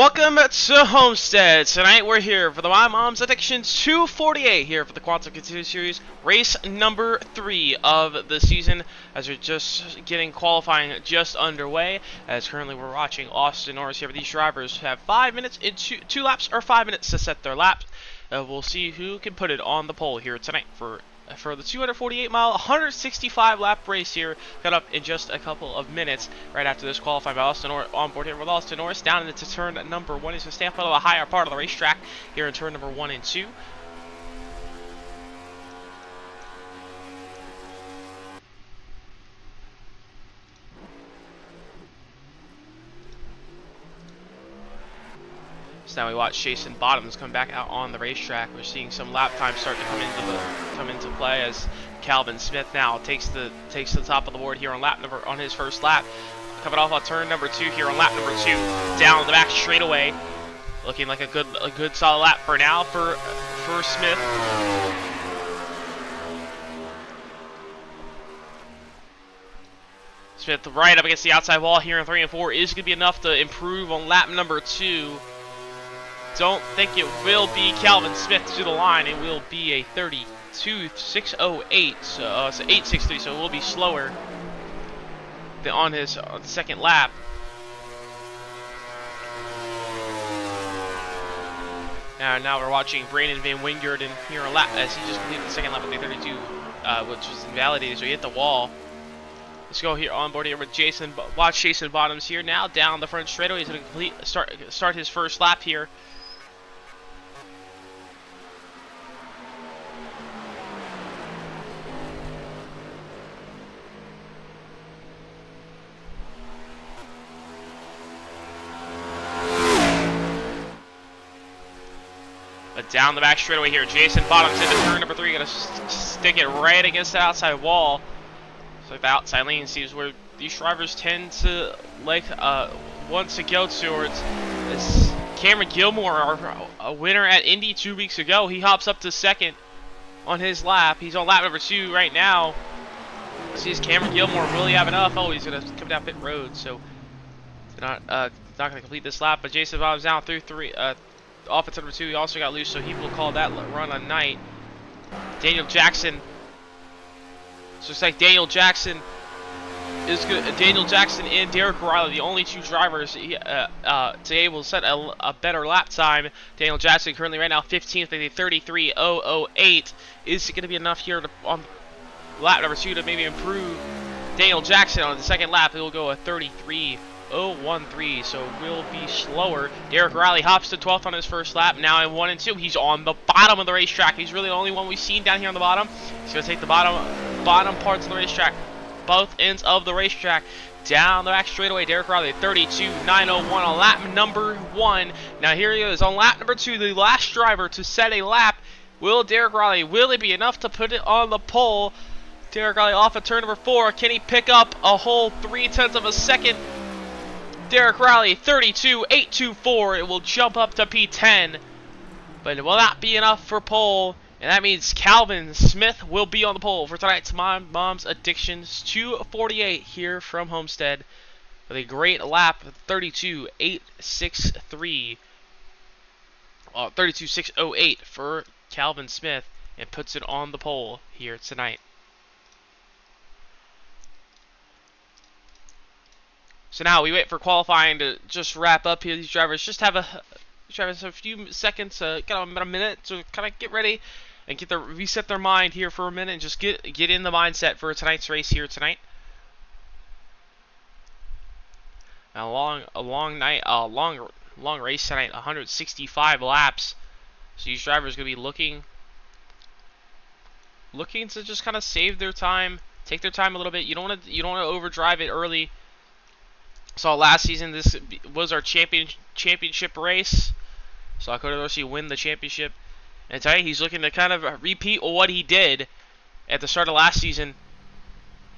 Welcome to Homestead. Tonight we're here for the My Mom's Addictions 248 here for the Contender series, race number 3 of the season, as we're just getting qualifying just underway. As currently we're watching Austin Norris here. These drivers have 5 minutes in two laps or 5 minutes to set their laps. We'll see who can put it on the pole here tonight for the 248-mile, 165-lap race here, cut up in just a couple of minutes right after this qualifying by Austin Norris. On board here with Austin Norris down into turn number 1. He's going to stay up on the higher part of the racetrack here in turn number 1 and 2. So now we watch Jason Bottoms come back out on the racetrack. We're seeing some lap time start to come into play as Calvin Smith now takes the top of the board here on his first lap. Coming off on turn number 2 here on lap number 2, down the back straightaway, looking like a good solid lap for now for Smith. Smith right up against the outside wall here in 3 and 4 is going to be enough to improve on lap number 2. Don't think it will be Calvin Smith to the line. It will be a 32.608, so it's 8.63, so it will be slower than on his second lap. Now we're watching Brandon Van Wingert in here on lap as he just completed the second lap of the 32, which was invalidated, so he hit the wall. Let's go here on board here with Jason. Watch Jason Bottoms here now down the front straightaway. He's going to start his first lap here. Down the back straightaway here, Jason Bottoms into turn number 3, gonna stick it right against the outside wall. So like the outside lane seems where these drivers tend to want to go towards. This Cameron Gilmore, a winner at Indy 2 weeks ago, he hops up to second on his lap. He's on lap number 2 right now. Sees Cameron Gilmore really have enough. Oh, he's gonna come down pit road, so not gonna complete this lap. But Jason Bottoms down through 3. Off at number 2, he also got loose, so he will call that run a night. Daniel Jackson. So it's like Daniel Jackson is good. Daniel Jackson and Derek Riley, the only 2 drivers to able to set a better lap time. Daniel Jackson currently right now 15th with a 33.008. Is it going to be enough here on lap number 2 to maybe improve Daniel Jackson on the second lap? It will go a 33.013, so will be slower. Derek Riley hops to 12th on his first lap. Now in 1 and 2, he's on the bottom of the racetrack. He's really the only one we've seen down here on the bottom. He's going to take the bottom parts of the racetrack, both ends of the racetrack. Down the back straightaway, Derek Riley, 32.901 on lap number 1. Now here he is on lap number 2, the last driver to set a lap. Will Derek Riley, will it be enough to put it on the pole? Derek Riley off at turn number 4. Can he pick up a whole 0.3 of a second? Derek Riley, 32.824. It will jump up to P10, but it will not be enough for pole, and that means Calvin Smith will be on the pole for tonight's My Mom's Addictions 248 here from Homestead with a great lap, 32.863, 32.608 for Calvin Smith, and puts it on the pole here tonight. So now we wait for qualifying to just wrap up here. These drivers just have a few seconds, about a minute to kind of get ready and reset their mind here for a minute and just get in the mindset for tonight's race here tonight. Now a long night, long race tonight, 165 laps. So these drivers gonna be looking to just kind of save their time, take their time a little bit. You don't want to overdrive it early. So last season, this was our championship race. So Contender Dorsey win the championship, and tonight he's looking to kind of repeat what he did at the start of last season.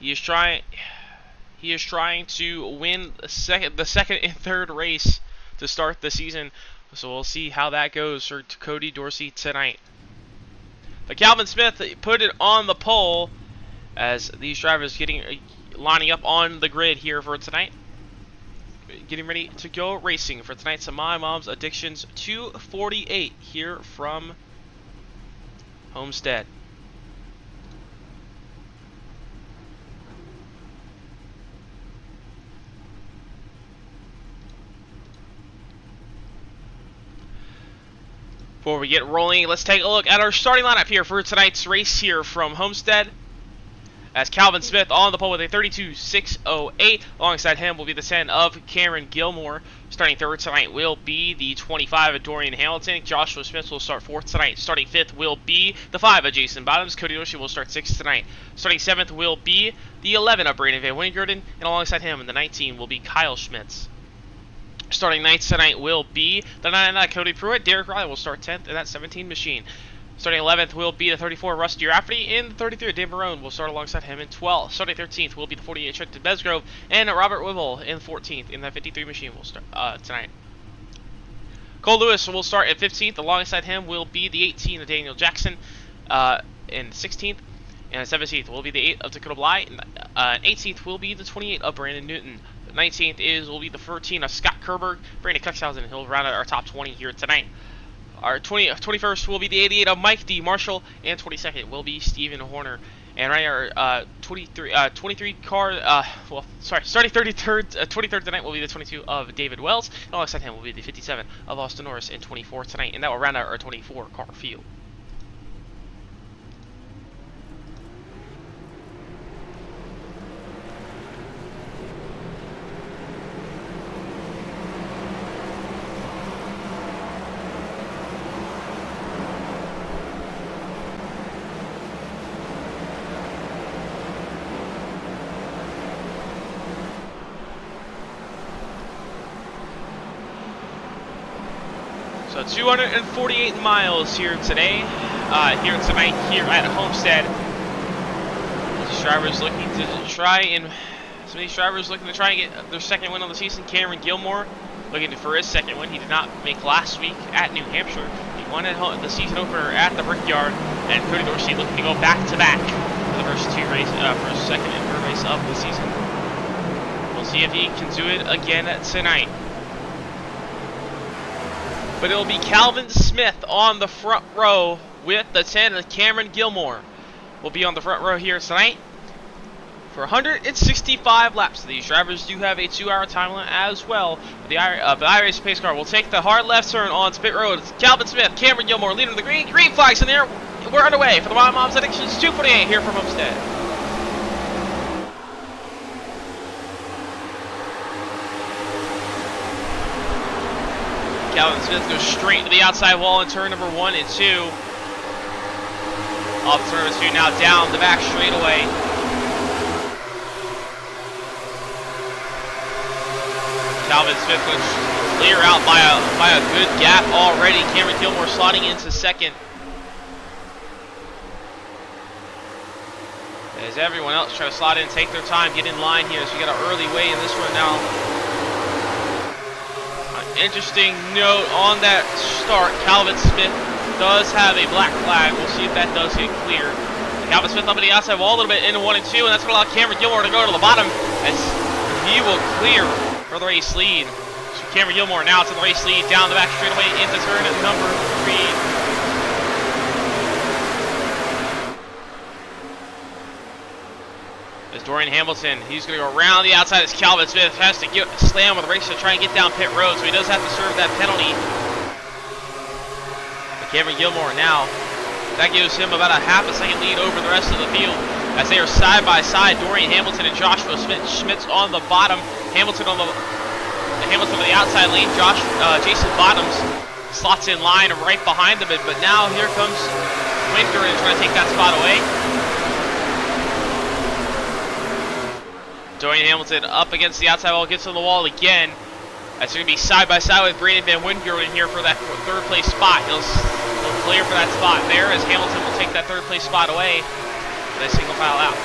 He is trying to win the second and third race to start the season. So we'll see how that goes for Cody Dorsey tonight. But Calvin Smith put it on the pole as these drivers lining up on the grid here for tonight. getting ready to go racing for tonight's My Mom's Addictions 248 here from Homestead. Before we get rolling, let's take a look at our starting lineup here for tonight's race here from Homestead. As Calvin Smith on the pole with a 32.608. Alongside him will be the 10 of Cameron Gilmore. Starting third tonight will be the 25 of Dorian Hamilton. Joshua Smith will start fourth tonight. Starting fifth will be the 5 of Jason Bottoms. Cody Doshi will start sixth tonight. Starting seventh will be the 11 of Brandon Van Wingerden. And alongside him in the 19 will be Kyle Schmitz. Starting ninth tonight will be the 9 Cody Pruitt. Derek Riley will start 10th in that 17 machine. Starting 11th will be the 34 Rusty Rafferty, and the 33 Dave Marone will start alongside him in 12th. Starting 13th will be the 48 Trenton Besgrove, and Robert Whipple in 14th in that 53 machine will start tonight. Cole Lewis will start at 15th. Alongside him will be the 18 of Daniel Jackson in 16th, and 17th will be the 8 of Dakota Bly, and 18th will be the 28 of Brandon Newton. 19th will be the 13 of Scott Kerberg. Brandon Cuxhausen, he'll round out our top 20 here tonight. Our 21st will be the 88 of Mike D. Marshall, and 22nd will be Stephen Horner. And right our 23 car, starting 23rd tonight will be the 22 of David Wells. And alongside him will be the 57 of Austin Norris in 24 tonight, and that will round out our 24 car field. So 248 miles here today, here at Homestead. These drivers looking to try and get their second win on the season. Cameron Gilmore looking for his second win. He did not make last week at New Hampshire. He won at the season opener at the Brickyard, and Cody Dorsey looking to go back to back for the first two races, first, second, and third race of the season. We'll see if he can do it again tonight. But it'll be Calvin Smith on the front row with the 10 of Cameron Gilmore. Will be on the front row here tonight for 165 laps. These drivers do have a 2-hour time limit as well. The iRace pace car will take the hard left turn on pit road. It's Calvin Smith, Cameron Gilmore leading the green flags in there. We're underway for the My Mom's Addictions 248 here from Homestead. Calvin Smith goes straight to the outside wall in turn number 1 and 2. Off turn number 2, now down the back straightaway. Calvin Smith goes clear out by a good gap already. Cameron Gilmore slotting into second. As everyone else tries to slot in, take their time, get in line here. So you got an early way in this one now. Interesting note on that start, Calvin Smith does have a black flag. We'll see if that does get clear. Calvin Smith up on the outside wall a little bit into 1 and 2, and that's going to allow Cameron Gilmore to go to the bottom as he will clear for the race lead. So Cameron Gilmore now to the race lead, down the back straightaway into turn number 3. As Dorian Hamilton, he's going to go around the outside as Calvin Smith has to slam with the race to try and get down pit road, so he does have to serve that penalty. But Cameron Gilmore now, that gives him about a half a second lead over the rest of the field as they are side by side. Dorian Hamilton and Joshua Schmitz on the bottom. Hamilton on the outside lane. Jason Bottoms slots in line right behind them, but now here comes Wingerden trying to take that spot away. Dorian Hamilton up against the outside wall, gets to the wall again. That's going to be side by side with Brandon Van Wingerden here for that third place spot. He'll clear for that spot there as Hamilton will take that third place spot away. They single file out.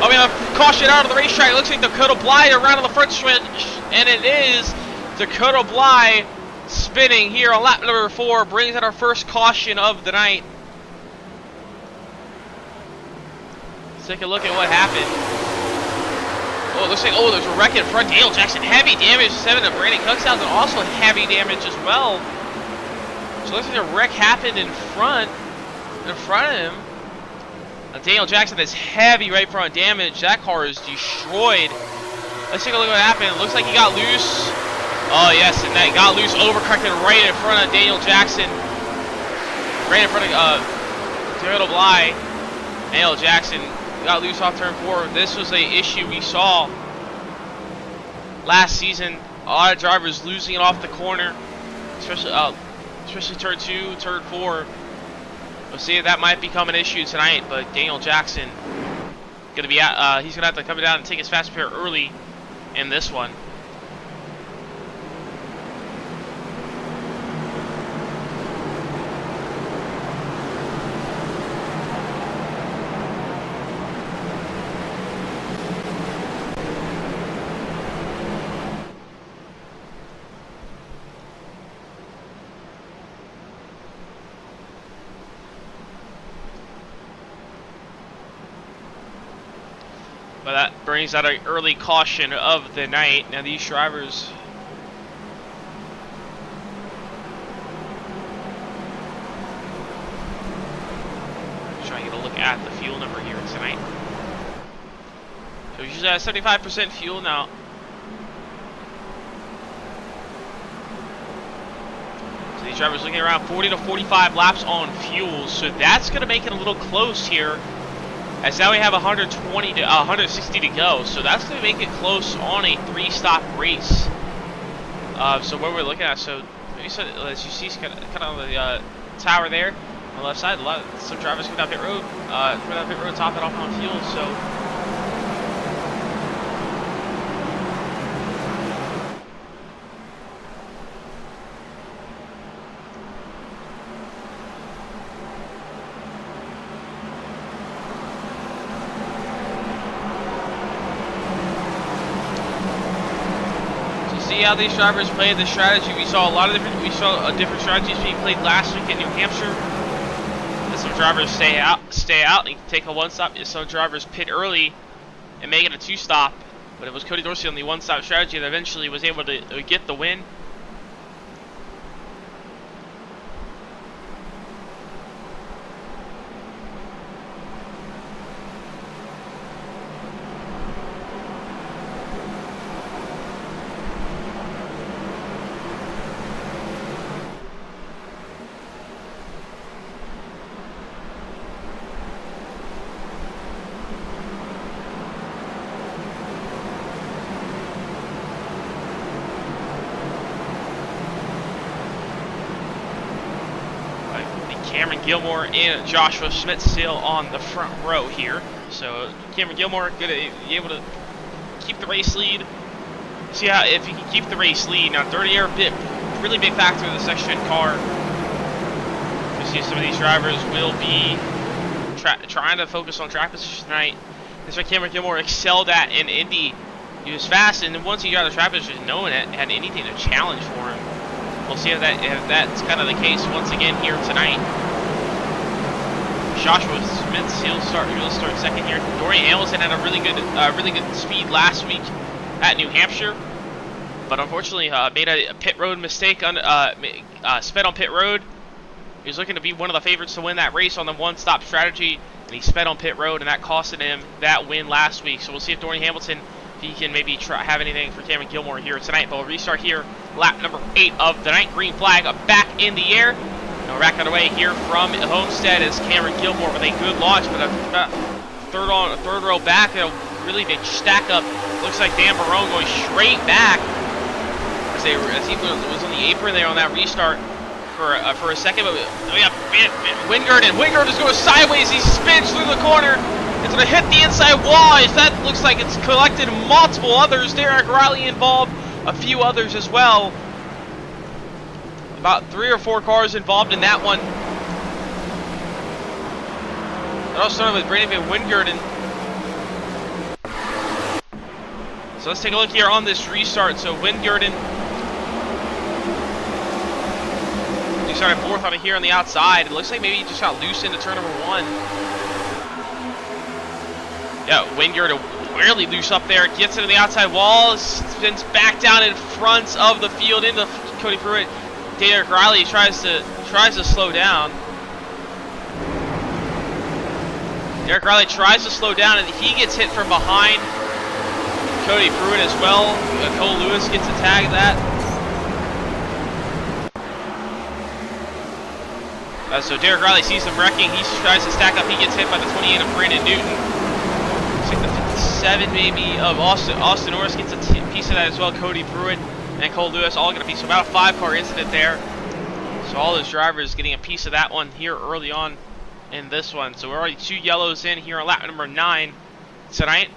Oh, we have a caution out of the racetrack. It looks like Dakota Bly around on the front stretch, and it is Dakota Bly spinning here on lap number 4, brings out our first caution of the night. Let's take a look at what happened. Oh, it looks like, oh, there's a wreck in front. Daniel Jackson, heavy damage. 7 to Brandon Cooksound, and also heavy damage as well. So it looks like a wreck happened in front of him. Daniel Jackson has heavy right front damage. That car is destroyed. Let's take a look at what happened. It looks like he got loose. Oh, yes, and that got loose, overcorrected right in front of Daniel Jackson. Right in front of Daryl Bly. Daniel Jackson got loose off turn 4. This was the issue we saw last season. A lot of drivers losing it off the corner, especially turn 2, turn 4. We'll see if that might become an issue tonight. But Daniel Jackson gonna be he's gonna have to come down and take his fast repair early in this one. But that brings out an early caution of the night. Now these drivers, trying to get a look at the fuel number here tonight. So usually at 75% fuel now. So these drivers looking around 40 to 45 laps on fuel. So that's going to make it a little close here. As now we have 160 to go, so that's going to make it close on a 3-stop race. So what we're looking at, so as you see, kind of on the tower there on the left side, some drivers come down pit road, top it off on fuel. So how these drivers played the strategy. We saw different strategies being played last week in New Hampshire. And some drivers stay out and take a 1-stop. Some drivers pit early and make it a 2-stop. But it was Cody Dorsey on the 1-stop strategy that eventually was able to get the win. Cameron Gilmore and Joshua Schmidt still on the front row here. So Cameron Gilmore gonna be able to keep the race lead. See how if he can keep the race lead. Now dirty air bit really big factor in the section car. You see some of these drivers will be trying to focus on track position tonight. That's what Cameron Gilmore excelled at in Indy. He was fast, and then once he got the track position, no one had anything to challenge for him. We'll see if that's kind of the case once again here tonight. Joshua Smith, he'll start second here. Dorian Hamilton had a really good speed last week at New Hampshire, but unfortunately made a pit road mistake sped on pit road. He was looking to be one of the favorites to win that race on the 1-stop strategy, and he sped on pit road, and that costed him that win last week. So we'll see if Dorian Hamilton, if he can maybe have anything for Cameron Gilmore here tonight. But we'll restart here, lap number 8 of the night. Green flag back in the air. And we're back on the way here from Homestead as Cameron Gilmore with a good launch, but a third row back, a really big stack up. Looks like Dan Barone going straight back as he was on the apron there on that restart for a second. But we got Wingard, and Wingard is going sideways. He spins through the corner. It's going to hit the inside wall. That looks like it's collected multiple others. Derek Riley involved, a few others as well. About 3 or 4 cars involved in that one. It all started with Brandon Wingard. So let's take a look here on this restart. So Wingard, he started 4th on it here on the outside. It looks like maybe he just got loose into turn number 1. Yeah, Wingard Squarely loose up there, gets into the outside wall, spins back down in front of the field into Cody Pruitt. Derek Riley tries to slow down. Derek Riley tries to slow down, and he gets hit from behind Cody Pruitt as well. Cole Lewis gets a tag that. So Derek Riley sees him wrecking. He tries to stack up. He gets hit by the 28 of Brandon Newton. Looks like the 57 maybe of Austin Norris gets a piece of that as well. Cody Pruitt and Cole Lewis all get a piece. So about a 5-car incident there. So all those drivers getting a piece of that one here early on in this one. So we're already 2 yellows in here on lap number 9 tonight.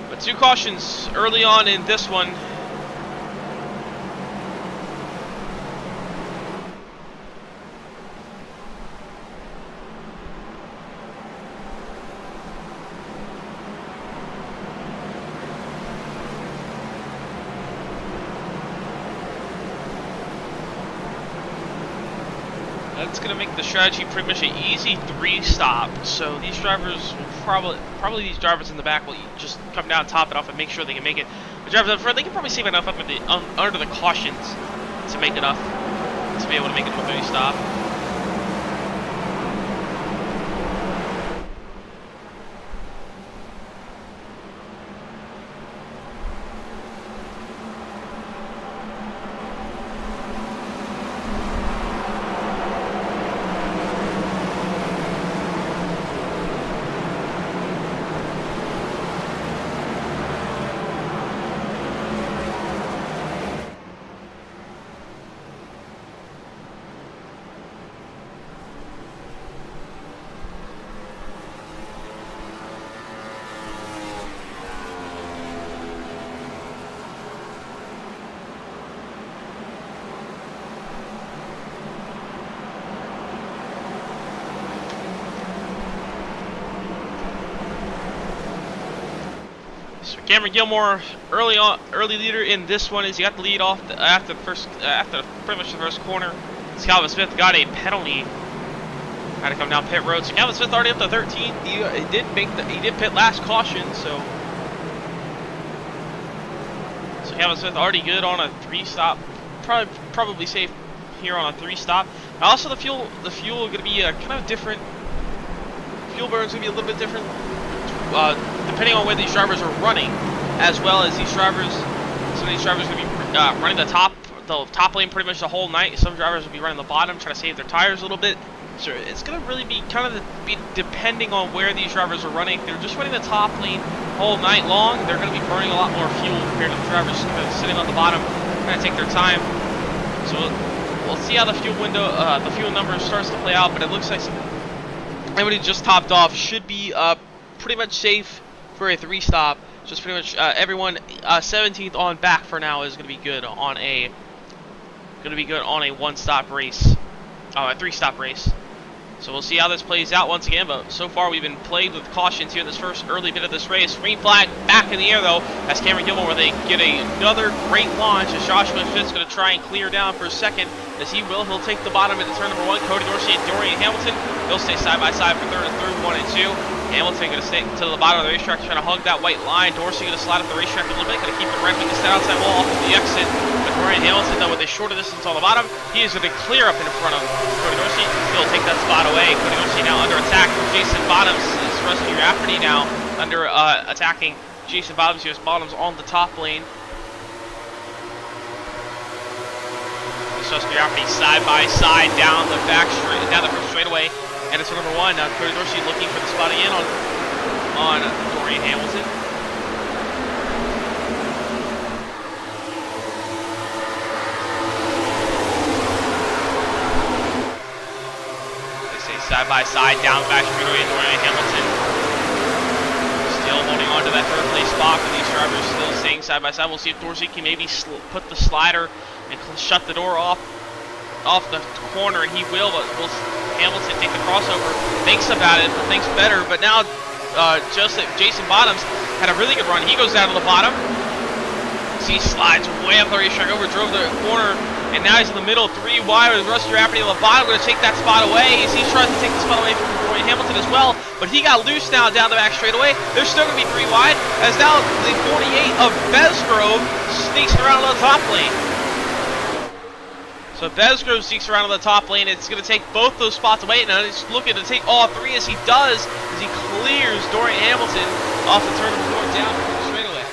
But 2 cautions early on in this one. That's going to make the strategy pretty much an easy 3-stop. So these drivers will probably these drivers in the back will just come down, top it off, and make sure they can make it. The drivers up front, they can probably save enough up under the cautions to make enough to be able to make it to a 3-stop. So Cameron Gilmore, early leader in this one, as he got the lead off after pretty much the first corner. As Calvin Smith got a penalty, had to come down pit road. So Calvin Smith already up to 13th. He did pit last caution, so Calvin Smith already good on a 3-stop. Probably safe here on a 3-stop. Also, the fuel going to be kind of different. Fuel burn's going to be a little bit different. Depending on where these drivers are running, as well as these drivers. Some of these drivers are going to be running the top lane pretty much the whole night. Some drivers will be running the bottom, trying to save their tires a little bit. So it's going to really be depending on where these drivers are running. If they're just running the top lane whole night long, they're going to be burning a lot more fuel compared to the drivers sitting on the bottom, trying to take their time. So we'll see how the fuel number starts to play out. But it looks like everybody just topped off should be pretty much safe for a 3-stop. Just pretty much everyone 17th on back for now is going to be good on a 1-stop race, a 3-stop race. So we'll see how this plays out once again. But so far we've been plagued with cautions here in this first early bit of this race. Green flag back in the air though, as Cameron Gilmore where they get another great launch. As Joshua Smith's going to try and clear down for a second. As he'll take the bottom into turn number 1. Cody Dorsey and Dorian Hamilton, they'll stay side by side for third and through 1 and 2. Hamilton going to stay to the bottom of the racetrack, trying to hug that white line. Dorsey going to slide up the racetrack a little bit, going to keep it right with the outside wall off of the exit. But Dorian Hamilton, though, with a shorter distance on the bottom, he is going to clear up in front of Cody Dorsey. He'll take that spot away. Cody Dorsey now under attack from Jason Bottoms. It's Rusty Rafferty now under attacking Jason Bottoms. Here's Bottoms on the top lane. Rusty Rafferty side by side down the first straightaway. And it's number 1. Cody Dorsey looking for the spot again on Dorian Hamilton. They stay side by side down the back straightaway. Dorian Hamilton still holding on to that third place spot, but these drivers still staying side by side. We'll see if Dorsey can maybe put the slider and shut the door off the corner, and he will, but will Hamilton take the crossover, thinks about it, thinks better, but now Jason Bottoms had a really good run. He goes down to the bottom. So he slides way up the racetrack, overdrove the corner, and now he's in the middle, 3 wide with Rusty Rafferty on the bottom, going to take that spot away. He's trying to take the spot away from Dorian Hamilton as well, but he got loose now down the back straightaway. There's still going to be 3 wide, as now the 48 of Besgrove sneaks around the top lane. So Besgrove sneaks around to the top lane. It's going to take both those spots away. Now he's looking to take all 3 as he does, as he clears Dorian Hamilton off the turn number 4 down from the straightaway.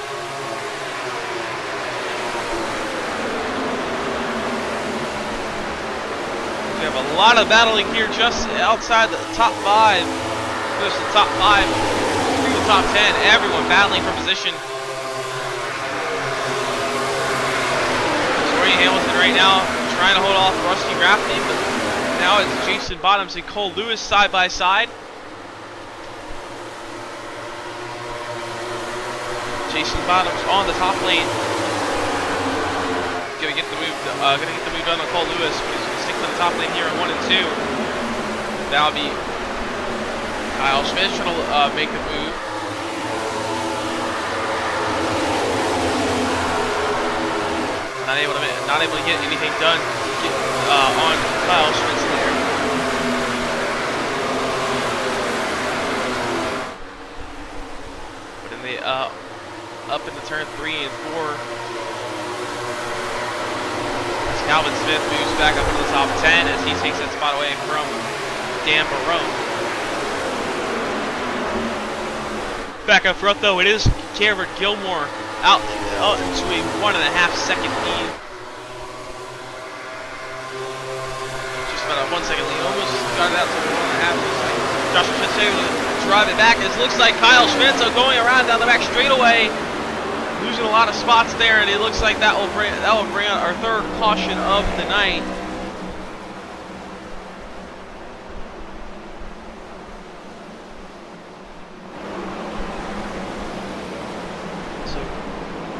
We have a lot of battling here just outside the top 5. Close to the top 5, through the top 10. Everyone battling for position. Dorian Hamilton right now trying to hold off Rusty Rafferty, but now it's Jason Bottoms and Cole Lewis side by side. Jason Bottoms on the top lane. Gonna get the move done on Cole Lewis, but he's gonna stick to the top lane here in 1 and 2. That'll be Kyle Schmidt trying to make the move. Not able to get anything done on Kyle Schmitz there. But in the up into turn 3 and 4, as Calvin Smith moves back up into the top 10 as he takes that spot away from Dan Barone. Back up front though, it is Cameron Gilmore out into a 1.5 second lead. Just about a 1 second lead. Almost got it out to 1.5. Joshua Schmitz able to drive it back. It looks like Kyle Schmitz going around down the back straightaway, losing a lot of spots there, and it looks like that will bring out our 3rd caution of the night.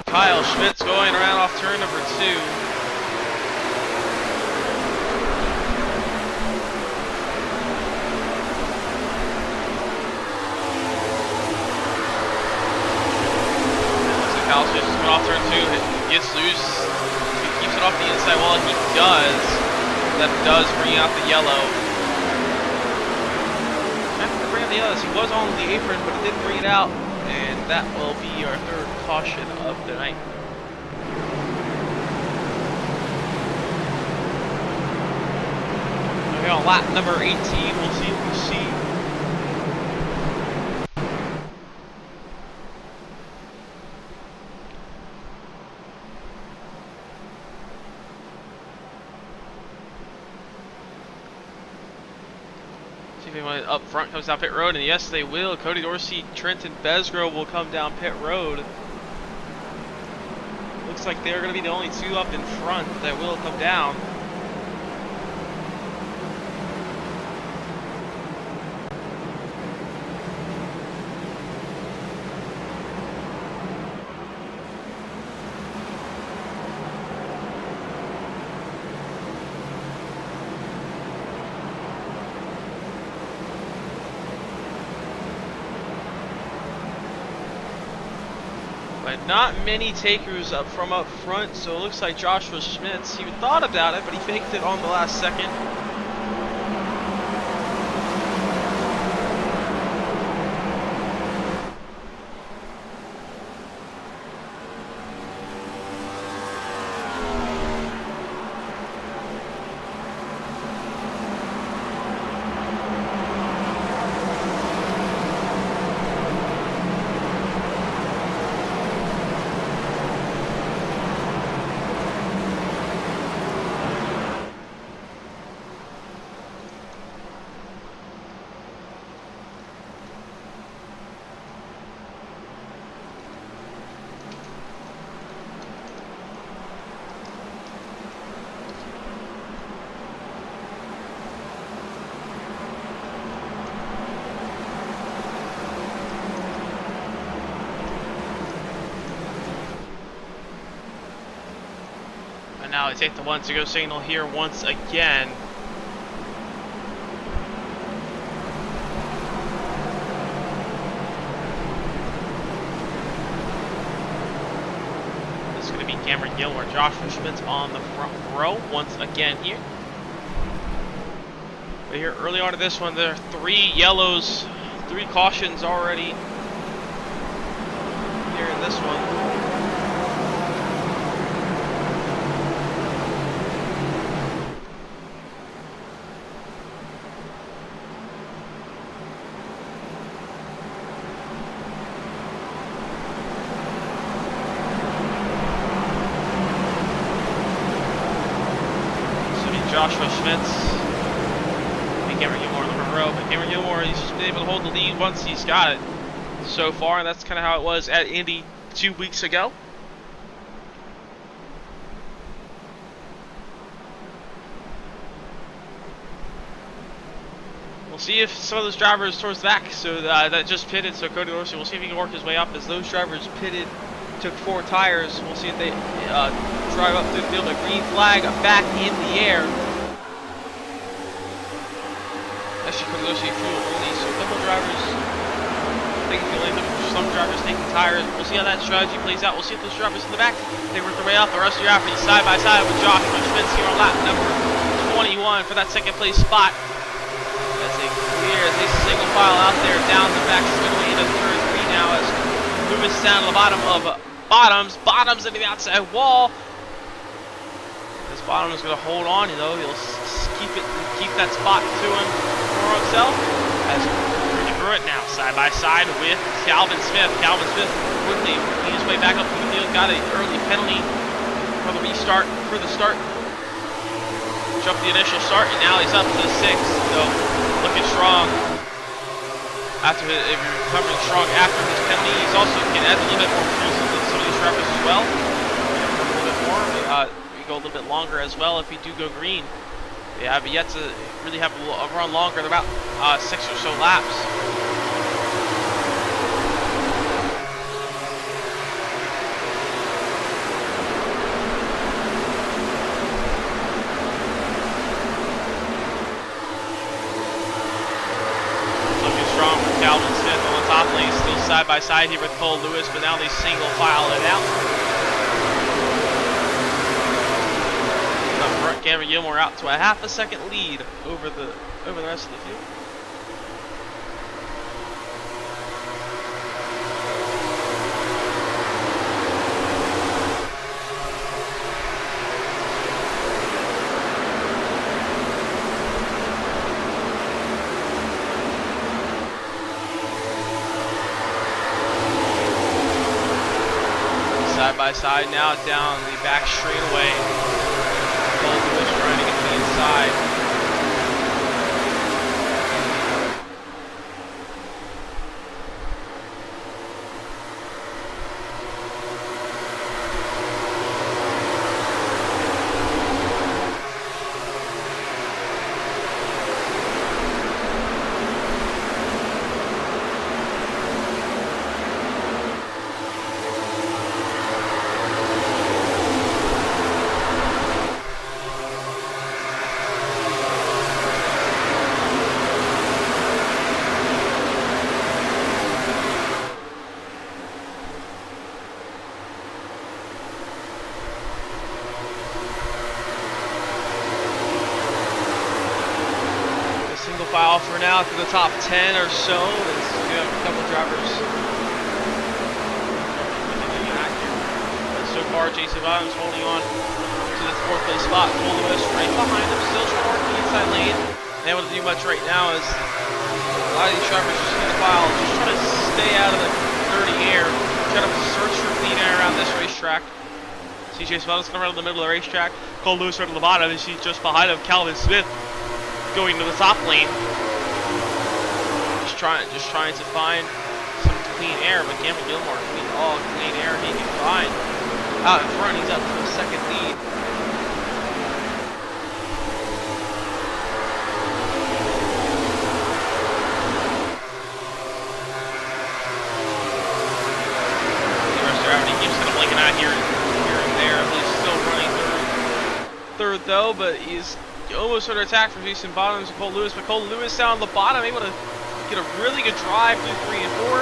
Kyle Schmitz going around off turn number 2. Kyle Schmitz is coming off turn 2, gets loose, he keeps it off the inside wall, he does. That does bring out the yellow. Trying to bring out the yellow, he was on the apron, but he didn't bring it out. And that will be our 3rd caution of the night. Okay, on lap number 18, we'll see what we see. See if anyone up front comes down pit road, and yes, they will. Cody Dorsey, Trenton Besgrove will come down pit road. Looks like they're going to be the only 2 up in front that will come down. But not many takers up from up front, so it looks like Joshua Schmitz, he thought about it, but he faked it on the last second. Now they take the 1-to-go signal here once again. This is going to Cameron Gilmore. Joshua Schmitz on the front row once again here. But here early on in this one, there are 3 yellows, 3 cautions already here in this one. Joshua Schmitz and Cameron Gilmore on the front row, but Cameron Gilmore, he's just been able to hold the lead once he's got it so far, and that's kind of how it was at Indy 2 weeks ago. We'll see if some of those drivers towards the back, so that just pitted, so Cody Dorsey, we'll see if he can work his way up as those drivers pitted, took 4 tires. We'll see if they drive up through the field. A green flag back in the air. Actually, Cody Dorsey fuel only, so a couple drivers taking fuel in, some drivers taking tires. We'll see how that strategy plays out. We'll see if those drivers in the back, they work their way up. The rest of your athletes side by side with Joshua Schmitz here on lap number 21 for that second place spot. As they clear, as they single file out there down the back straightaway into turn 3 now as Lewis down to the bottom of Bottoms into the outside wall. This Bottom is going to hold on, you know, he'll keep that spot to him for himself. As Rudy Bruitt now side by side with Calvin Smith. Calvin Smith quickly working his way back up to the field, got an early penalty for the restart, for the start. Jumped the initial start, and now he's up to the 6th. So looking strong. If you're recovering strong after his penalty, he's also can add a little bit more juice to some of these drivers as well. A little bit more. We go a little bit longer as well if we do go green. They have yet to really have a run longer. They're about 6 or so laps. Calvin Smith on the top lane, still side by side here with Cole Lewis, but now they single file it out. Up front, Cameron Gilmore out to a half a second lead over the rest of the field. Side by side now down the back straightaway. Cole Lewis trying to get to the inside. File for now to the top 10 or so. We have a couple drivers. So far, Jason Bottoms holding on to the 4th place spot. Cole Lewis right behind him, still trying to work the inside lane. Not able to do much right now as a lot of these drivers just in the file, just trying to stay out of the dirty air, trying to search for clean air around this racetrack. See Jason Bottoms coming around the middle of the racetrack. Cole Lewis right on the bottom, and she's just behind him. Calvin Smith going to the top lane. Just trying to find some clean air, but Cameron Gilmore, all clean air he can find. Out in front, he's up to a second lead. The rest of everybody keeps kind of blinking out here and there. He's still running third though, but he's almost under attack from Jason Bottoms and Cole Lewis, but Cole Lewis down on the bottom, able to get a really good drive through 3 and 4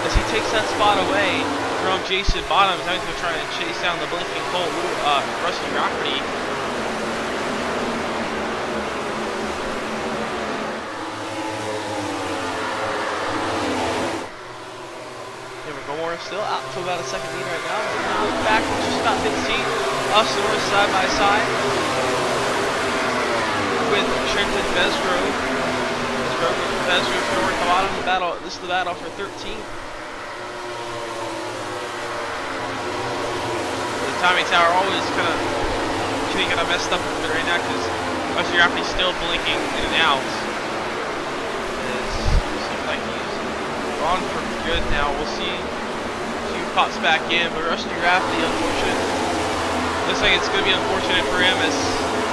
as he takes that spot away from Jason Bottoms. Now he's going to try and chase down the blinking Colt, Rusty Rafferty. Still out to about a second lead right now. Now back to just about 15. Us north side by side with Trenton Besgrove. Besgrove north the bottom of the battle. This is the battle for 13. The timing tower always kind of messed up a bit right now because Rusty Rafferty's still blinking in and out. It seems like he's gone for good now. We'll see. Pops back in, but Rusty Rafferty, unfortunate. Looks like it's going to be unfortunate for him, as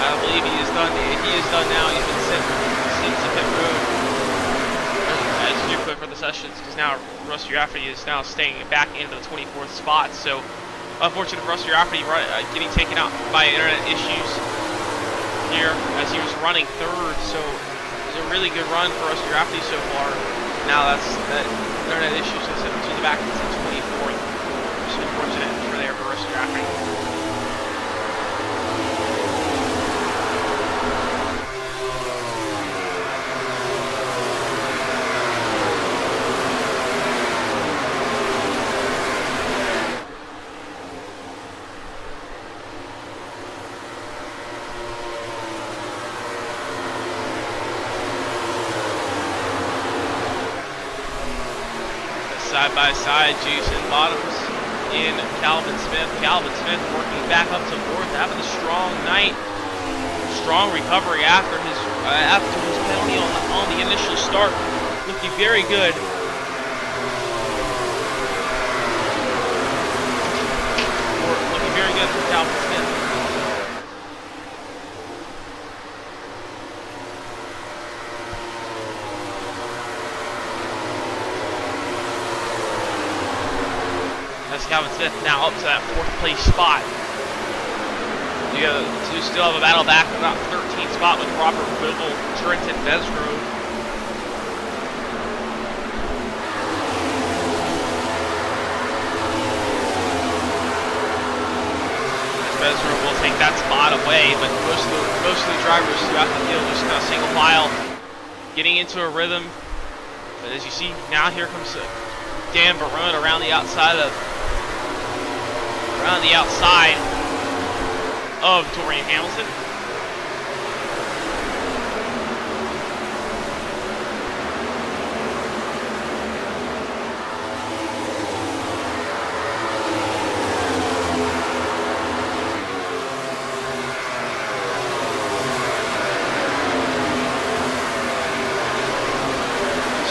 I believe he is done. He is done now. He's been sent to pit road as you put for the sessions, because now Rusty Rafferty is now staying back into the 24th spot. So unfortunate for Rusty Rafferty getting taken out by internet issues here as he was running third. So it was a really good run for Rusty Rafferty so far. Now that internet issues has sent him to the back into 24th. Unfortunate for there for Rusty Rafferty. Side by side, Jason Bottoms in Calvin Smith. Calvin Smith working back up to fourth, having a strong night. Strong recovery after his penalty on the initial start. Looking very good. Looking very good for Calvin Smith. Calvin Smith now up to that 4th place spot. You still have a battle back in that 13th spot with Robert Whipple, Trenton Besgrove. Besgrove will take that spot away, but most of the drivers throughout the field just kind of single file, getting into a rhythm. But as you see, now here comes Dan Barone around the outside of Dorian Hamilton.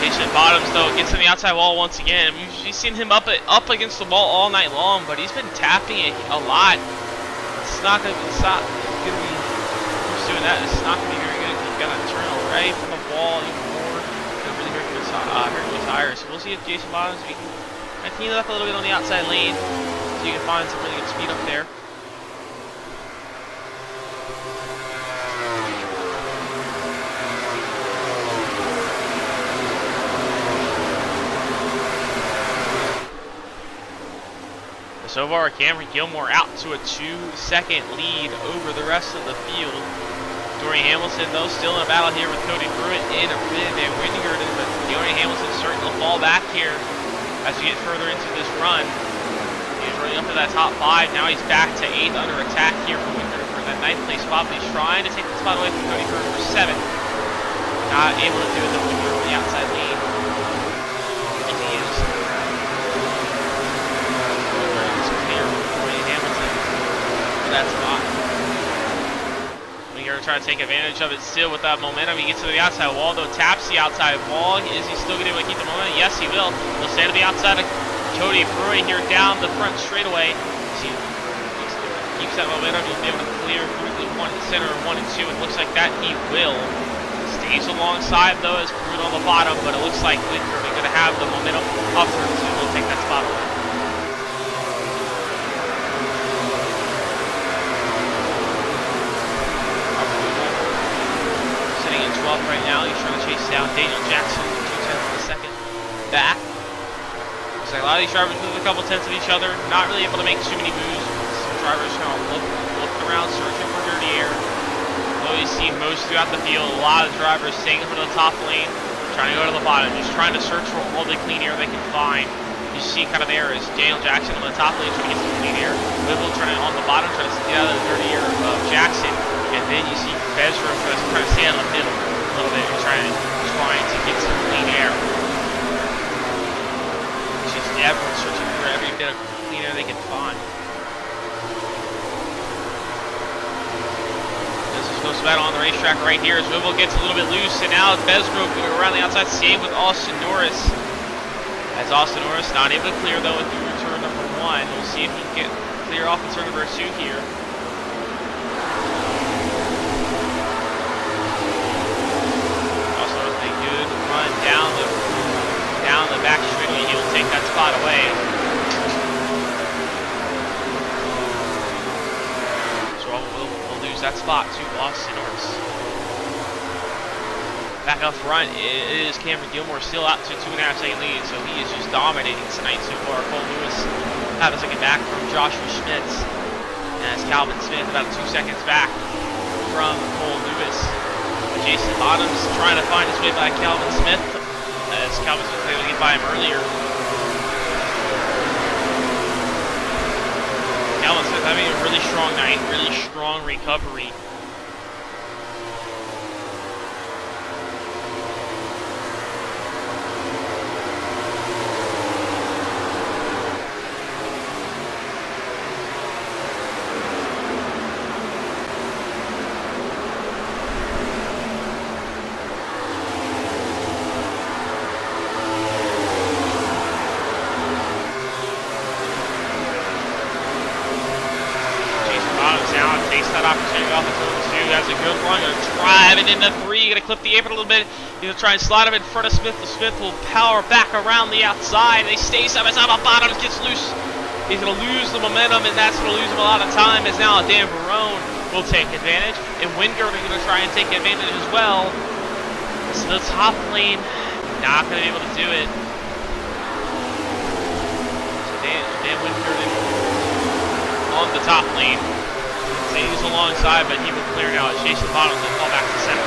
Jason Bottoms, though, gets on the outside wall once again. We've seen him up against the wall all night long, but he's been tapping it a lot. It's not going to be doing that. It's not going to be very good. You've got to turn away from the wall even more. It's going to really hurt your tires. So we'll see if Jason Bottoms, we can clean it up a little bit on the outside lane, so you can find some really good speed up there. So far, Cameron Gilmore out to a 2-second lead over the rest of the field. Dorian Hamilton, though, still in a battle here with Cody Pruitt and Wingerden, but Dorian Hamilton starting to fall back here as we get further into this run. He's running up to that top 5. Now he's back to 8th under attack here from Wingerden for that 9th place spot, but he's trying to take the spot away from Cody Pruitt for 7th. Not able to do it, though, Wingerden on the outside lane. That spot. We're trying to take advantage of it still with that momentum. He gets to the outside wall, though, taps the outside wall. Is he still going to be able to keep the momentum? Yes, he will. He'll stay to the outside of Cody Pruitt here down the front straightaway. See, keeps that momentum. He'll be able to clear through the center 1 and 2. It looks like that he will. Stays alongside, though, as Pruitt on the bottom, but it looks like Winford is going to have the momentum up turn 2. We'll take that spot away. Right now, he's trying to chase down Daniel Jackson, 2/10 of a second back. Looks like a lot of these drivers move a couple tenths of each other, not really able to make too many moves. Some drivers kind of looking around, searching for dirty air. Though you see most throughout the field, a lot of drivers staying for the top lane, trying to go to the bottom, just trying to search for all the clean air they can find. You see kind of there is Daniel Jackson on the top lane trying to get some clean air. Whipple trying to on the bottom, trying to get out of the dirty air of Jackson. And then you see Bezra trying to stay in the middle a little bit and trying to get some clean air. Just everyone searching for every bit of clean air they can find. This is supposed to battle on the racetrack right here as Whipple gets a little bit loose, and now Bezra going around the outside, same with Austin Norris. As Austin Norris not able to clear though through turn number 1. We'll see if he can get clear off in turn number 2 here. Also a good run down the back straightaway. He will take that spot away. So we'll lose that spot to Austin Norris. Back up front is Cameron Gilmore, still out to 2.5 second lead, so he is just dominating tonight so far. Cole Lewis have a second back from Joshua Schmitz, as Calvin Smith about 2 seconds back from Cole Lewis. Jason Bottoms trying to find his way by Calvin Smith, as Calvin Smith was able to get by him earlier. Calvin Smith having a really strong night, really strong recovery. Into 3, gonna clip the apron a little bit. He's gonna try and slide him in front of Smith. Smith will power back around the outside. They stay side by side. Bottoms gets loose. He's gonna lose the momentum, and that's gonna lose him a lot of time. As now Dan Barone will take advantage, and Wingard is gonna try and take advantage as well. So the top lane not gonna be able to do it. So Dan Wingard on the top lane. He's alongside, but he will clear now as Jason Bottoms will fall back to center.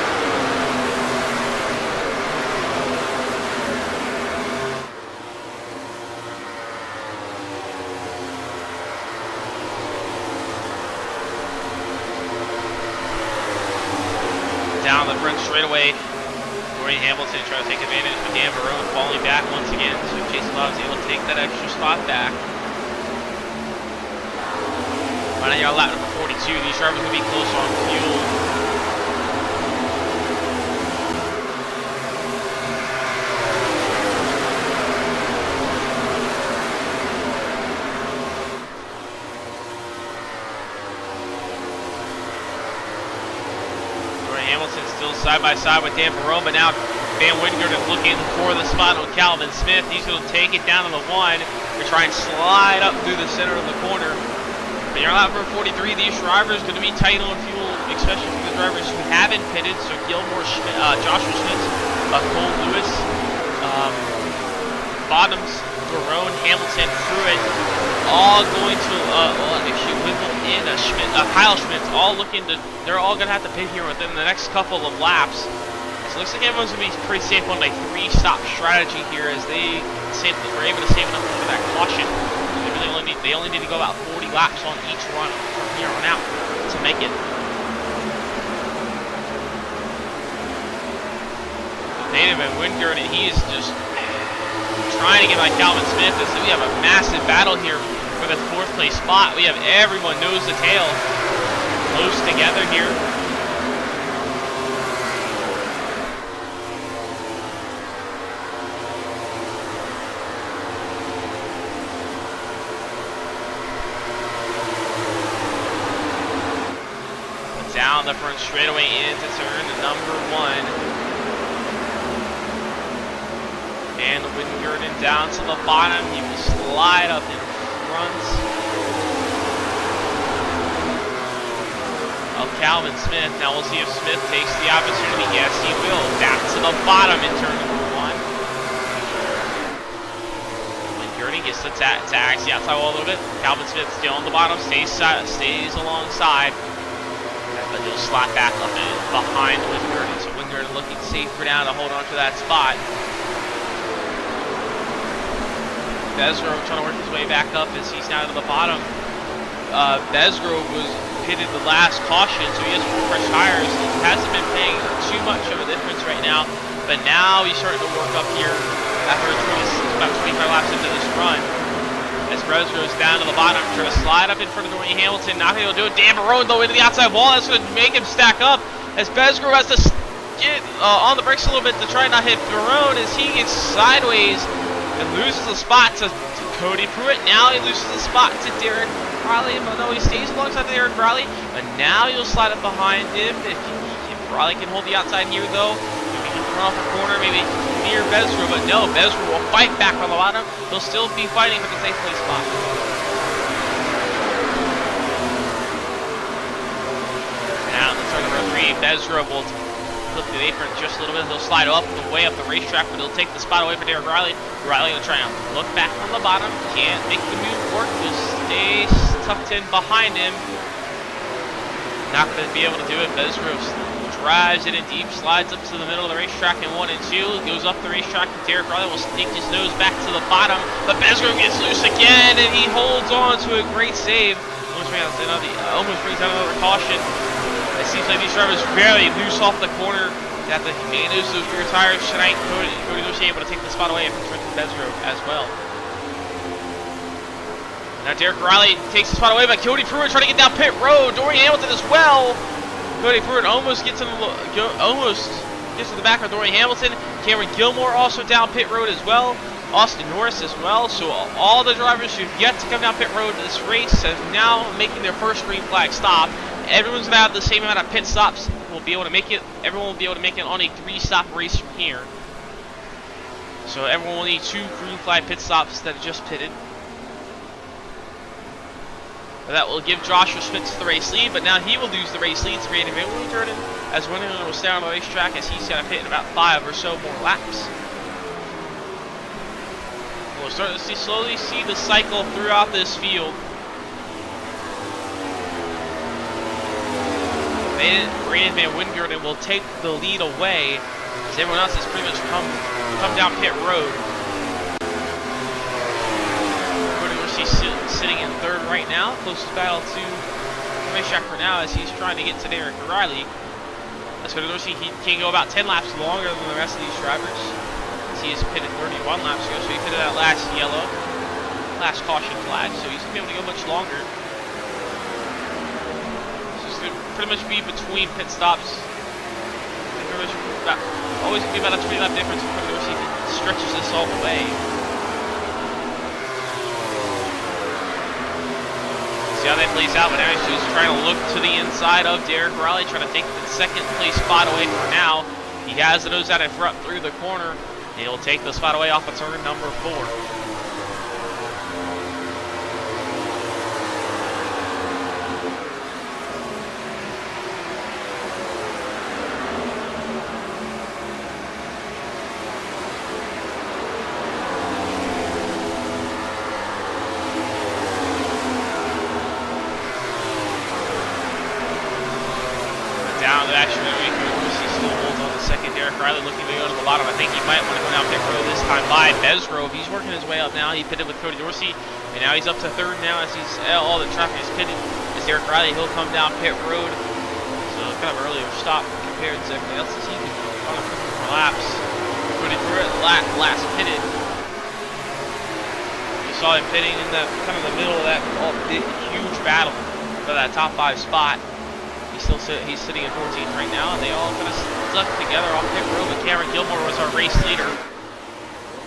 Down the front straightaway, Corey Hamilton trying to take advantage of Dan Barone falling back once again, so Jason Bottoms able to take that extra spot back. Right now, lap number 42. These drivers will be close on fuel. Corey Hamilton still side by side with Dan Barone, but now Van Wingard is looking for the spot on Calvin Smith. He's going to take it down to the 1 and try and slide up through the center of the corner. But you're on lap number 43. These drivers going to be tight on fuel, especially for the drivers who haven't pitted. So Gilmore, Joshua Schmitz, Cole Lewis, Bottoms, Barone, Hamilton, Pruitt, all going to Whipple in Kyle Schmitz, all looking to. They're all going to have to pit here within the next couple of laps. So it looks like everyone's going to be pretty safe on a 3-stop strategy here, as they were able to save enough for that caution. They only need to go about 40 laps on each run from here on out to make it. David Van Wingard, and he is just trying to get by Calvin Smith. So we have a massive battle here for the 4th place spot. We have everyone nose to tail close together here. Down the front straightaway into turn number 1. And Wingard down to the bottom. He will slide up in front of Calvin Smith. Now we'll see if Smith takes the opportunity. Yes, he will. Back to the bottom in turn number 1. Wingard 20, gets the tags the outside wall a little bit. Calvin Smith still on the bottom, stays alongside. But he'll slot back up in behind Wingard. So Wingard looking safer now to hold on to that spot. Besgrove trying to work his way back up as he's now to the bottom. Besgrove was pitted the last caution, so he has 4 fresh tires. He hasn't been paying too much of a difference right now, but now he's starting to work up here after about 25 laps into this run. As Besgrove's down to the bottom, trying to slide up in front of Dorian Hamilton. Not going to be able to do it. Dan Barone though into the outside wall. That's going to make him stack up. As Besgrove has to get on the brakes a little bit to try not hit Barone as he gets sideways and loses the spot to Cody Pruitt. Now he loses the spot to Derek Riley. But no, he stays alongside Derek Riley. But now he'll slide up behind him. If Riley can hold the outside here though, maybe he can run off a corner, maybe near Besgrove. But no, Besgrove will fight back on the bottom. He'll still be fighting for the safe place spot. Now in turn number 3, Besgrove will flip the apron just a little bit. He'll slide up the way up the racetrack, but he'll take the spot away for Derek Riley. Riley will try and look back on the bottom. Can't make the move work. He'll stay tucked in behind him. Not going to be able to do it. Besgrove drives it in deep, slides up to the middle of the racetrack in 1 and 2. Goes up the racetrack, and Derek Riley will sneak his nose back to the bottom. But Besgrove gets loose again, and he holds on to a great save. Almost brings out another caution. It seems like these drivers barely loose off the corner. They have to manage those rear tires tonight. Cody Dorsey able to take the spot away from Trenton Besgrove as well. Now Derek Riley takes the spot away, but Cody Pruitt trying to get down pit road. Dorian Hamilton as well. Cody Pruitt almost gets to the back of Dorian Hamilton. Cameron Gilmore also down pit road as well. Austin Norris as well. So all the drivers who've yet to come down pit road in this race are now making their first green flag stop. Everyone's gonna have the same amount of pit stops. Will be able to make it. Everyone will be able to make it on a 3-stop race from here. So everyone will need 2 green flag pit stops that are just pitted. That will give Joshua Schmitz the race lead, but now he will lose the race lead to Brandon Van Wingert as Wingert will stay on the racetrack as he's got to pit in about 5 or so more laps. We'll start to slowly see the cycle throughout this field. Brandon Van Wingert will take the lead away as everyone else has pretty much come down pit road. Sitting in 3rd right now, closest battle to the racetrack for now as he's trying to get to Derek Riley. As Cody Dorsey, he can go about 10 laps longer than the rest of these drivers. As he has pitted 31 laps ago, so he pitted that last last caution flag, so he's going to be able to go much longer. So it's going to pretty much be between pit stops. Always going to be about a 20 lap difference when Cody Dorsey stretches this all the way. See how that plays out, but now he's just trying to look to the inside of Derek Riley, trying to take the 2nd place spot away for now. He has the nose out in front through the corner. He'll take the spot away off of turn number 4. Down the actually he still holds on the 2nd. Derek Riley looking to go to the bottom. I think he might want to go down pit road this time by Besgrove. He's working his way up now. He pitted with Cody Dorsey, and now he's up to 3rd now as he's all the traffic is pitted. As Derek Riley, he'll come down pit road. So kind of earlier stop compared to everybody else as he can run a couple more laps. Cody Pruitt last pitted. You saw him pitting in the kind of the middle of that huge battle for that top 5 spot. He's sitting at 14th right now, and they all kind of stuck together off pit road. But Cameron Gilmore was our race leader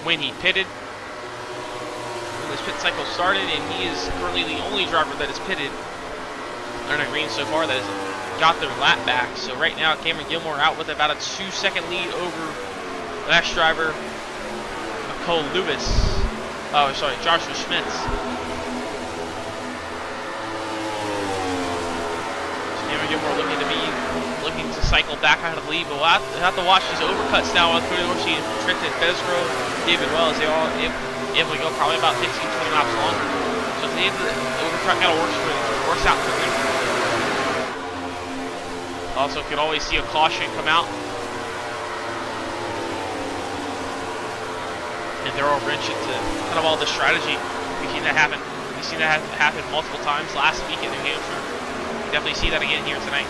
when he pitted. When this pit cycle started, and he is currently the only driver that has pitted on green so far that has got their lap back. So right now, Cameron Gilmore out with about a 2-second lead over the next driver, Cole Lewis. Oh, sorry, Joshua Schmitz. Gilmore looking to cycle back out of the lead, but we'll have to watch these overcuts now with Cody Dorsey and Trenton Besgrove, David Wells. They all, if able to go probably about 15, 20 laps longer. So if the overtrack kind of works out for them. Also, could always see a caution come out. And throw a wrench into kind of all the strategy. We've seen that happen. We've seen that happen multiple times last week in New Hampshire. We definitely see that again here tonight.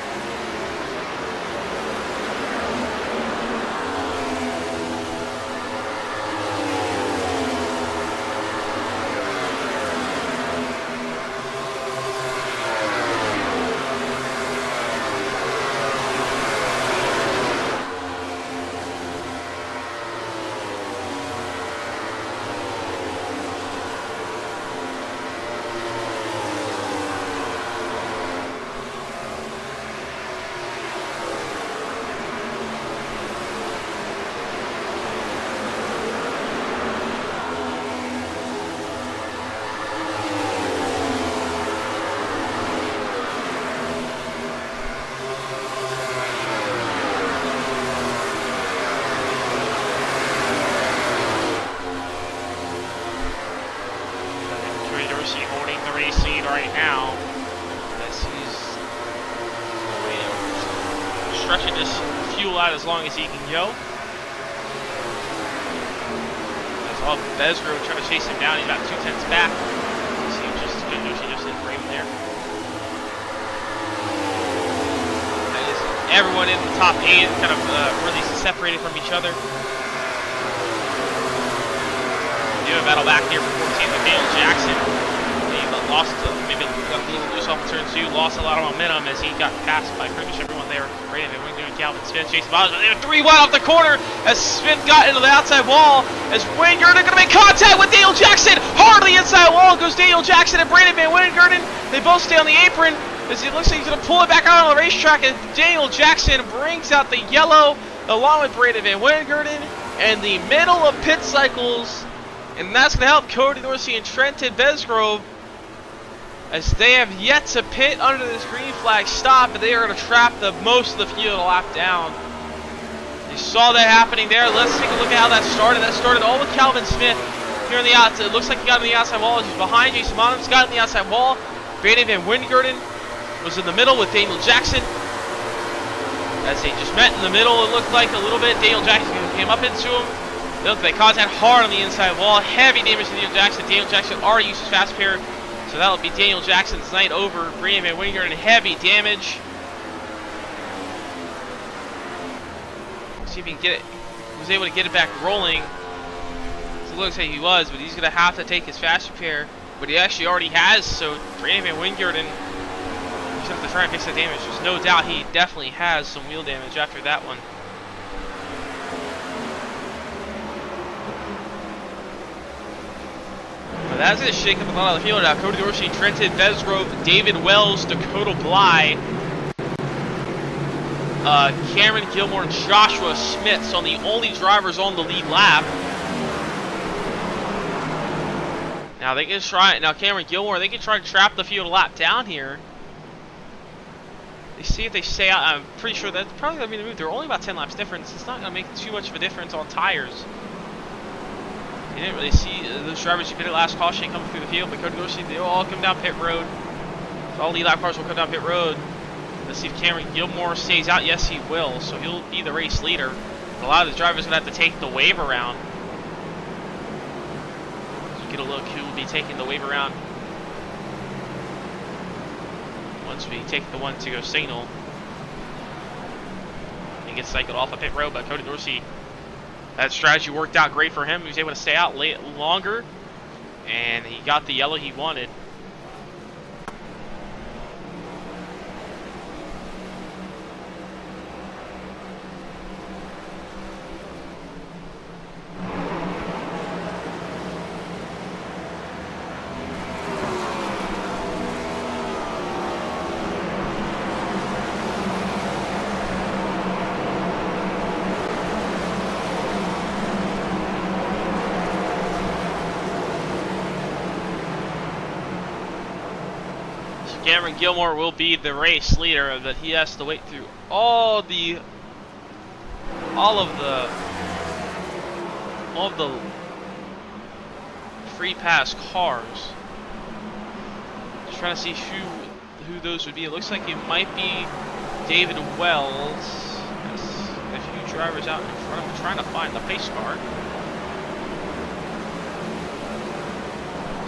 Right now, as he's stretching this fuel out as long as he can go. As all Bezro trying to chase him down, he's about 2/10 back. See, just didn't frame there. Everyone in the top 8 kind of really separated from each other. Doing a battle back here for 14th with Dale Jackson. Lost, maybe got a little loose off of turn 2, lost a lot of momentum as he got passed by pretty much everyone there. Brandon Wingard, Calvin Smith, Jason Bottoms, but they were 3 wide off the corner as Smith got into the outside wall. As Wingard are going to make contact with Daniel Jackson, hard on the inside wall goes Daniel Jackson and Brandon Van Wingard. They both stay on the apron as it looks like he's going to pull it back out on the racetrack. And Daniel Jackson brings out the yellow along with Brandon Van Wingard in the middle of pit cycles, and that's going to help Cody Dorsey and Trenton Besgrove, as they have yet to pit under this green flag stop, but they are going to trap the most of the field a lap down. You saw that happening there. Let's take a look at how that started. That started all with Calvin Smith here on the outside. It looks like he got on the outside wall as he's behind Jason Bottoms, got on the outside wall. Brandon Van Wingard was in the middle with Daniel Jackson. As they just met in the middle, it looked like a little bit. Daniel Jackson came up into him. They contact hard on the inside wall. Heavy damage to Daniel Jackson. Daniel Jackson already used his fast pair. So that'll be Daniel Jackson's night over. Brandon Van Wingard in heavy damage. See if he can get it. He was able to get it back rolling. So it looks like he was, but he's going to have to take his fast repair. But he actually already has, so Brandon Van Wingard he's going to have to try and fix that damage. There's no doubt he definitely has some wheel damage after that one. That's going to shake up a lot of the field now. Cody Dorsey, Trenton Besgrove, David Wells, Dakota Bly, Cameron Gilmore, and Joshua Smith. So the only drivers on the lead lap. Now they can try. Now Cameron Gilmore, they can try to trap the field a lap down here. They see if they stay out. I'm pretty sure that's probably going to be the move. They're only about 10 laps difference. It's not going to make too much of a difference on tires. You didn't really see those drivers who pitted last caution coming through the field, but Cody Dorsey, they'll all come down pit road. So all lead lap cars will come down pit road. Let's see if Cameron Gilmore stays out. Yes, he will. So he'll be the race leader. But a lot of the drivers are going to have to take the wave around. Let's get a look who will be taking the wave around once we take the one to go signal. And get cycled off of pit road by Cody Dorsey. That strategy worked out great for him. He was able to stay out longer, and he got the yellow he wanted. Cameron Gilmore will be the race leader, but he has to wait through all of the free pass cars. Just trying to see who those would be. It looks like it might be David Wells. There's a few drivers out in front of him trying to find the pace car.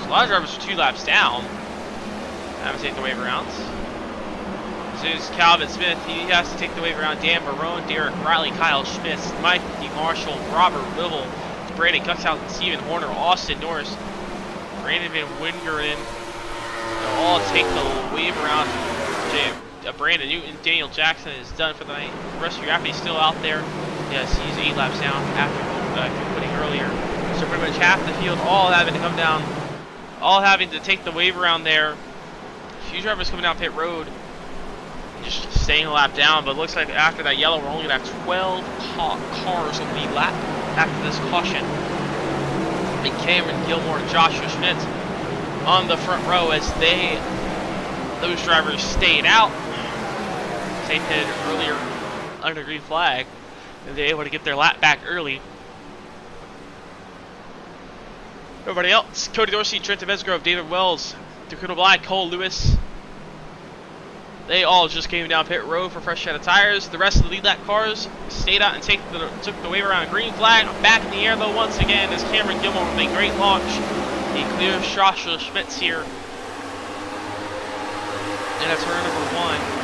So a lot of drivers are 2 laps down. Having to take the wave arounds. This is Calvin Smith. He has to take the wave around. Dan Barone, Derek Riley, Kyle Schmitz, Mike Marshall, Robert Whittle, Brandon Cuxhout, Stephen Horner, Austin Norris, Brandon Van Wingeren. They'll all take the wave around. Brandon Newton, Daniel Jackson is done for the night. Rusty Raffy's still out there. Yes, he's 8 laps down after putting earlier. So pretty much half the field all having to come down, all having to take the wave around there. A few drivers coming down pit road, just staying a lap down, but it looks like after that yellow, we're only going to have 12 cars on the lap after this caution. And Cameron Gilmore and Joshua Schmidt on the front row as those drivers stayed out. They pitted earlier under green flag, and they're able to get their lap back early. Everybody else, Cody Dorsey, Trent Mesgrove, David Wells, Dakota Bly, Cole Lewis, they all just came down pit road for fresh set of tires. The rest of the lead lap cars stayed out and took the wave around green flag. Back in the air though once again as Cameron Gilmore with a great launch. He clears Joshua Schmitz here. And that's turn number 1.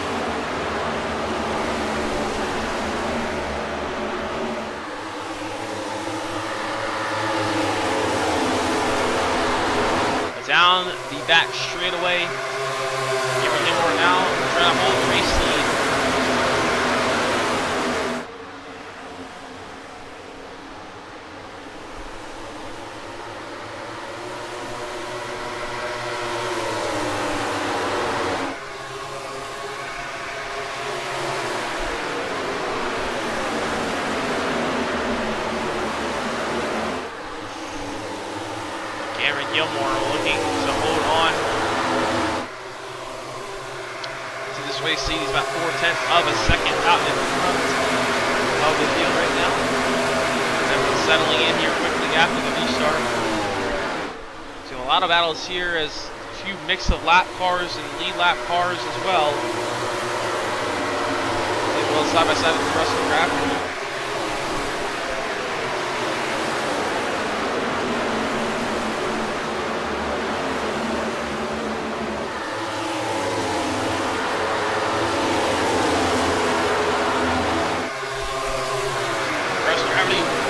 Down the back straightaway. Cameron Gilmore now trying to hold the race lead. Cameron Gilmore looking to hold on to this race lead. He's about 4/10 of a second out in front of the field right now. Everyone's settling in here quickly after the restart. So a lot of battles here as a few mix of lap cars and lead lap cars as well. They go side by side with the rest of the graphic.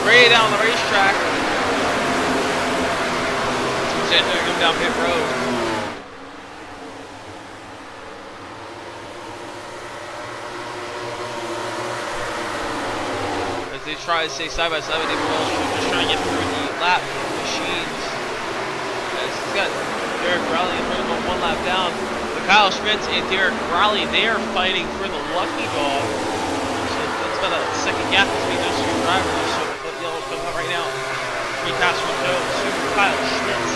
Way down the racetrack. They're going down pit road. As they try to stay side by side with David Wells, just trying to get through the lap machines. As he's got Derek Riley and Roosevelt 1 lap down. But Kyle Schmitz and Derek Riley, they are fighting for the lucky dog. So that's about a second gap between those 2 drivers. So yellow comes up right now. Free pass will go to Kyle Schmitz.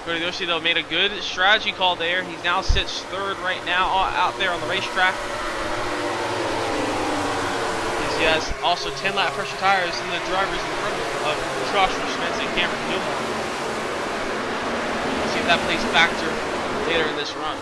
Cody Dorsey though made a good strategy call there. He now sits 3rd right now out there on the racetrack. He has also 10 lap pressure tires in the drivers in front of Joshua Schmitz and Cameron Gilmore. We'll see if that plays a factor later in this run.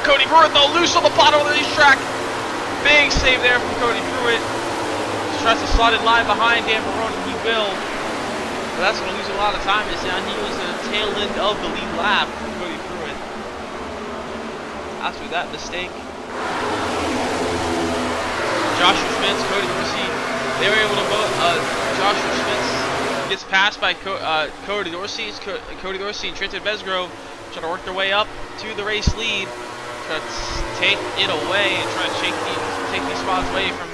Cody Pruitt though, loose on the bottom of the racetrack. Big save there from Cody Pruitt. Just tries to slide in line behind Dan Barone, and he will. But that's going to lose a lot of time. Is now he was in the tail end of the lead lap for Cody Pruitt. After that mistake, Joshua Schmitz, Cody Dorsey, they were able to vote. Joshua Schmitz gets passed by Cody Dorsey. Cody Dorsey and Trenton Besgrove trying to work their way up to the race lead, try to take it away and try to take these spots away from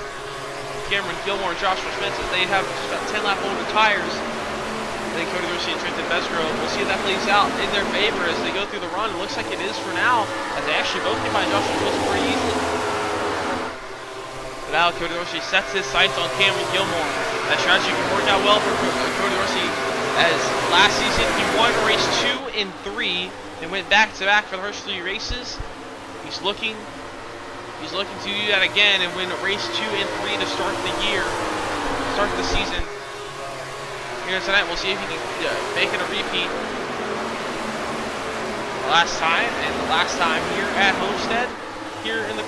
Cameron Gilmore and Joshua Schmitz, as they have just about 10 lap older tires than Cody Dorsey and Trenton Besgrove. We'll see if that plays out in their favor as they go through the run. It looks like it is for now, as they actually both get by Joshua Schmitz pretty easily. But now Cody Dorsey sets his sights on Cameron Gilmore. That strategy can work out well for Cody Dorsey, as last season he won race 2 and 3 and went back-to-back for the first 3 races. He's looking to do that again and win race 2 and 3 to start the season. Here tonight, we'll see if he can make it a repeat. The last time here at Homestead, here in the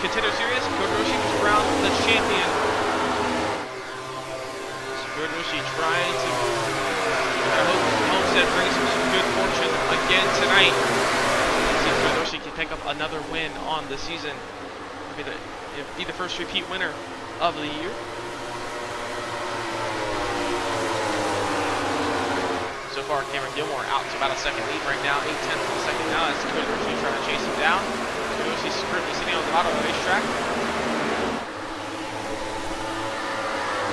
Contender Series, Cody Dorsey was crowned the champion. So Cody Dorsey trying to hope Homestead brings him some good fortune again tonight. See if Cody Dorsey can pick up another win on the season. It'll be the first repeat winner of the year. So far, Cameron Gilmore out to about a second lead right now, 0.8 of a second now. As Cody Dorsey trying to chase him down. Cody Dorsey is currently sitting on the bottom of the racetrack.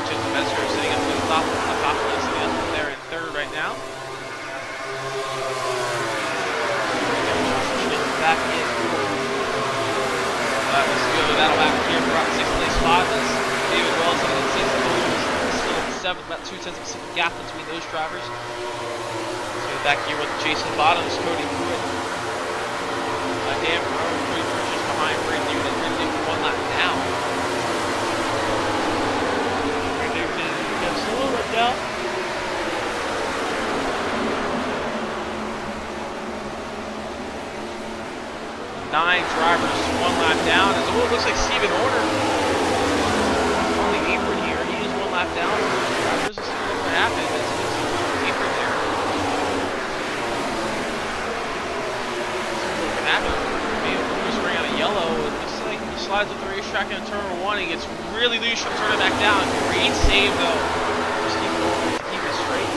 Just Messer sitting up to the top of the list, sitting up there in third right now. Back in. Let's go to battle back here for about 6th place spot. David Wells in 6th, still in 7th, about 0.2 of a second gap between those drivers. Back here with Jason Bottoms, Cody Pruitt. Dan Brown, Cody Pruitt just behind Brandon Newton. Brandon Newton 1 lap down. Brandon Newton gets a little bit down. Nine drivers, 1 lap down. As it looks like Stephen Order on the apron here. He is 1 lap down. Drivers, let's see what happened. It's apron there. Yellow, it looks like he slides up the racetrack in turn number 1. He gets really loose, trying to turn it back down. Great save though. Just keep it straight.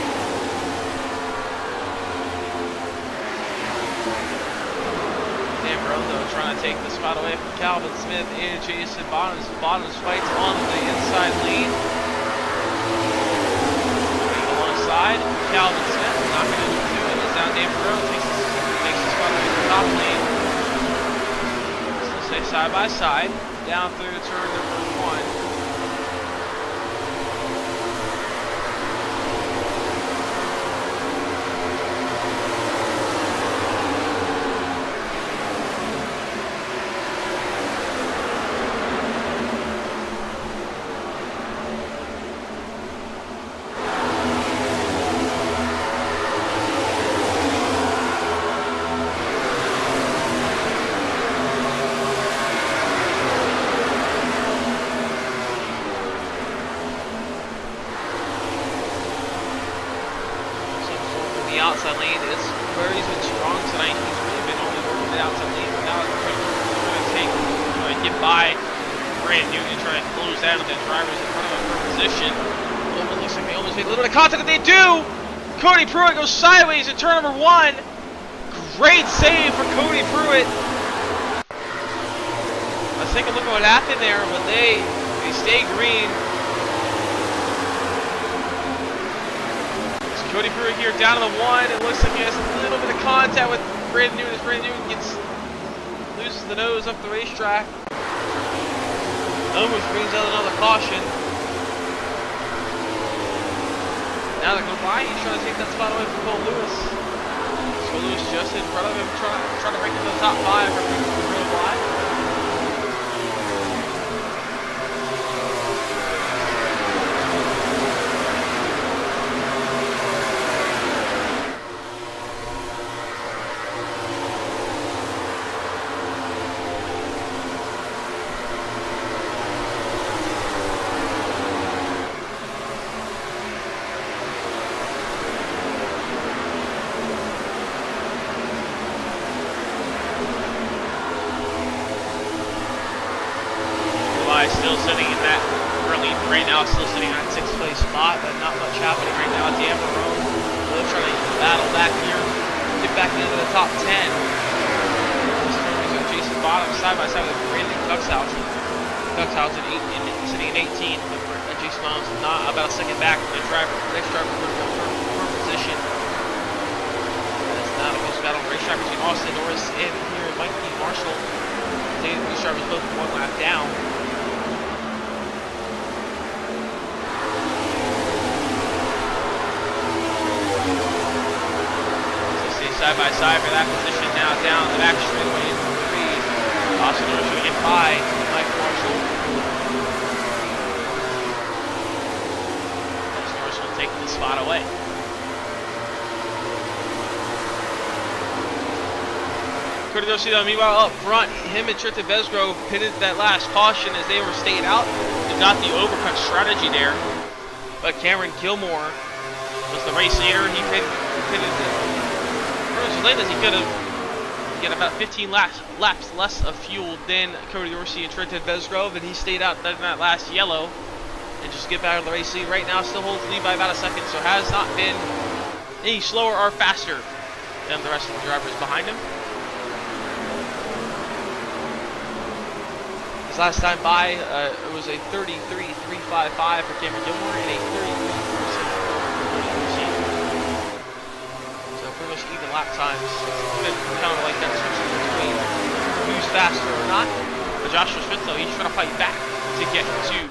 Dan Brown trying to take the spot away from Calvin Smith and Jason Bottoms. Bottoms fights on the inside lead. Alongside Calvin Smith, not going to do it. It's down Dan Brown, takes the spot away from the top lane. Side by side, down through the turn number 1. Outside lane is where he's been strong tonight. He's really been only working the outside lane, but now he's trying to get by Brandon Newton, trying to close down the drivers in front of him for position. Oh, it looks like they almost made a little bit of contact, and they do! Cody Pruitt goes sideways in turn number 1. Great save for Cody Pruitt. Let's take a look at what happened there, but they stay green. Cody Pruitt here down to the 1. It looks like he has a little bit of contact with Brandon Newton as Brandon Newton loses the nose up the racetrack. Almost brings out another caution. Now they're going by. He's trying to take that spot away from Cole Lewis. So Lewis just in front of him, trying to break into the top 5 for real wide. guy still sitting in that early, right now still sitting on 6th place spot, but not much happening right now. Dan Marone will try to battle back here, get back into the top 10. Jason Bottom side by side with Brandon Cuxhausen. Cuxhausen sitting in 18th, but Jason Bottom's not about a second back from the next driver for position. That's not a close battle racetrack between Austin Norris and here Mikey Marshall. These drivers both one lap down. Side by side for that position now, down the back straightaway in 3. Austin Norris going to get by Mike Marshall. Austin Norris will take the spot away. Cody Dorsey, though, meanwhile up front, him and Trenton Besgrove pitted that last caution as they were staying out. They got the overcut strategy there, but Cameron Gilmore was the race leader. He pitted as late as he could have. He got about 15 laps less of fuel than Cody Dorsey and Trenton Besgrove, and he stayed out in that last yellow and just get back on the race lead. Right now still holds the lead by about a second, so has not been any slower or faster than the rest of the drivers behind him. His last time by, it was a 33.355 for Cameron Gilmore and a 33.6 pretty much even lap times. It's been kind of like that switch between who's faster or not. But Joshua Smith, though, he's trying to fight back to get to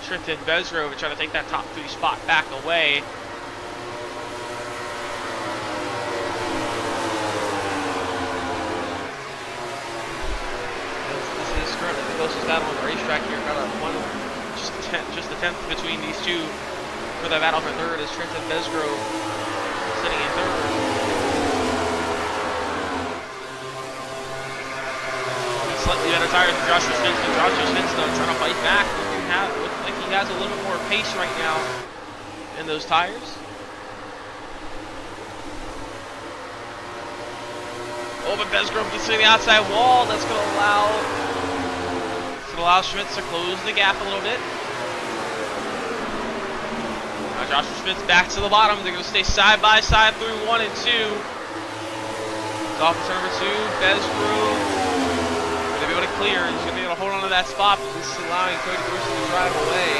Trenton Besgrove and try to take that top 3 spot back away. This is currently the closest battle on the racetrack here. Got a just a tenth between these two for that battle for third is Trenton Besgrove sitting in third. Slightly better tires than Joshua Smith, but Joshua Smith's though trying to fight back. Looks like he has a little bit more pace right now in those tires. Oh, but Besgrove gets to the outside wall. That's going to allow Schmitz to close the gap a little bit. Joshua Smith's back to the bottom. They're going to stay side by side through 1 and 2. It's off to number 2, Besgrove. Going to be able to clear. He's going to be able to hold on to that spot, but this is allowing Cody Dorsey to drive away.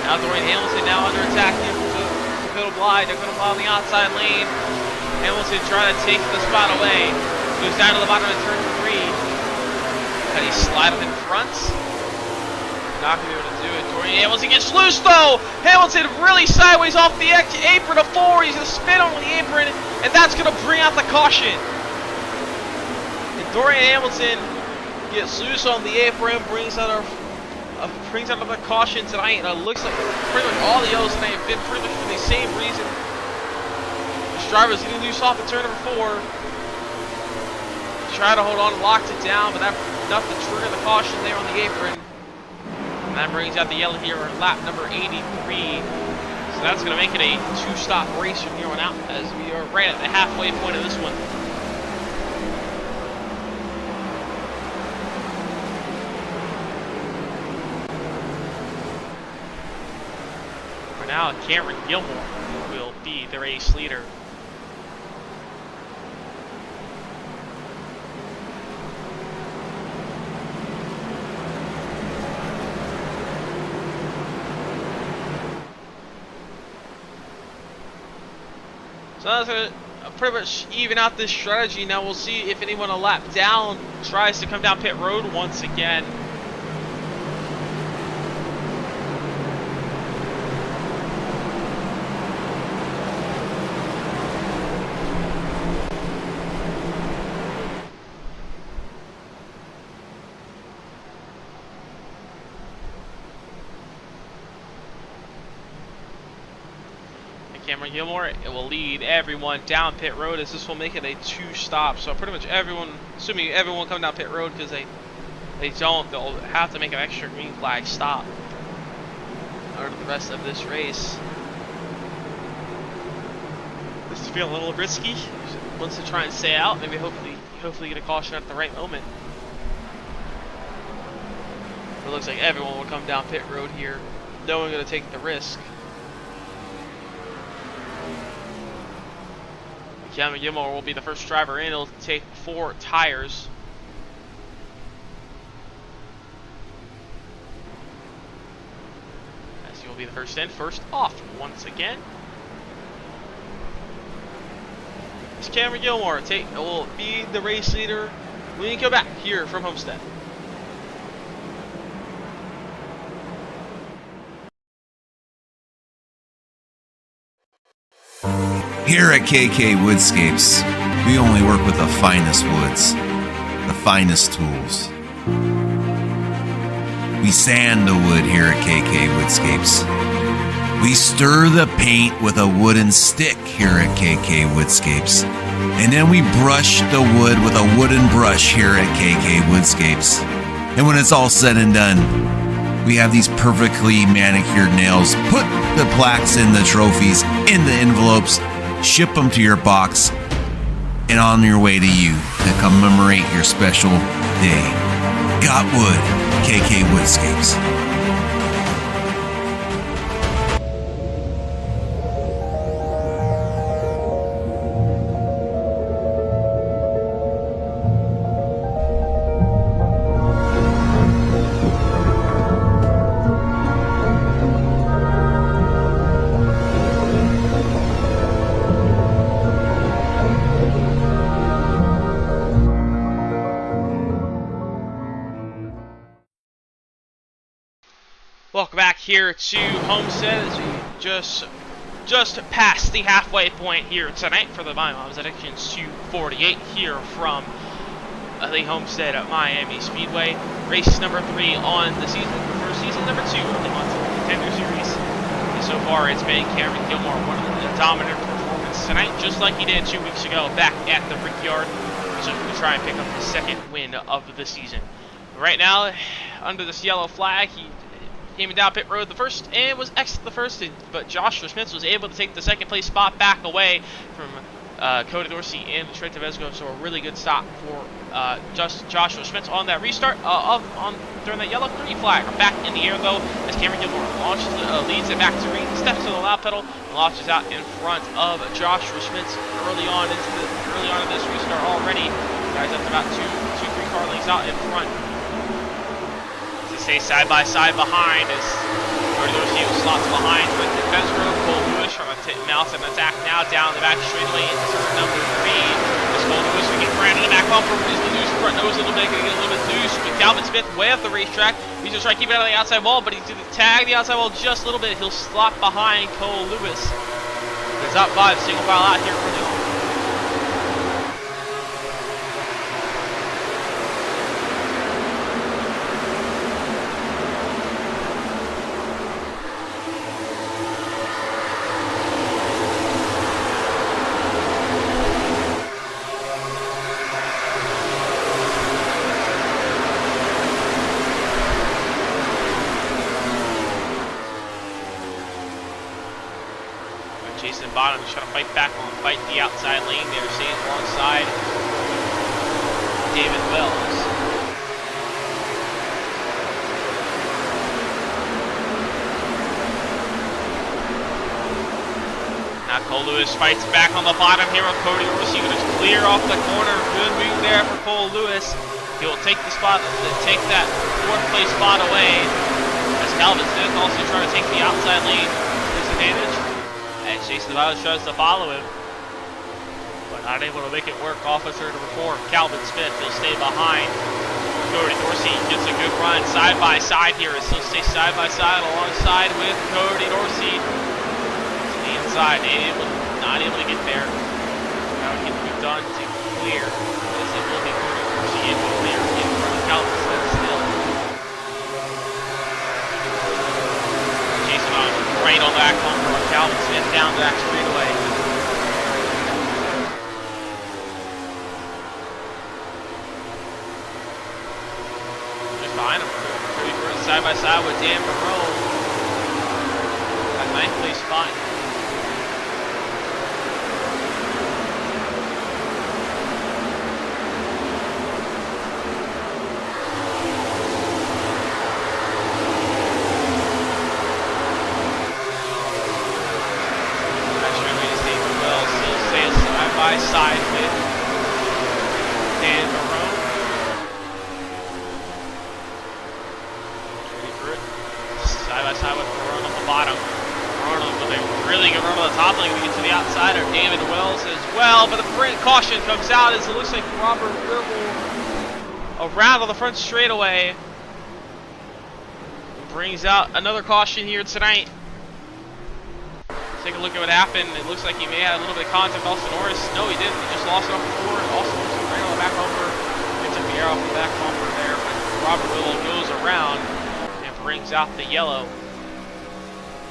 Now Dorian Hamilton now under attack here from Bill Bly. They're going to fly on the outside lane. Hamilton trying to take the spot away. Goes down to the bottom of turn 3. How do you slide him in front? Not going to be able to do it. Dorian Hamilton gets loose though! Hamilton really sideways off the apron to 4. He's going to spin on the apron, and that's going to bring out the caution. And Dorian Hamilton gets loose on the apron, brings out the caution tonight. And it looks like pretty much all the yellows tonight have been pretty much for the same reason. This driver's getting loose off at turn number 4. Try to hold on, locked it down, but that enough to trigger the caution there on the apron. And that brings out the yellow here on lap number 83. So that's going to make it a 2-stop race from here on out, as we are right at the halfway point of this one. For now, Cameron Gilmore will be the race leader. So that's going to pretty much even out this strategy. Now we'll see if anyone a lap down tries to come down pit road once again. Cameron Gilmore, it will lead everyone down pit road, as this will make it a 2-stop. So pretty much everyone, assuming everyone coming down pit road, because they don't, they'll have to make an extra green flag stop for the rest of this race. This is feeling a little risky. Wants to try and stay out, maybe hopefully get a caution at the right moment. It looks like everyone will come down pit road here. No one going to take the risk. Cameron Gilmore will be the first driver in. He'll take 4 tires. As he will be the first in, first off once again. It's Cameron Gilmore will be the race leader when we come back here from Homestead. Here at KK Woodscapes, we only work with the finest woods, the finest tools. We sand the wood here at KK Woodscapes. We stir the paint with a wooden stick here at KK Woodscapes. And then we brush the wood with a wooden brush here at KK Woodscapes. And when it's all said and done, we have these perfectly manicured nails. Put the plaques in the trophies, in the envelopes, ship them to your box, and on your way to you to commemorate your special day. Got wood, KK Woodscapes. Welcome back here to Homestead as we just past the halfway point here tonight for the MyMomsAddictions 248 here from the Homestead at Miami Speedway. Race number 3 on the season for season number 2 of the Contender series. And so far it's been Cameron Gilmore, one of the dominant performance tonight, just like he did 2 weeks ago back at the Brickyard. So he's going to try and pick up his second win of the season. Right now, under this yellow flag, he came down pit road the first and was exited the first, but Joshua Schmitz was able to take the second place spot back away from Cody Dorsey and Trey Tavesco. So a really good stop for Joshua Schmitz on that restart during that yellow green flag. Back in the air though as Cameron Gilmore launches leads it back to Reed, steps to the loud pedal, and launches out in front of Joshua Schmitz early on in this restart already. Guys up to about 2-3 car lengths out in front. Stay side by side behind as Cody Dorsey slots behind with Tavesco. Cole Lewis trying to mount an attack now down the back straightaway into turn number 3. As Cole Lewis will get Brandon in the back bumper, is the loose front nose a little bit, gonna get a little bit loose. But Calvin Smith way off the racetrack. He's just trying to keep it out of the outside wall, but he's going to tag the outside wall just a little bit. He'll slot behind Cole Lewis. The top 5 single file out here early on. Jason Bottom is trying to fight the outside lane there, staying alongside David Wells. Now Cole Lewis fights back on the bottom here with Cody Dorsey, going to clear off the corner. Good move there for Cole Lewis. He will take the spot, take that 4th place spot away. As Calvin Smith also trying to take the outside lane to his advantage. And Jason Bottom tries to follow him, but not able to make it work. Officer number 4, Calvin Smith, he'll stay behind. Cody Dorsey gets a good run side by side here, as he'll stay side by side alongside with Cody Dorsey. To the inside, not able to get there. Now he can move done to clear. As it will be Cody Dorsey able to clear in front of Calvin Smith still. Jason Bottom right on the back bumper of Calvin Smith down the back straightaway. Just behind him, side by side with Dan Monroe. That 9th place spot. side with a run on the bottom. Arnold with a really good run on the top lane. We get to the outside of David Wells as well, but the front caution comes out as it looks like Robert Ribble around on the front straightaway brings out another caution here tonight. Take a look at what happened. It looks like he may have had a little bit of contact with Austin Norris. No, he didn't. He just lost it off the board. Also, right on the back bumper. He took the air off the back bumper there, but Robert Ribble goes around and brings out the yellow.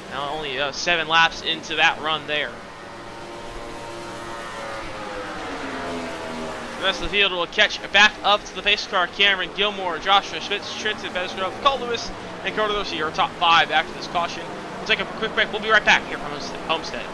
Now only 7 laps into that run there. The rest of the field will catch back up to the pace car. Cameron Gilmore, Joshua Schmitz, Trenton Besgrove, Cole Lewis, and Carter Lucy are top 5 after this caution. We'll take a quick break. We'll be right back here from Homestead.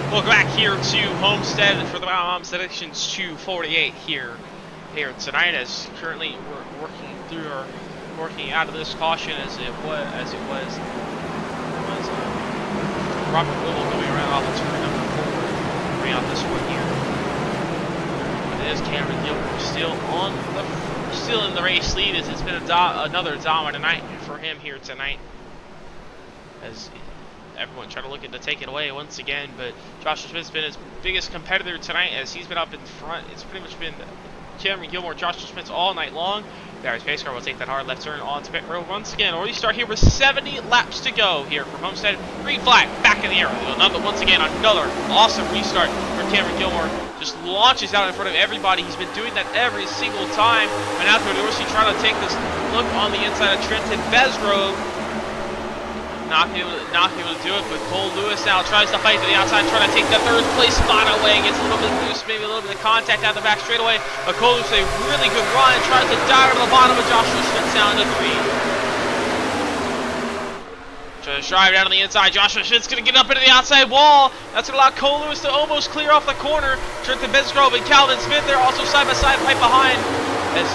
Welcome back here to Homestead for the MyMomsAddictions 248 here tonight. As currently we're working out of this caution as it was Robert Ribble coming around off of turn number 4, bring out this one here. But it is Cameron Gilmore still in the race lead, as it's been another dominant night for him here tonight. As everyone trying to look to take it away once again, but Joshua Smith's been his biggest competitor tonight as he's been up in front. It's pretty much been Cameron Gilmore, Joshua Smith all night long. Barry's pace car will take that hard left turn onto pit road once again. Or you start here with 70 laps to go here from Homestead. Green flag, back in the air. Once again, another awesome restart for Cameron Gilmore. Just launches out in front of everybody. He's been doing that every single time. And now Dorsey trying to take this look on the inside of Trenton Besgrove. Not able to do it, but Cole Lewis now tries to fight to the outside, trying to take the third place spot away. Gets a little bit loose, maybe a little bit of contact out the back straightaway. But Cole Lewis a really good run, tries to dive to the bottom of Joshua Schmitz down to 3. Drive down on the inside. Joshua Schmidt's going to get up into the outside wall. That's going to allow Cole Lewis to almost clear off the corner. Trenton Bengrove and Calvin Smith, they're also side by side right behind. As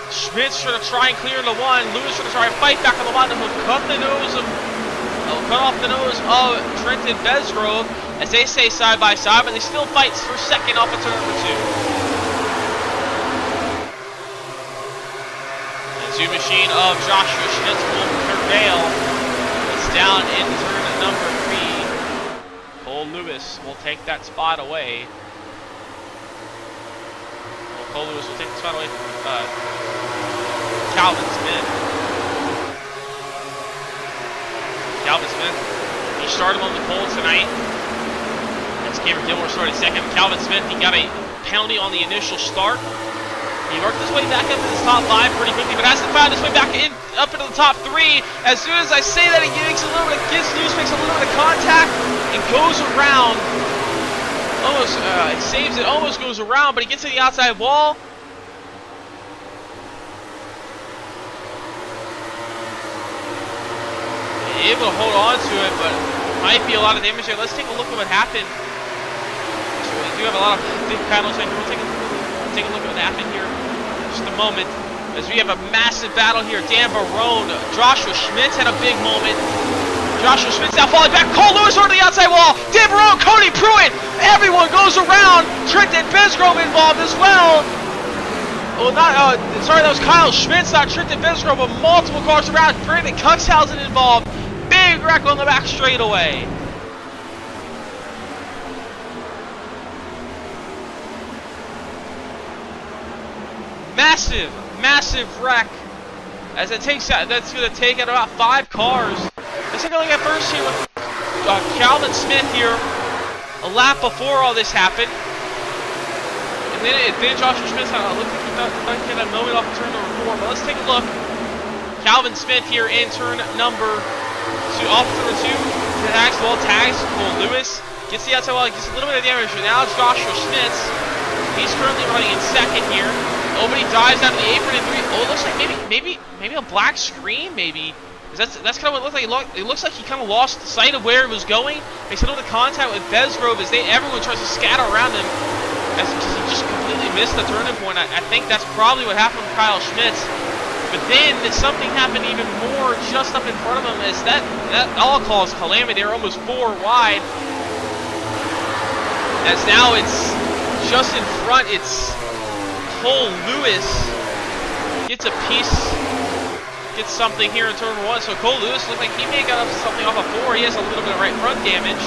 Schmidt's trying to try and clear into one. Lewis trying to try and fight back on the line. And he'll cut off the nose of Trenton Bengrove as they stay side by side, but they still fight for second off of turn number 2. The Zoo machine of Joshua Schmidt will prevail. Down in turn number 3. Cole Lewis will take that spot away. Well, Cole Lewis will take the spot away from Calvin Smith. Calvin Smith, he started on the pole tonight. That's Cameron Gilmore started second. Calvin Smith, he got a penalty on the initial start. He worked his way back up to the top 5 pretty quickly, but hasn't found his way back in up into the top 3. As soon as I say that, he makes a little bit of contact and goes around. Almost, it saves it, almost goes around, but he gets to the outside wall. Able to hold on to it, but might be a lot of damage there. Let's take a look at what happened. So we do have a lot of big panels right here. We'll take a look at what happened here in just a moment. As we have a massive battle here. Dan Barone, Joshua Schmitz had a big moment. Joshua Schmitz now falling back. Cole Lewis over to the outside wall. Dan Barone, Cody Pruitt. Everyone goes around. Trenton Bengrove involved as well. Oh, sorry, that was Kyle Schmitz, not Trenton Bengrove, but multiple cars around. Brandon Cuxhausen involved. Big wreck on the back straightaway. Massive wreck. As it takes out, that's going to take out about 5 cars. Let's take a look at first here with Calvin Smith here. A lap before all this happened. And then Joshua Smith looked like he had a moment off of turn number 4. But let's take a look. Calvin Smith here in turn number 2, off of turn 2. Tags Cole Lewis. Gets the outside wall, gets a little bit of damage. But now it's Joshua Smith. He's currently running in second here. Nobody dives out of the apron in 3. Oh, it looks like maybe a black screen, mayie. That's kind of what it looked like. It looks like he kind of lost sight of where he was going. Makes a little bit of contact with Bengrove as everyone tries to scatter around him. Because he just completely missed the turning point. I think that's probably what happened with Kyle Schmitz. But then something happened even more just up in front of him as that all calls calamity. They're almost 4 wide. As now it's just in front. It's Cole Lewis gets a piece, gets something here in turn number 1. So Cole Lewis looks like he may have got something off of 4. He has a little bit of right front damage.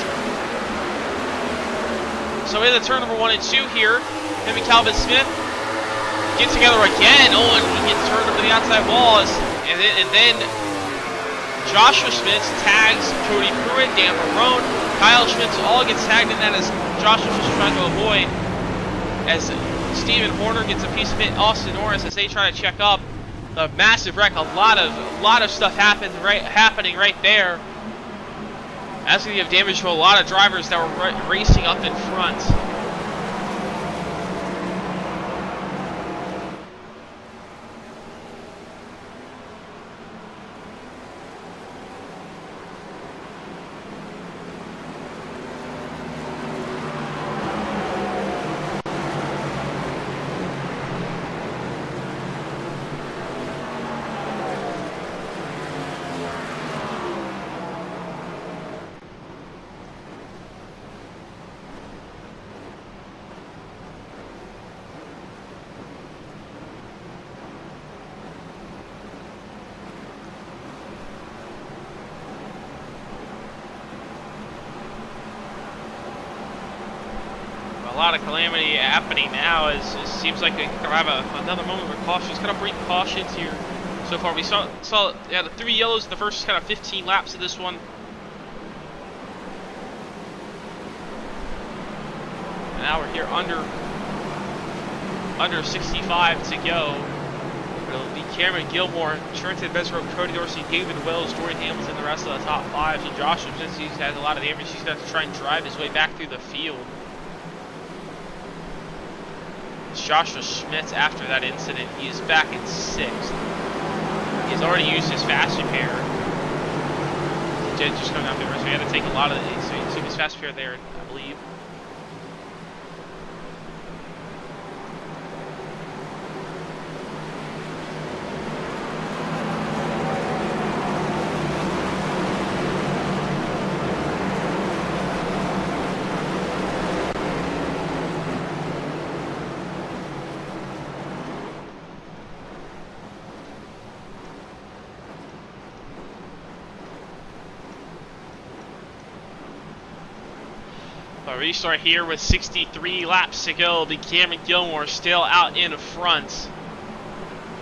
So in the turn number 1 and 2 here, him and Calvin Smith get together again. Oh, and we get turned up to the outside walls. And then Joshua Schmitz tags Cody Pruitt, Dan Barone, Kyle Schmitz all gets tagged in that as Joshua Schmitz is trying to avoid. As Stephen Horner gets a piece of it, Austin Norris as they try to check up. A massive wreck, a lot of stuff happening right there. That's going to give damage to a lot of drivers that were racing up in front. A lot of calamity happening now. It seems like they can have another moment of caution. It's kind of brief cautions here so far. We saw the 3 yellows in the first kind of 15 laps of this one. And now we're here under 65 to go. It'll be Cameron Gilmore, Trenton Bengrove, Cody Dorsey, David Wells, Jordan Hamilton, the rest of the top 5. So Joshua, since he's had a lot of damage, he's going to have to try and drive his way back through the field. Joshua Schmitz, after that incident, he is back in 6th. He's already used his fast repair. just coming out there, so he had to take a lot of it. So he took his fast pair there, I believe. A restart here with 63 laps to go. The Cameron Gilmore still out in front.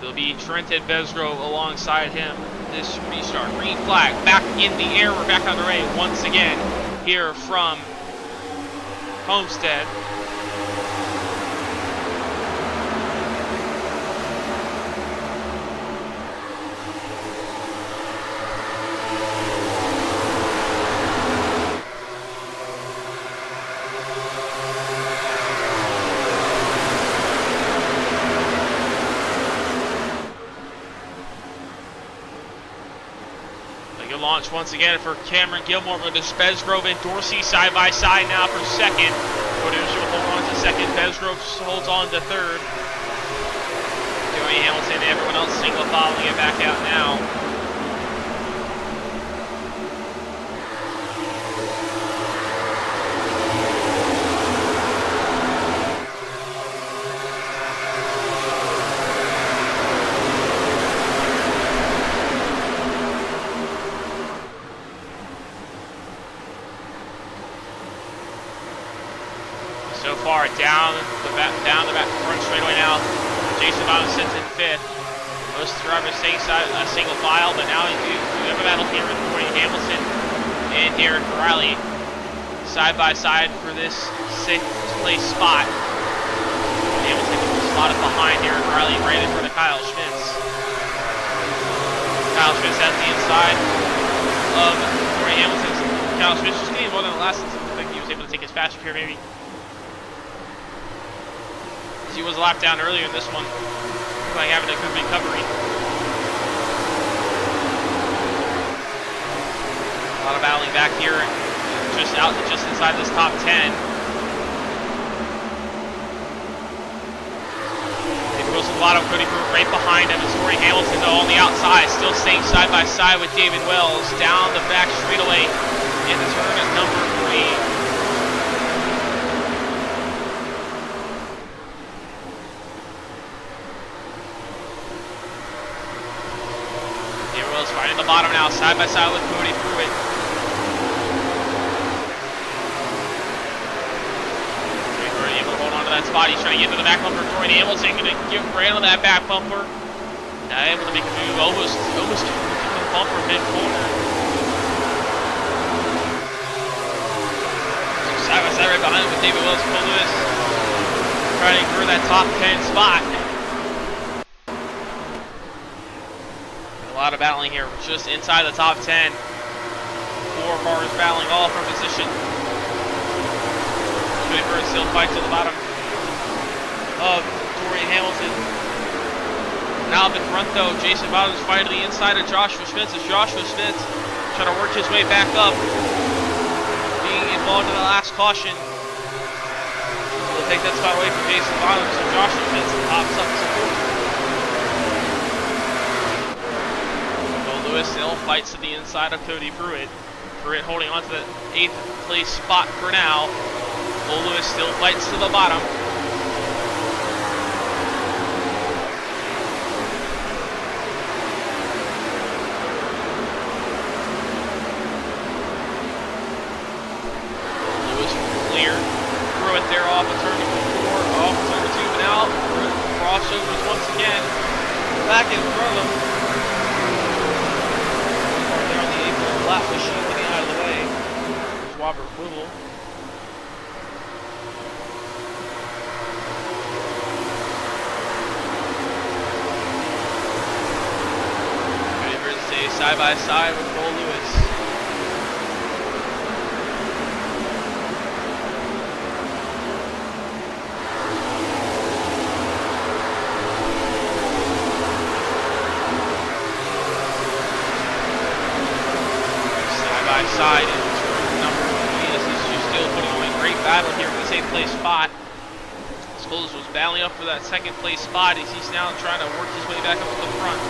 There'll be Trenton Besgrove alongside him. This restart. Green flag back in the air. We're back underway once again here from Homestead. Launch once again for Cameron Gilmore with this Besgrove and Dorsey side by side now for second. Wooders will hold on to second. Besgrove holds on to third. Joey Hamilton, everyone else single following it back out now. So far, down the back front straightaway now. Jason Bottom sits in fifth. Most drivers staying single file, but now you have a battle here between Hamilton and Derek Riley side by side for this sixth place spot. Hamilton slotted behind Derek Riley right in front of Kyle Schmitz. Kyle Schmitz at the inside of Corey Hamilton. Kyle Schmitz just getting more than the last. I think he was able to take his faster here maybe. He was a lap down earlier in this one. Looks like having a good recovery. A lot of battling back here, just inside this top 10. David Wilson, a lot of Cody Brewer right behind him. It's Corey Hamilton though on the outside, still staying side by side with David Wells down the back straightaway into turn at number 3. Right at the bottom now, side by side with Cody Pruitt. Cody able to hold on to that spot. He's trying to get into the back bumper. Corey Hamilton going to get right on that back bumper. Now able to make a move, almost the bumper mid-corner. Side by side right behind him with David Wills, Cole Lewis. Trying to incur that top 10 spot. A lot of battling here, just inside the top 10. 4 cars battling all for position. Cody Bird still fights to the bottom of Dorian Hamilton. Now up in front though, Jason Bottoms fighting to the inside of Joshua Schmitz as Joshua Schmitz trying to work his way back up. Being involved in the last caution. We'll take that spot away from Jason Bottoms, so Joshua Schmitz pops up to fourth. Lewis still fights to the inside of Cody Pruitt. Pruitt holding on to the 8th place spot for now. Cole Lewis still fights to the bottom. Lewis clear. Pruitt there off of turn 4, off of turn 2, but now crossovers once again. Back in front of him. Lap machine getting out of the way. There's Robert Whittle. Cody stay side by side with Cole Lewis. by side in turn number 3. This is just still putting on a great battle here in this 8th place spot. Scholes was battling up for that 2nd place spot as he's now trying to work his way back up to the front.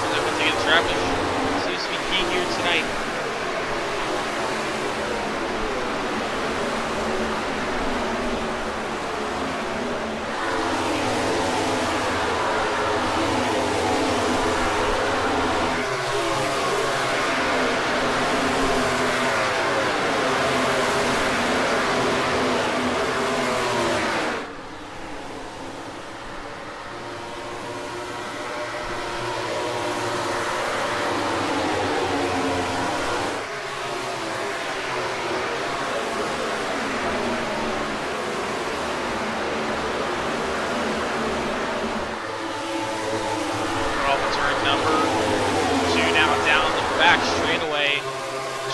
And then once again, Travis seems to be key here tonight.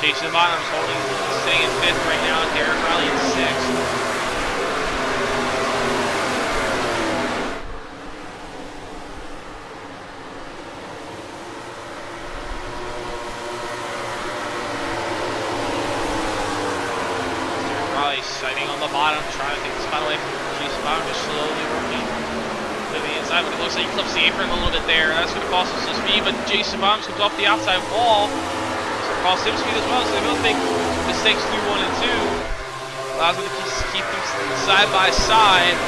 Chasing Bottoms, staying in 5th right now. Derek Riley in 6th. Derek Riley sighting on the bottom, trying to take the spot away from Chasing Bottoms, just slowly working to the inside. But it looks like he clips the apron a little bit there. That's going to cost us some speed, but Jason Bottoms comes off the outside wall. Cost him speed as well, so they both make mistakes through 1 and 2. Allows them to keep them side by side.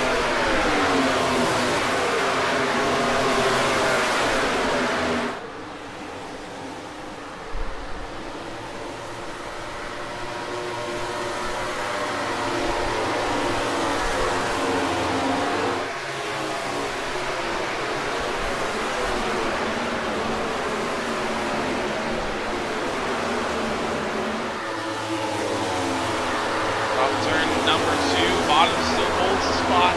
Turn number 2, Bottom still holds the spot.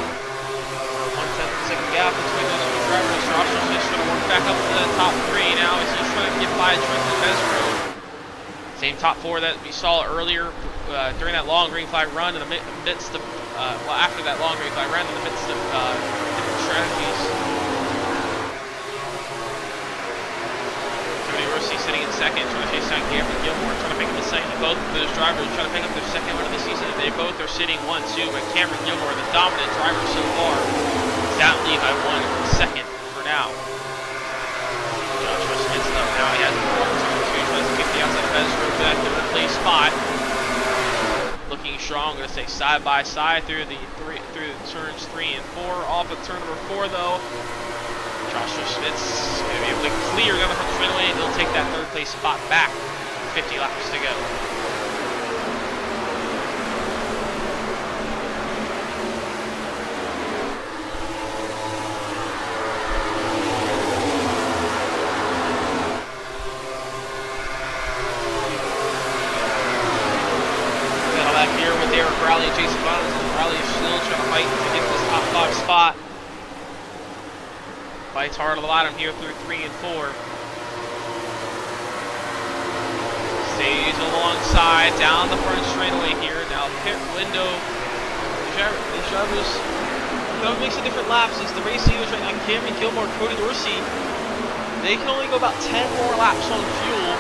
1/10 of a second gap between those two drivers. Joshua Smith's trying to work back up to the top 3 now as he's trying to get by Trenton Bezro. Same top 4 that we saw earlier during that long green flag run in the midst of, well, after that long green flag run in the midst of different strategies. Sitting in 2nd, trying to chase down Cameron Gilmore, trying to pick up the second. Both of those drivers trying to pick up their 2nd win of the season. They both are sitting 1-2, but Cameron Gilmore, the dominant driver so far, is down lead by 1 2nd for now. Joshua Smith though, now he has the turn 2, tries to kick the outside of Bezro to that 3rd place spot. Looking strong, going to stay side by side through the turns 3 and 4. Off at turn number 4 though. Joshua Smith's going to be able to clear down the front straightaway, and he'll take that 3rd place spot back. 50 laps to go. Got back here with Derek Riley and Jason Bottoms, and Riley is still trying to fight to get this top 5 spot. Fights hard on the bottom here through 3 and 4. Stays alongside, down the front straightaway here. Now pit window. These drivers, it makes a different laps as the race leaders right now, Cameron Gilmore, Cody Dorsey, they can only go about 10 more laps on fuel.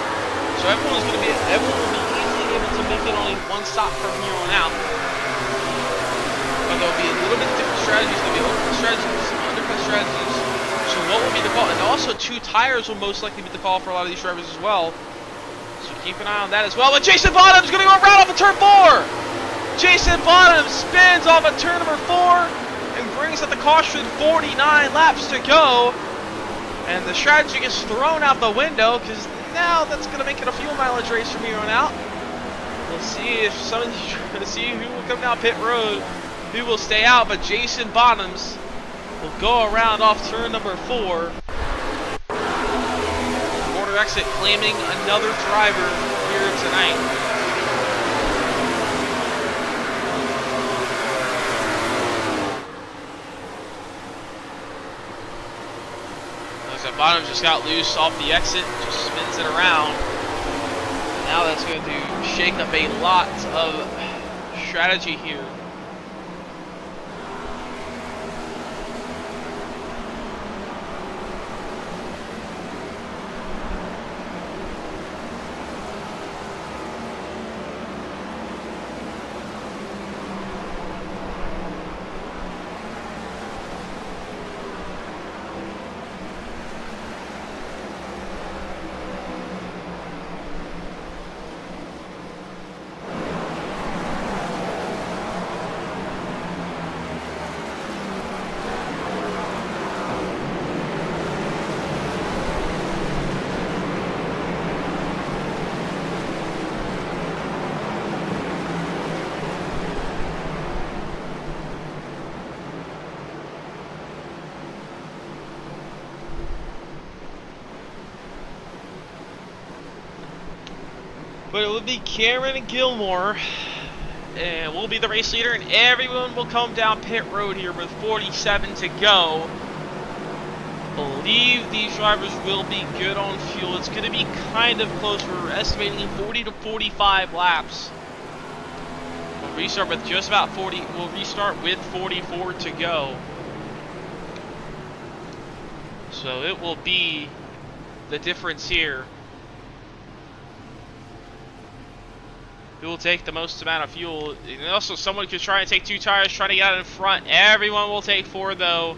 So everyone will be easily able to make it only 1 stop from here on out. But there'll be a little bit different strategies. There'll be open strategies, undercut strategies. So what will be the call? And also 2 tires will most likely be the call for a lot of these drivers as well. So keep an eye on that as well. But Jason Bottoms going to go around off of turn 4. Jason Bottoms spins off of turn number 4 and brings up the caution. 49 laps to go. And the strategy gets thrown out the window because now that's going to make it a fuel mileage race from here on out. We'll see if some of these, see who will come down pit road, who will stay out. But Jason Bottoms will go around off turn number 4. Border exit claiming another driver here tonight. Looks like Bottoms just got loose off the exit, just spins it around. Now that's going to shake up a lot of strategy here. But it will be Cameron Gilmore, and we'll be the race leader, and everyone will come down pit road here with 47 to go. Believe these drivers will be good on fuel. It's going to be kind of close. We're estimating 40 to 45 laps. We'll restart with just about 40. We'll restart with 44 to go. So it will be the difference here. Who will take the most amount of fuel? And also, someone could try and take 2 tires, trying to get out in front. Everyone will take 4 though.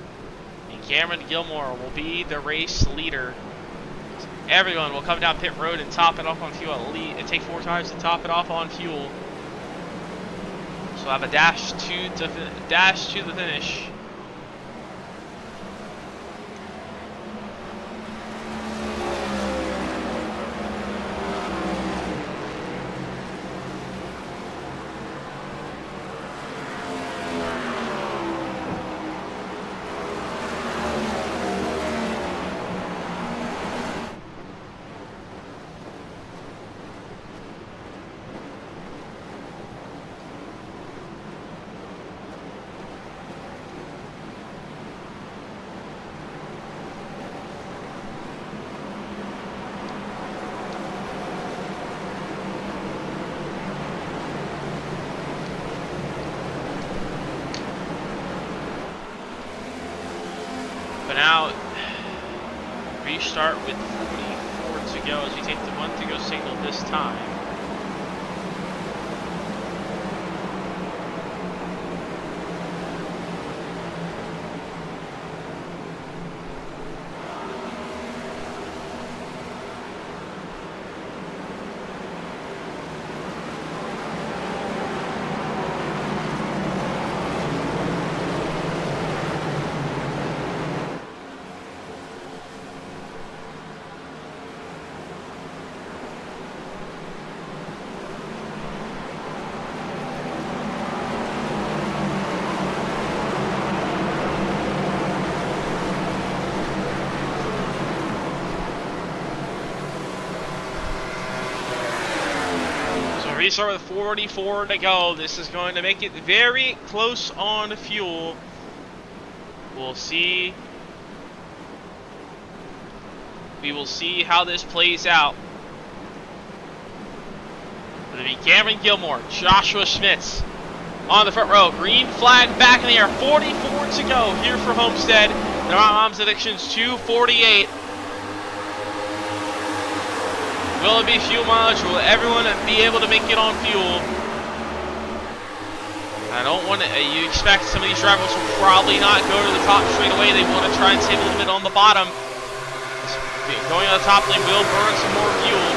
And Cameron Gilmore will be the race leader. So everyone will come down pit road and top it off on fuel and take 4 tires to top it off on fuel. So I have a dash to the finish. But now, restart with 44 to go as we take the 1 to go signal this time. Restart with 44 to go. This is going to make it very close on fuel. We'll see. We will see how this plays out. It'll be Cameron Gilmore, Joshua Schmitz on the front row. Green flag back in the air. 44 to go here for Homestead. And MyMomsAddictions 248. Will it be fuel mileage? Will everyone be able to make it on fuel? I don't want to. You expect some of these drivers will probably not go to the top straight away. They want to try and save a little bit on the bottom. Going on the top lane will burn some more fuel.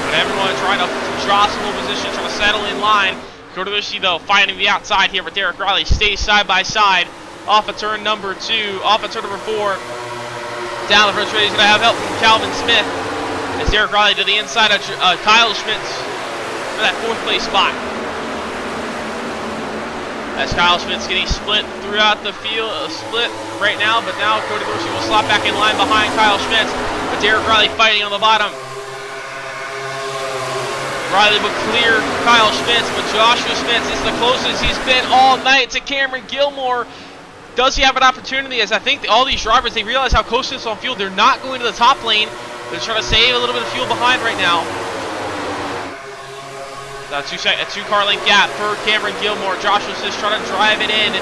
But everyone trying to draw some more position, trying to settle in line. Contender though fighting the outside here with Derek Riley. Stays side by side. Off of turn number 2. Off of turn number 4. Down the first straight. He's going to have help from Calvin Smith. As Derek Riley to the inside of Kyle Schmitz for that 4th place spot. As Kyle Schmitz getting split throughout the field, split right now, but now Contender will slot back in line behind Kyle Schmitz. But Derek Riley fighting on the bottom. Riley will clear Kyle Schmitz, but Joshua Schmitz is the closest he's been all night to Cameron Gilmore. Does he have an opportunity? As I think all these drivers, they realize how close this is on fuel. They're not going to the top lane. They're trying to save a little bit of fuel behind right now. A 2-car length gap for Cameron Gilmore. Joshua Smith trying to drive it in.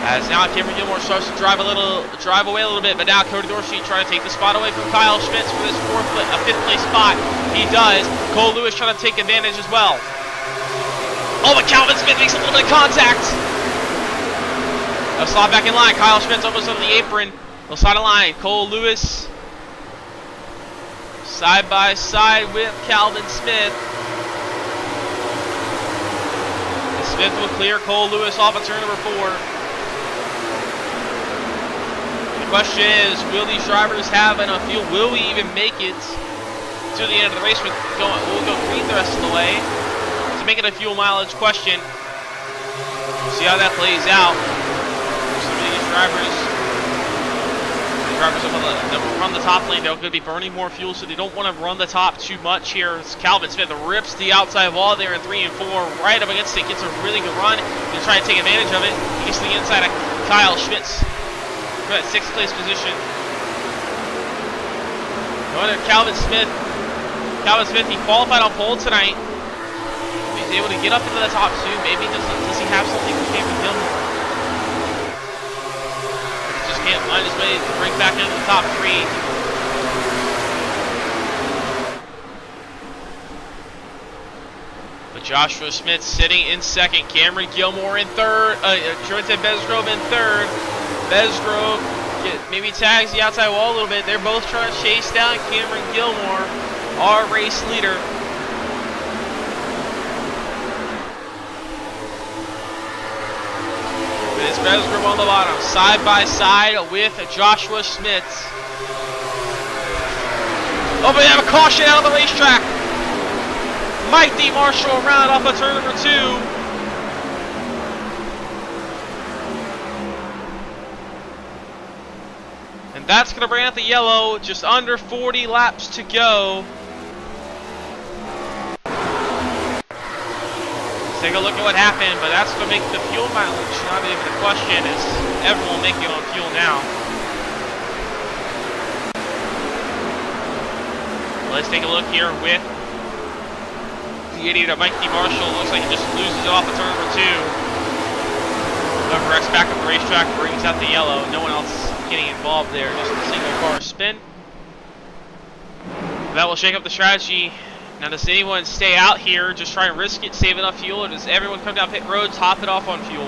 As now Cameron Gilmore starts to drive away a little bit, but now Cody Dorsey trying to take the spot away from Kyle Schmitz for this 5th place spot. He does. Cole Lewis trying to take advantage as well. Oh, but Calvin Smith makes a little bit of contact. They'll slide back in line. Kyle Schmitz almost over the apron. They'll slide in line. Cole Lewis side by side with Calvin Smith. And Smith will clear Cole Lewis off of turn number 4. The question is, will these drivers have enough fuel? Will we even make it to the end of the race? We'll go green the rest of the way to make it a fuel mileage question. We'll see how that plays out. Some of these drivers drivers up on the top lane. They're going to be burning more fuel, so they don't want to run the top too much here. As Calvin Smith rips the outside wall there in 3 and 4, right up against it. Gets a really good run. He's trying to take advantage of it. He gets to the inside of Kyle Schmitz for that 6th place position. Going to Calvin Smith. Calvin Smith, he qualified on pole tonight. He's able to get up into the top soon. Maybe does he have something for Cameron Gilmore? Can't find his way to break back into the top 3. But Joshua Smith sitting in 2nd. Cameron Gilmore in 3rd. Trenton Besgrove in 3rd. Besgrove maybe tags the outside wall a little bit. They're both trying to chase down Cameron Gilmore, our race leader. It's Besgrove on the bottom, side by side with Joshua Smith. Oh, but they have a caution out of the racetrack. Mighty Marshall around off of turn number 2. And that's going to bring out the yellow. Just under 40 laps to go. Take a look at what happened, but that's going to make the fuel mileage not even a question, as everyone will make it on fuel now. Let's take a look here with the idiot of Mikey Marshall. Looks like he just loses it off of turn number 2. Whoever wrecks back up the racetrack brings out the yellow. No one else getting involved there, just a single car spin. That will shake up the strategy. Now, does anyone stay out here, just try and risk it, save enough fuel, or does everyone come down pit road, top it off on fuel?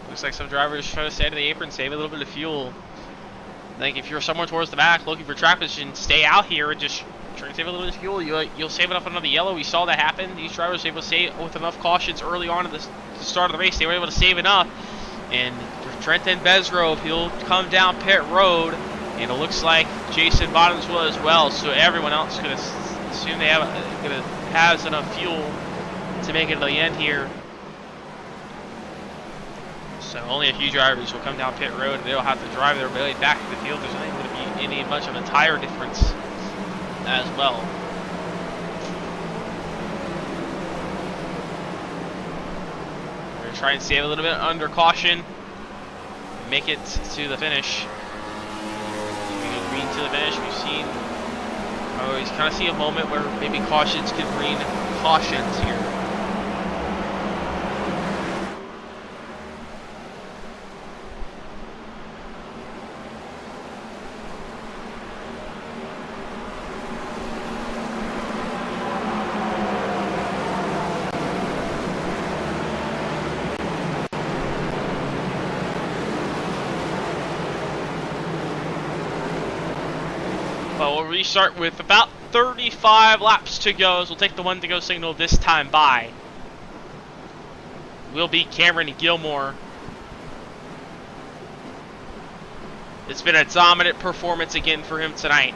Looks like some drivers try to stay to the apron, save a little bit of fuel. I think if you're somewhere towards the back looking for track position, stay out here and just try to save a little bit of fuel. You'll save enough on the yellow. We saw that happen. These drivers were able to save with enough cautions early on at the start of the race. They were able to save enough. And for Trenton Besgrove, he'll come down pit road, and it looks like Jason Bottoms will as well. So everyone else is going to assume they has enough fuel to make it to the end here. So only a few drivers will come down pit road, and they'll have to drive their way back to the field. There's not even going to be any much of a tire difference as well. We're going to try and save a little bit under caution, make it to the finish. We go green to the finish. We've seen, I always kind of see a moment where maybe cautions could bring cautions here. But we'll restart with about 35 laps to go, so we'll take the one to go signal this time by. Will be Cameron Gilmore. It's been a dominant performance again for him tonight.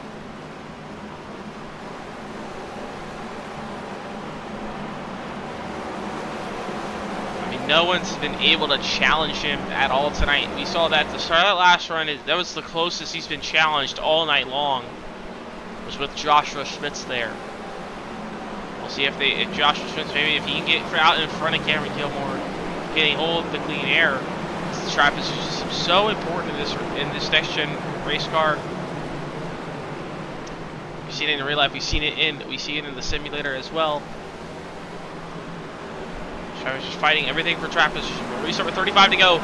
I mean, no one's been able to challenge him at all tonight. We saw that at the start of that last run. That was the closest he's been challenged all night long. Was with Joshua Schmitz there. We'll see if Joshua Schmitz, maybe if he can get out in front of Cameron Gilmore, getting hold of the clean air. This track is just so important in this next gen race car. We've seen it in real life. We see it in the simulator as well. Drivers just fighting everything for track position. We'll restart with 35 to go.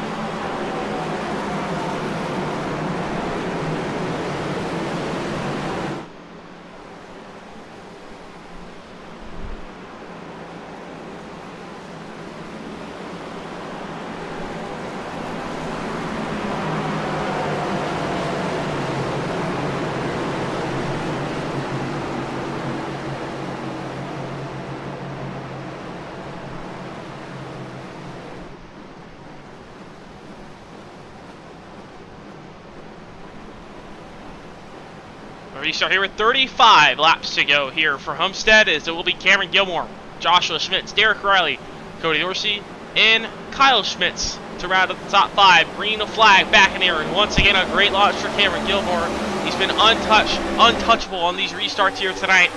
Restart here with 35 laps to go here for Homestead, as it will be Cameron Gilmore, Joshua Schmitz, Derek Riley, Cody Dorsey, and Kyle Schmitz to round up the top 5, bringing the flag back in the air. And once again, a great launch for Cameron Gilmore. He's been untouchable on these restarts here tonight.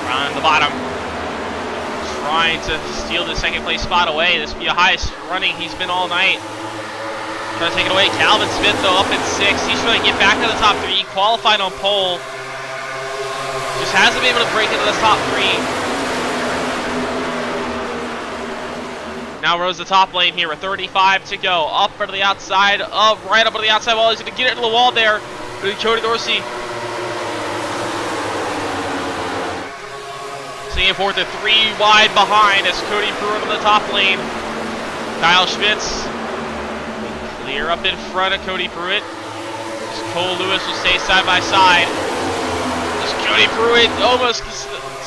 Around the bottom, trying to steal the second place spot away. This will be the highest running he's been all night. Trying to take it away. Calvin Smith, though, up in 6th. He's trying to get back to the top 3. He qualified on pole. Just hasn't been able to break into the top 3. Now rose the top lane here with 35 to go. Up to the outside of, right up to the outside wall. He's going to get it into the wall there. Cody Dorsey. Seeing forward to 3 wide behind as Cody Pruitt on the top lane. Kyle Schmitz. Clear up in front of Cody Pruitt. Cole Lewis will stay side by side. As Cody Pruitt almost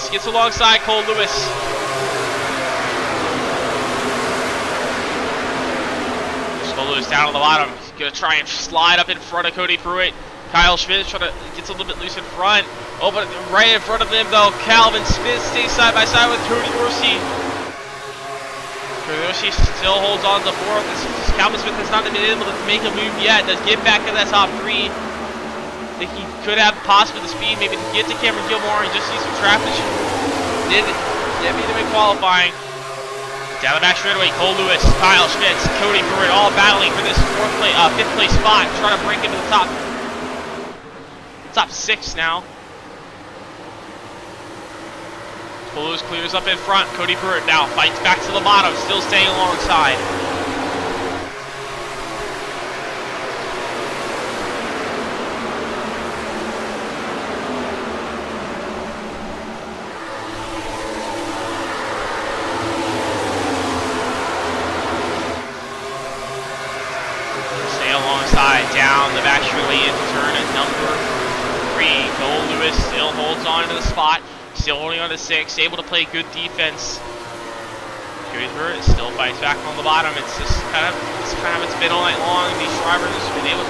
gets alongside Cole Lewis. Cole Lewis down on the bottom. He's going to try and slide up in front of Cody Pruitt. Kyle Schmitz trying to gets a little bit loose in front. Oh, but right in front of them though, Calvin Smith stays side by side with Cody Dorsey. Dorsey still holds on to 4th. Calvin Smith has not been able to make a move yet. Does get back to that top 3. I think he could have possibly the speed maybe to get to Cameron Gilmore. He just needs some traffic. Did beat him in qualifying. Down the back straightaway, Cole Lewis, Kyle Schmitz, Cody Pruitt all battling for this 5th place spot. Trying to break into the top 6 now. Cole Lewis clears up in front. Cody Pruitt now fights back to the bottom, still staying alongside. Stay alongside, down the back straightaway into turn at number 3. Cole Lewis still holds on to the spot. Still holding on to 6, able to play good defense. Cody Pruitt still fights back on the bottom. It's just it's been all night long. These drivers have been able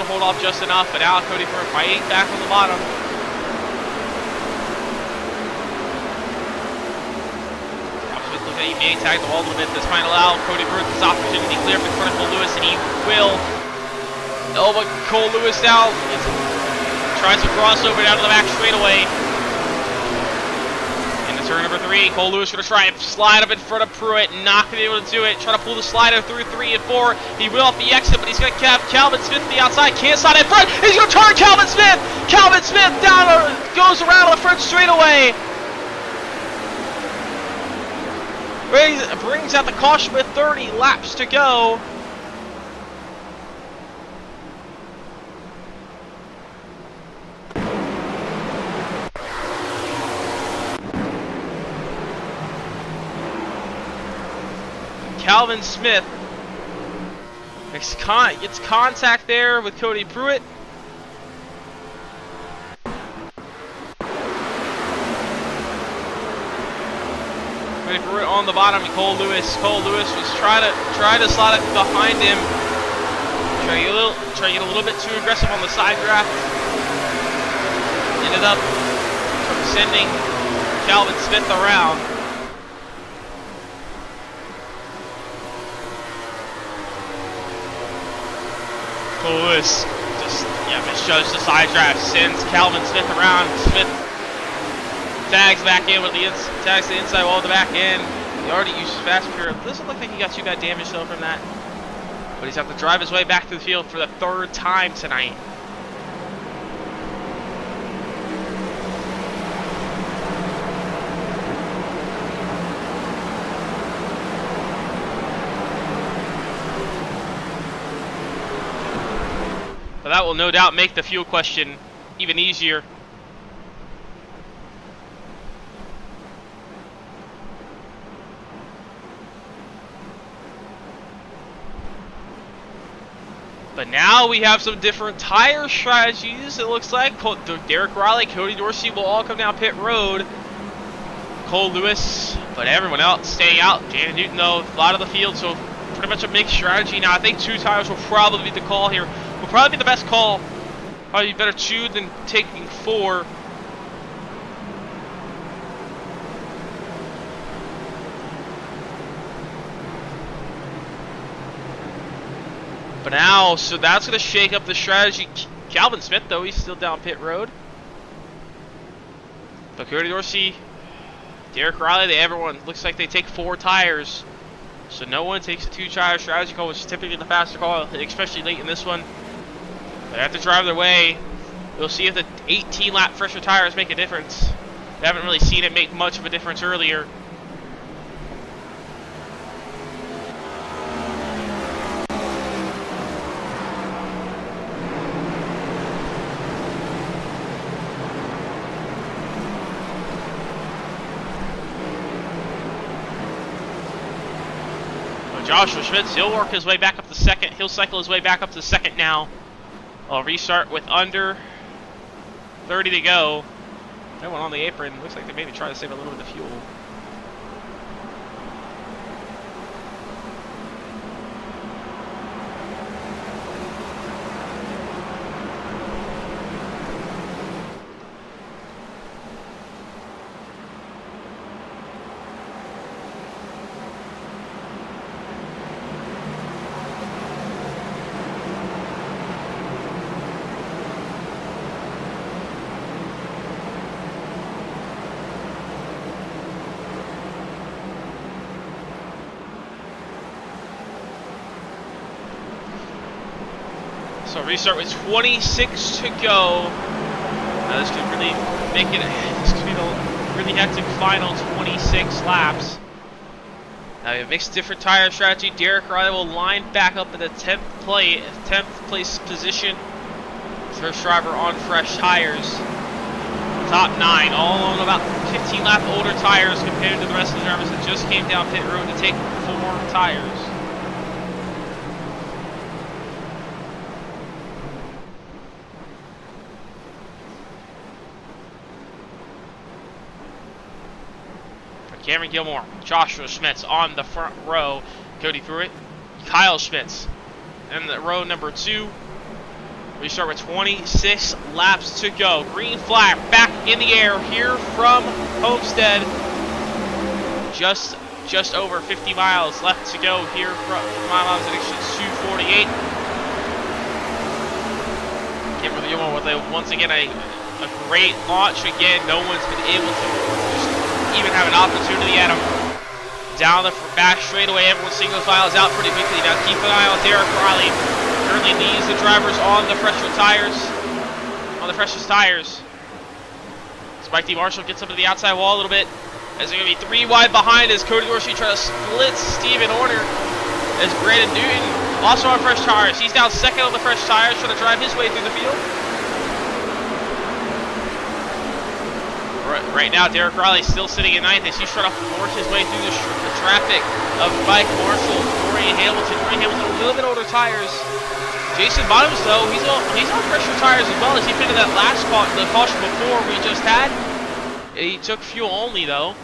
to hold off just enough, but now Cody Pruitt fighting back on the bottom. Smith looking at being tagged the wall a little bit. This might allow Cody Pruitt this opportunity to clear up in front of Cole Lewis, and he will. Oh, but Cole Lewis now tries to cross over down to the back straightaway. Turn number 3, Cole Lewis going to try and slide up in front of Pruitt, not going to be able to do it. Trying to pull the slider through 3 and 4. He will off the exit, but he's going to have Calvin Smith to the outside. Can't slide in front. He's going to turn Calvin Smith. Calvin Smith down, goes around on the front straightaway. Brings out the caution with 30 laps to go. Calvin Smith gets contact there with Cody Pruitt. Cody Pruitt on the bottom, and Cole Lewis. Cole Lewis was trying to slide it behind him. Trying to get a little bit too aggressive on the side draft. Ended up sending Calvin Smith around. Cole Lewis just misjudged the side draft, sends Calvin Smith around. Smith tags back in with tags the inside wall of the back end. He already used his fast pure. Doesn't look like he got too bad damage though from that. But he's have to drive his way back to the field for the 3rd time tonight. That will no doubt make the fuel question even easier. But now we have some different tire strategies. It looks like Derek Riley, Cody Dorsey will all come down pit road. Cole Lewis, but everyone else staying out. Jaden Newton, though, a lot of the field, so pretty much a mixed strategy. Now, I think 2 tires will probably be the call here. We'll probably be the best call. Probably better 2 than taking 4. But now, so that's going to shake up the strategy. Calvin Smith, though, he's still down pit road. But Cody Dorsey, Derek Riley, everyone looks like they take 4 tires. So no one takes a 2-tire strategy call, which is typically the faster call, especially late in this one. They have to drive their way. We'll see if the 18-lap fresher tires make a difference. We haven't really seen it make much of a difference earlier. Joshua Schmitz, he'll work his way back up to second. He'll cycle his way back up to second now. I'll restart with under 30 to go. That one on the apron. Looks like they maybe try to save a little bit of fuel. So restart with 26 to go. Now this could really make it. This could be the really hectic final 26 laps. Now we have mixed different tire strategy. Derek Riley will line back up in the 10th place position. First driver on fresh tires. Top 9, all on about 15 lap older tires compared to the rest of the drivers that just came down pit road to take 4 tires. Cameron Gilmore, Joshua Schmitz on the front row. Cody through it. Kyle Schmitz in the row number 2. We start with 26 laps to go. Green flag back in the air here from Homestead. Just over 50 miles left to go here from MyMomsAddictions 248. Cameron Gilmore with once again a great launch. Again, no one's been able to even have an opportunity at him. Down the back straightaway, everyone single files out pretty quickly. Now keep an eye on Derek Riley. Currently leads the drivers on the freshest tires. Spike D. Marshall gets up to the outside wall a little bit. As they're going to be 3 wide behind as Cody Dorsey tries to split Steven Horner. As Brandon Newton also on fresh tires. He's down second on the fresh tires, trying to drive his way through the field. Right now, Derek Riley still sitting in 9th as he's trying to force his way through the traffic of Mike Marshall, Dorian Hamilton. Dorian Hamilton, a little bit older tires. Jason Bottoms, though, he's on fresher tires as well as he pitted that last the caution before we just had. He took fuel only, though.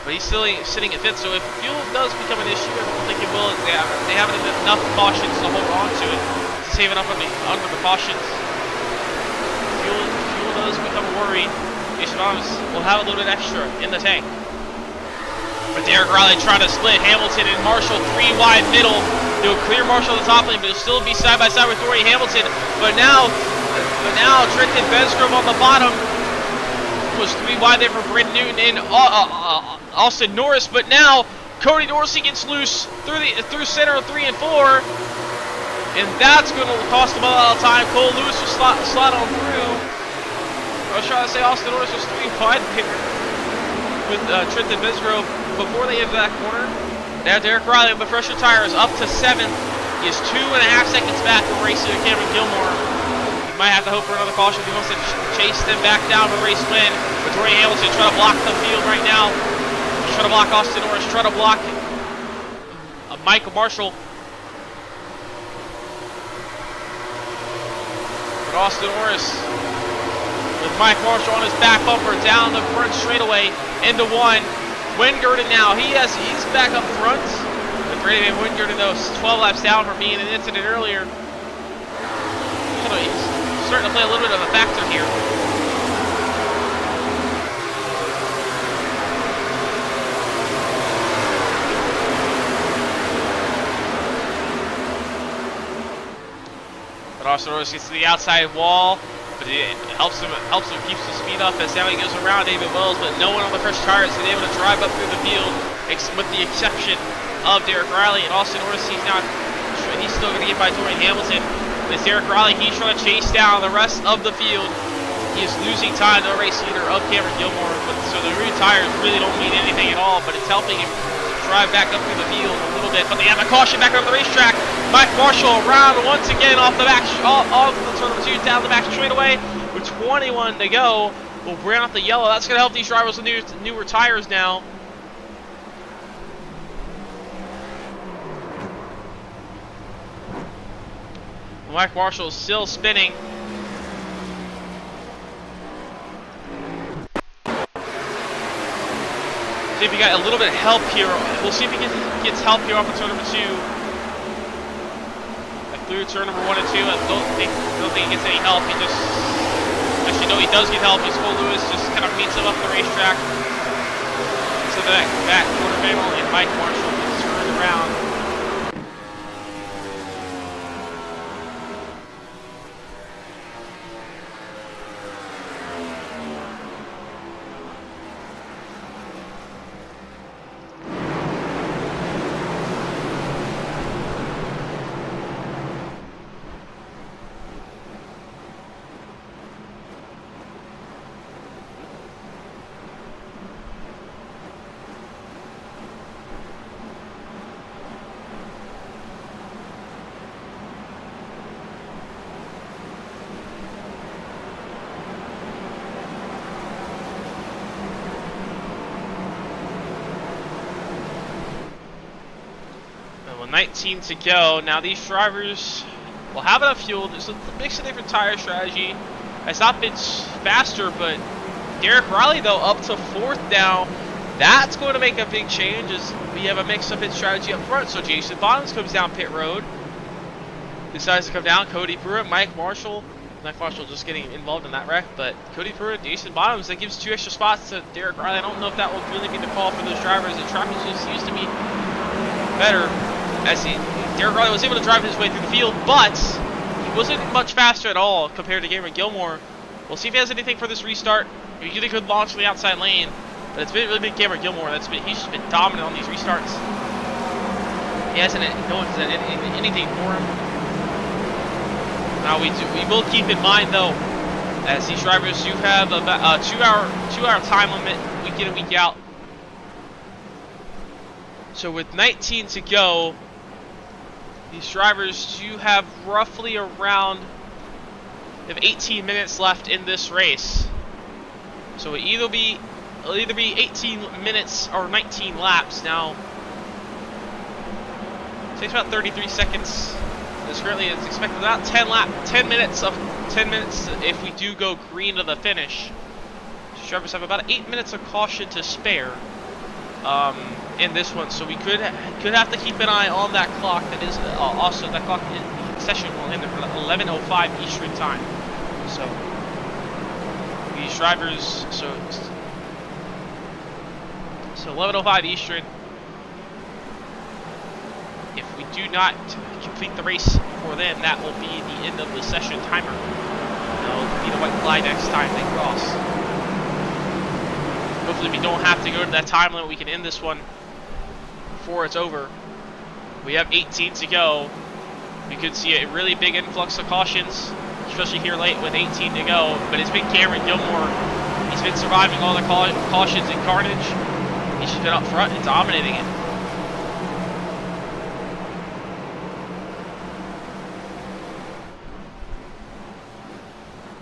But he's still sitting at 5th, so if fuel does become an issue, I don't think it will. They have enough cautions to hold on to it, to save it up under the cautions. Fuel does become a worry. Jason Bottoms will have a little bit extra in the tank. But Derek Riley trying to split Hamilton and Marshall 3 wide middle. He'll clear Marshall on the top lane, but he'll still be side by side with Dorian Hamilton. But now Trenton Bedgrove on the bottom was 3 wide there for Brandon Newton and Austin Norris. But now Cody Dorsey gets loose through center of 3 and 4. And that's going to cost him a lot of time. Cole Lewis will slot on through. I was trying to say Austin Norris was 3 wide here with Trenton Bedgrove before they hit that corner. Now Derek Riley on the fresher tires up to 7th. He is 2.5 seconds back from racing Cameron Gilmore. He might have to hope for another caution if he wants to chase them back down to race win. But Dorian Hamilton trying to block the field right now. He's trying to block Austin Norris, trying to block Michael Marshall. But Austin Norris with Mike Marshall on his back bumper down the front straightaway into 1. Wingerdon now, he's back up front with Brady Wingard, though, 12 laps down from being an incident earlier. He's starting to play a little bit of a factor here. But Austin Rose gets to the outside wall, but it helps him keeps the speed up as now he goes around David Wells, but no one on the fresh tires is able to drive up through the field, with the exception of Derek Riley. And Austin Orsi's now, he's still going to get by Dorian Hamilton. As Derek Riley, he's trying to chase down the rest of the field. He is losing time to the race leader of Cameron Gilmore, so the rear tires really don't mean anything at all, but it's helping him drive back up through the field a little bit. But they have a caution back up the racetrack. Mike Marshall around once again off the back, off the turn number 2 down the back straightaway with 21 to go. We'll bring out the yellow. That's going to help these drivers with newer tires now. Mike Marshall is still spinning. See if we got a little bit of help here. We'll see if he gets help here off of turn number 2. Through turn number 1 and 2, I don't think he gets any help. He just, actually no, he does get help. He's Cole Lewis just kind of meets him up the racetrack. So that quarter panel and Mike Marshall gets turned around. Well, 19 to go. Now these drivers will have enough fuel. There's a mix of different tire strategy. It's not been faster, but Derek Riley, though, up to 4th now. That's going to make a big change as we have a mix of his strategy up front. So Jason Bottoms comes down pit road. Decides to come down. Cody Pruitt, Mike Marshall. Mike Marshall just getting involved in that wreck, but Cody Pruitt, Jason Bottoms, that gives 2 extra spots to Derek Riley. I don't know if that will really be the call for those drivers. The traffic just seems to be better. As Derek Riley was able to drive his way through the field, but he wasn't much faster at all compared to Cameron Gilmore. We'll see if he has anything for this restart. He really could launch in the outside lane, but it's really been Cameron Gilmore. He's just been dominant on these restarts. He hasn't, no one's done anything for him. Now we will keep in mind though, as these drivers do have about a 2-hour time limit week in and week out. So with 19 to go, these drivers do have roughly around 18 minutes left in this race. So it'll either be 18 minutes or 19 laps. Now, it takes about 33 seconds. This currently is expected about 10 minutes if we do go green to the finish. These drivers have about 8 minutes of caution to spare. In this one, so we could have to keep an eye on that clock. That is also that clock in session will end at 11:05 Eastern time. So these drivers, so 11:05 Eastern. If we do not complete the race before then, that will be the end of the session timer. It'll be the white flag next time they cross. Hopefully we don't have to go to that time limit. We can end this one before it's over. We have 18 to go. We could see a really big influx of cautions, especially here late with 18 to go. But it's been Cameron Gilmore. He's been surviving all the cautions and carnage. He's just been up front and dominating it.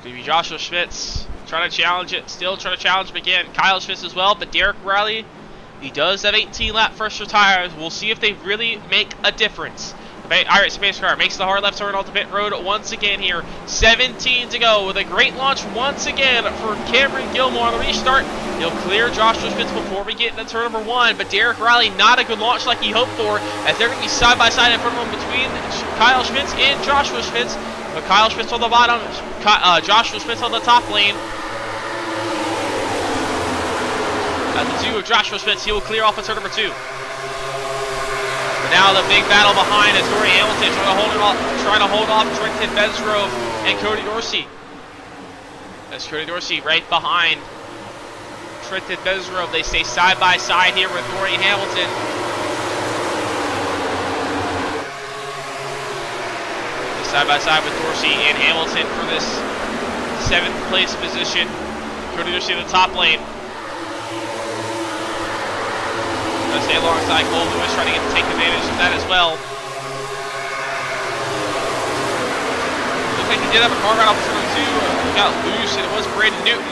Maybe Joshua Schmitz trying to challenge it, still trying to challenge him again. Kyle Schmitz as well, but Derek Riley, he does have 18 lap first tires. We'll see if they really make a difference. Irish space car makes the hard left turn onto pit road once again here. 17 to go with a great launch once again for Cameron Gilmore on the restart. He'll clear Joshua Schmitz before we get into turn number 1, but Derek Riley not a good launch like he hoped for, as they're going to be side by side in front of him between Kyle Schmitz and Joshua Schmitz. But Kyle Schmitz on the bottom, Joshua Schmitz on the top lane. At the 2 of Joshua Schmitz, he will clear off at turn number 2. But now the big battle behind is Corey Hamilton trying to hold off Trenton Besgrove and Cody Dorsey. That's Cody Dorsey right behind Trenton Besgrove. They stay side by side here with Corey Hamilton. Side by side with Dorsey and Hamilton for this 7th place position. Cody Dorsey in the top lane. Gonna stay alongside Cole Lewis, trying to take advantage of that as well. Looks like he did have a car right off turn 2. He got loose, and it was Braden Newton.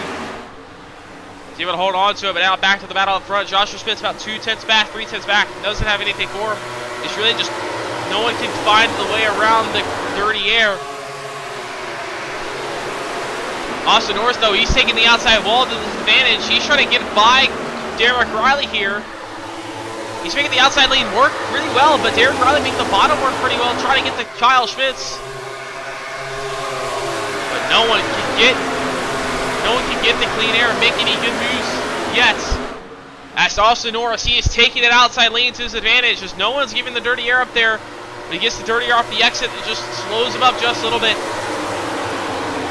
He's able to hold on to it, but now back to the battle up front. Joshua Schmitz about 2 tenths back, 3 tenths back. Doesn't have anything for him. It's really just no one can find the way around the dirty air. Austin Norris, though, he's taking the outside wall to his advantage. He's trying to get by Derek Riley here. He's making the outside lane work really well, but Derek Riley making the bottom work pretty well, trying to get to Kyle Schmitz. But no one can get the clean air and make any good moves yet. As Austin Norris, he is taking that outside lane to his advantage, as no one's giving the dirty air up there. But he gets the dirty air off the exit, it just slows him up just a little bit.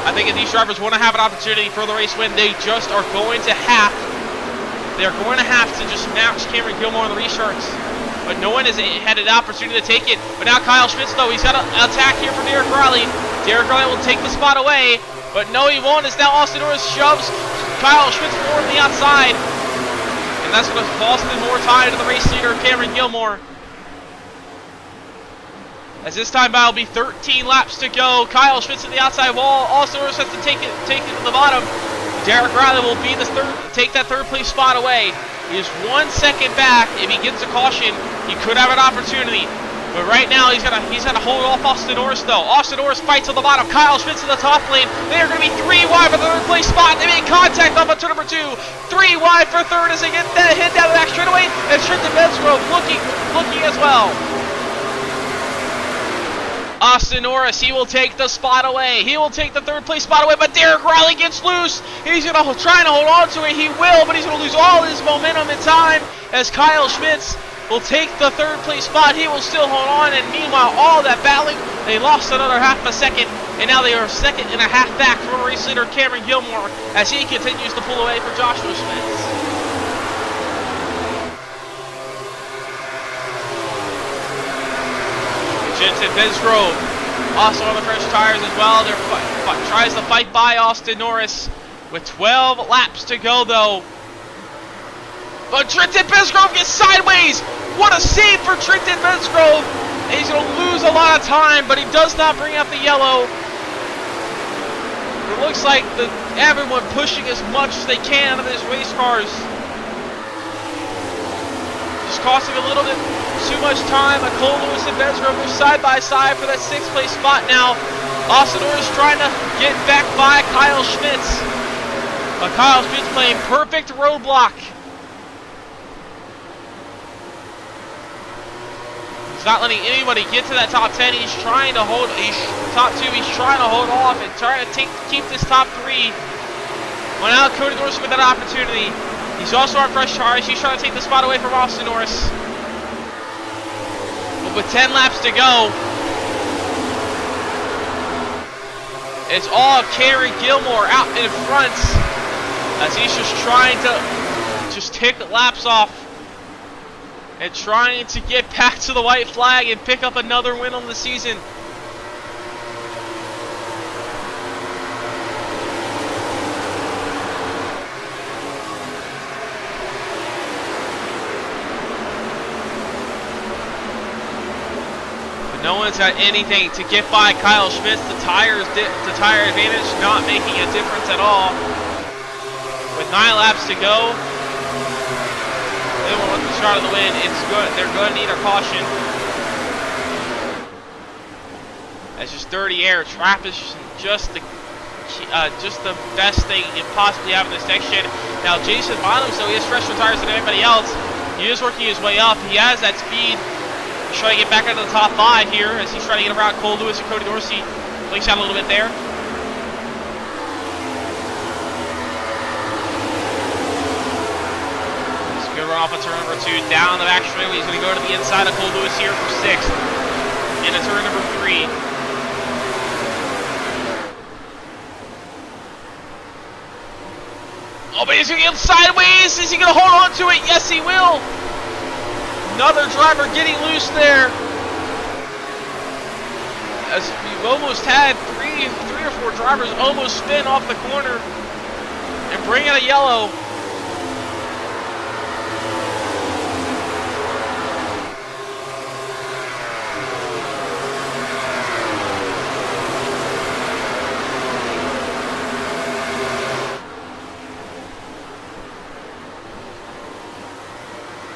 I think if these drivers want to have an opportunity for the race win, they just are going to have to just match Cameron Gilmore on the restarts. But no one has had an opportunity to take it. But now Kyle Schmitz, though, he's got an attack here for Derek Riley. Derek Riley will take the spot away, but no, he won't, as now Austin Norris shoves Kyle Schmitz forward on the outside. And that's going to cost him more time to the race leader, Cameron Gilmore. As this time by will be 13 laps to go. Kyle Schmitz at the outside wall. Austin Norris has to take it to the bottom. Derek Riley will be the take that third place spot away. He is 1 second back. If he gets a caution, he could have an opportunity. But right now, he's gonna hold off Austin Norris, though. Austin Norris fights on the bottom. Kyle Schmitz in the top lane. They are going to be 3 wide for the third place spot. They make contact off of turn number 2. 3 wide for third as they get that hit down the back straightaway. And Trenton Besgrove looking as well. Austin Norris, he will take the spot away. He will take the third place spot away, but Derek Riley gets loose. He's going to try to hold on to it. He will, but he's going to lose all his momentum and time as Kyle Schmitz will take the third place spot. He will still hold on, and meanwhile, all that battling, they lost another half a second, and now they are 1.5 seconds back from race leader Cameron Gilmore as he continues to pull away from Joshua Schmitz. Jensen Besgrove also on the fresh tires as well. They're tries to fight by Austin Norris with 12 laps to go, though. But Trenton Besgrove gets sideways. What a save for Trenton Besgrove. And he's going to lose a lot of time, but he does not bring up the yellow. It looks like everyone pushing as much as they can out of these race cars. Just costing a little bit too much time. Cole Lewis and Besgrove are side by side for that 6th place spot now. Austin Norris trying to get back by Kyle Schmitz. But Kyle Schmitz playing perfect roadblock. He's not letting anybody get to that top 10. He's trying to hold, top 2, he's trying to hold off and trying to keep this top 3. Well, now Cody Dorsey with that opportunity. He's also on fresh tires. He's trying to take the spot away from Austin Norris. But with 10 laps to go, it's all Cameron Gilmore out in front as he's just trying to take laps off and trying to get back to the white flag and pick up another win on the season. No one's got anything to get by Kyle Schmitz. The tire advantage not making a difference at all. With 9 laps to go, they will want the start of the win. It's good. They're going to need a caution. That's just dirty air. Trap is just the best thing you can possibly have in this section. Now Jason Bottoms, though, he has fresher tires than anybody else. He is working his way up. He has that speed. He's trying to get back into the top 5 here as he's trying to get around Cole Lewis and Cody Dorsey. Blinks out a little bit there. It's a good run off of turn number 2. Down the back straightaway. He's going to go to the inside of Cole Lewis here for 6th. Into turn number 3. Oh, but he's going to get sideways. Is he going to hold on to it? Yes, he will. Another driver getting loose there. As we've almost had three or four drivers almost spin off the corner and bring out a yellow.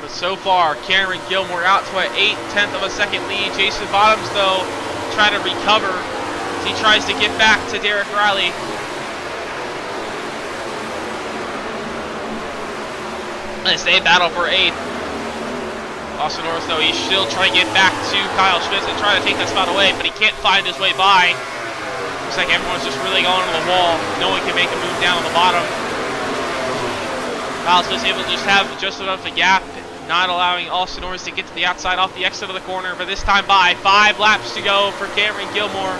So far, Cameron Gilmore out to an 1/8 of a second lead. Jason Bottoms, though, trying to recover as he tries to get back to Derek Riley. As they battle for 8th. Austin Norris, though, he's still trying to get back to Kyle Schmitz and trying to take that spot away, but he can't find his way by. Looks like everyone's just really going to the wall. No one can make a move down on the bottom. Kyle Schmitz able to just have just enough of a gap, not allowing Austin Norris to get to the outside off the exit of the corner, but this time by 5 laps to go for Cameron Gilmore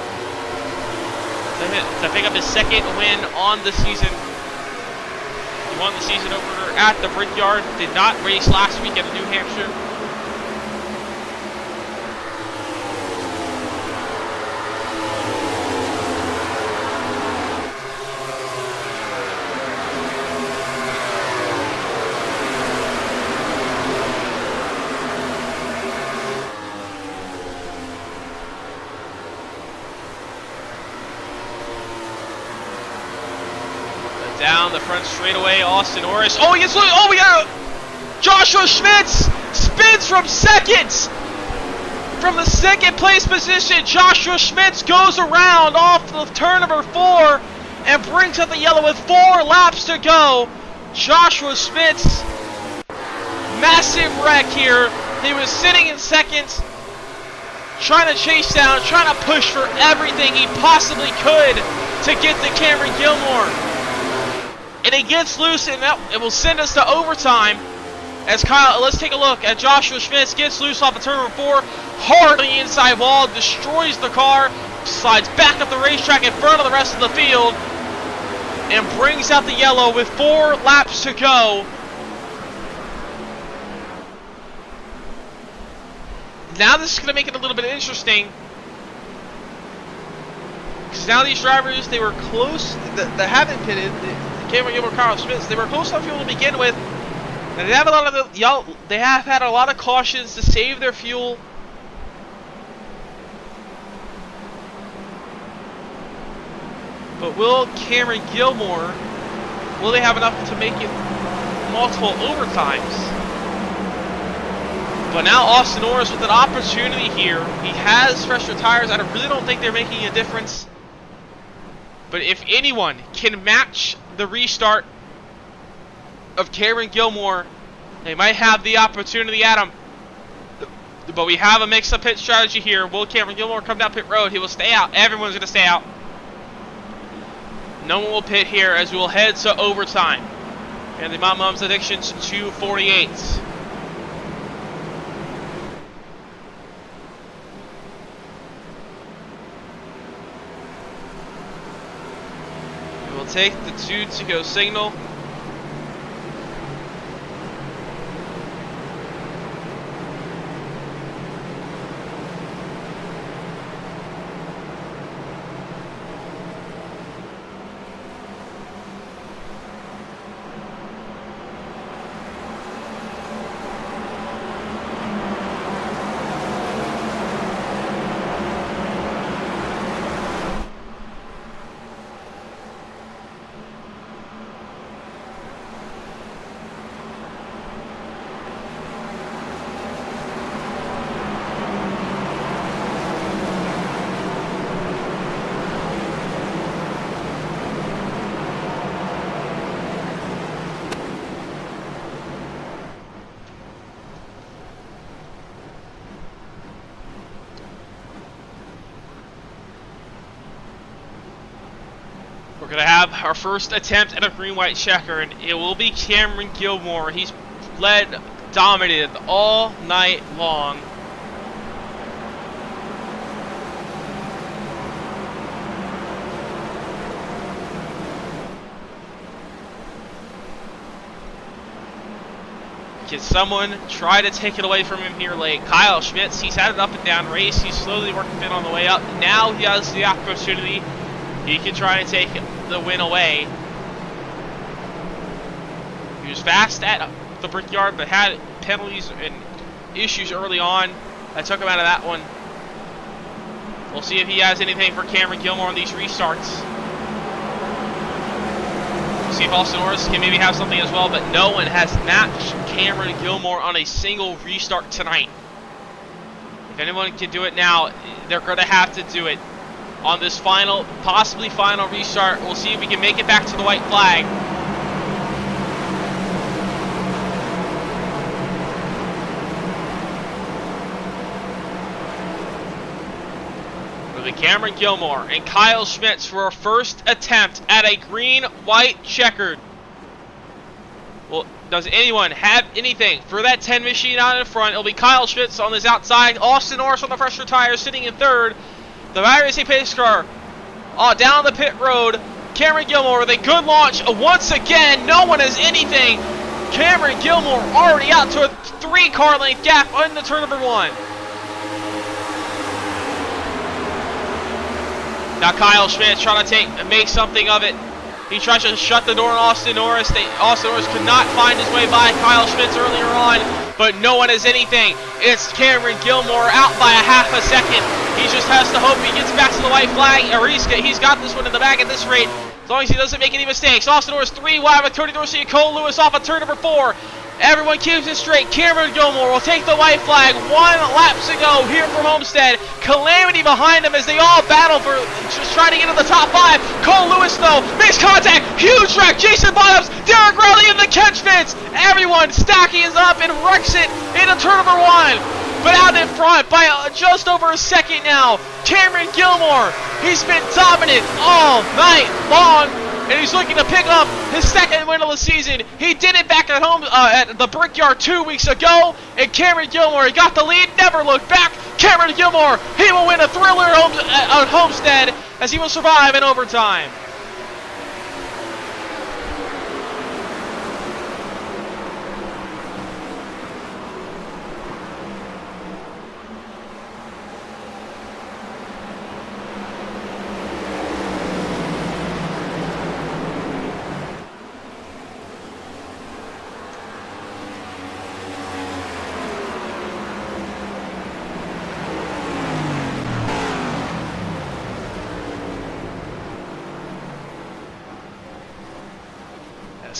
to pick up his 2nd win on the season. He won the season opener at the Brickyard, did not race last week at New Hampshire. Down the front straightaway, Austin Norris. Oh, yes! Oh, we got Joshua Schmitz spins from 2nd. From the 2nd place position, Joshua Schmitz goes around off of turn number 4 and brings up the yellow with 4 laps to go. Joshua Schmitz, massive wreck here. He was sitting in 2nd, trying to chase down, trying to push for everything he possibly could to get to Cameron Gilmore. And he gets loose, and it will send us to overtime. As Kyle, let's take a look at Joshua Schmitz gets loose off of turn number 4, hard on the inside wall, destroys the car, slides back up the racetrack in front of the rest of the field, and brings out the yellow with 4 laps to go. Now this is going to make it a little bit interesting. Because now these drivers, they were close, that haven't pitted, Cameron Gilmore, Kyle Schmitz, they were close enough fuel to begin with. And they have had a lot of cautions to save their fuel. But will Cameron Gilmore, will they have enough to make it multiple overtimes? But now Austin Norris with an opportunity here. He has fresher tires. I really don't think they're making a difference. But if anyone can match the restart of Cameron Gilmore, they might have the opportunity at him. But we have a mix-up pit strategy here. Will Cameron Gilmore come down pit road? He will stay out. Everyone's going to stay out. No one will pit here as we will head to overtime. And the MyMomsAddictions 248. We'll take the 2 to go signal. We're going to have our first attempt at a green-white checker, and it will be Cameron Gilmore. He's dominated all night long. Can someone try to take it away from him here late? Kyle Schmitz, he's had an up and down race. He's slowly working it on the way up. Now he has the opportunity. He can try to take the win away. He was fast at the Brickyard, but had penalties and issues early on that took him out of that one. We'll see if he has anything for Cameron Gilmore on these restarts. See if Austin Norris can maybe have something as well, but no one has matched Cameron Gilmore on a single restart tonight. If anyone can do it now, they're going to have to do it on this final, possibly final restart. We'll see if we can make it back to the white flag. Cameron Gilmore and Kyle Schmitz for our first attempt at a green-white checkered. Well, does anyone have anything for that 10 machine out in front? It'll be Kyle Schmitz on this outside. Austin Norris on the fresher tires sitting in third. The Racing pace car down the pit road. Cameron Gilmore with a good launch. Once again, no one has anything. Cameron Gilmore already out to a 3-car length gap in the turn number 1. Now Kyle Schmitz trying to make something of it. He tries to shut the door on Austin Norris. Austin Norris could not find his way by Kyle Schmitz earlier on, but no one has anything. It's Cameron Gilmore out by a half a second. He just has to hope he gets back to the white flag, or he's got this one in the bag at this rate, as long as he doesn't make any mistakes. Austin Norris 3 wide with Cody Dorsey and Cole Lewis off of turn number 4. Everyone keeps it straight. Cameron Gilmore will take the white flag. 1 lap to go here from Homestead. Calamity behind him as they all battle for just trying to get in the top 5. Cole Lewis, though, makes contact. Huge wreck. Jason Bottoms, Derek Riley in the catch fence. Everyone stacking is up and wrecks it into turn number 1. But out in front by just over a second now, Cameron Gilmore. He's been dominant all night long, and he's looking to pick up his second win of the season. He did it back at home at the Brickyard 2 weeks ago, and Cameron Gilmore, he got the lead, never looked back. Cameron Gilmore, he will win a thriller at Homestead as he will survive in overtime.